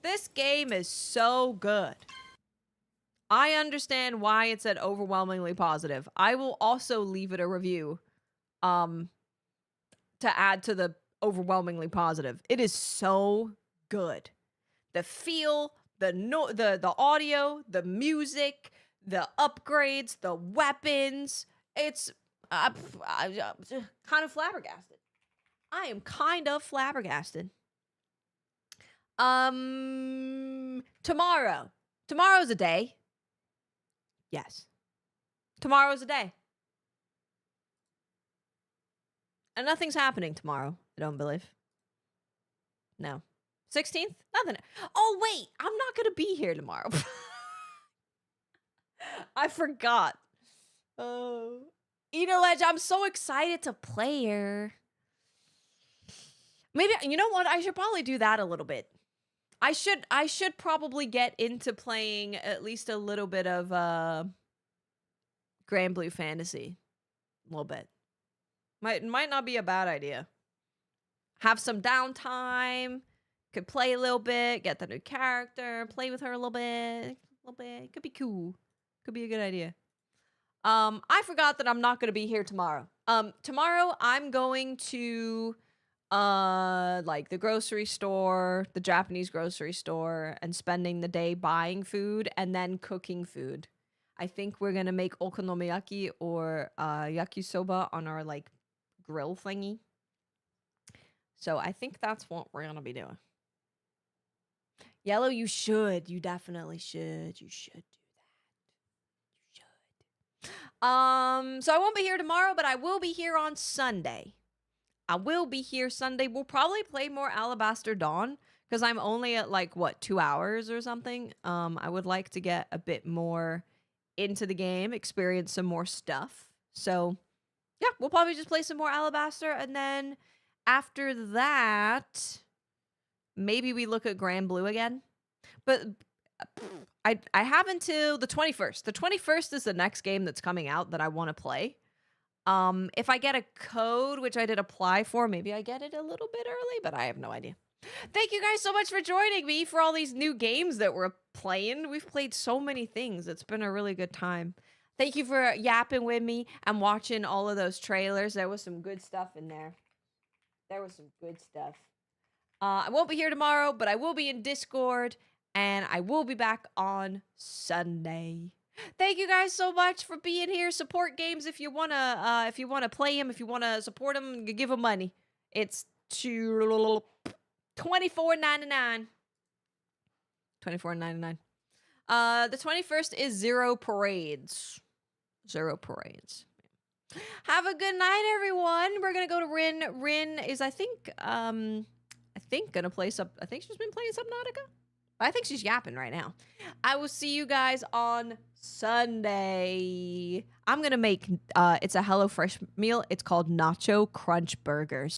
This game is so good. I understand why it's at overwhelmingly positive. I will also leave it a review to add to the overwhelmingly positive. It is so good. The feel, the audio, the music, the upgrades, the weapons. It's kind of flabbergasted. I am kind of flabbergasted. Tomorrow. Tomorrow's a day. Yes. Tomorrow's a day. And nothing's happening tomorrow, I don't believe. No. 16th? Nothing. Oh, wait. I'm not going to be here tomorrow. I forgot. Oh. Ledge, I'm so excited to play her. Maybe, you know what? I should probably do that a little bit. I should probably get into playing at least a little bit of Grand Blue Fantasy. A little bit. Might not be a bad idea. Have some downtime. Could play a little bit. Get the new character. Play with her a little bit. Could be cool. Could be a good idea. I forgot that I'm not going to be here tomorrow. Tomorrow I'm going to like the grocery store, the Japanese grocery store, and spending the day buying food and then cooking food. I think we're going to make okonomiyaki or yakisoba on our like grill thingy. So I think that's what we're going to be doing. Yellow, you should. You definitely should. You should do that. You should. So I won't be here tomorrow, but I will be here on Sunday. We'll probably play more Alabaster Dawn because I'm only at like, 2 hours or something. I would like to get a bit more into the game, experience some more stuff. So yeah, we'll probably just play some more Alabaster, and then after that, maybe we look at Grand Blue again. But I have until the 21st. The 21st is the next game that's coming out that I want to play. If I get a code, which I did apply for, maybe I get it a little bit early, but I have no idea. Thank you guys so much for joining me for all these new games that we're playing. We've played so many things. It's been a really good time. Thank you for yapping with me and watching all of those trailers. There was some good stuff in there. I won't be here tomorrow, but I will be in Discord, and I will be back on Sunday. Thank you guys so much for being here. Support games if you wanna play them, if you wanna support them, give them money. It's $24.99. $24.99. The 21st is Zero Parades. Have a good night, everyone. We're gonna go to Rin. Rin is, I think gonna play some. I think she's been playing Subnautica. I think she's yapping right now. I will see you guys on Sunday. I'm gonna make it's a HelloFresh meal. It's called Nacho Crunch Burgers.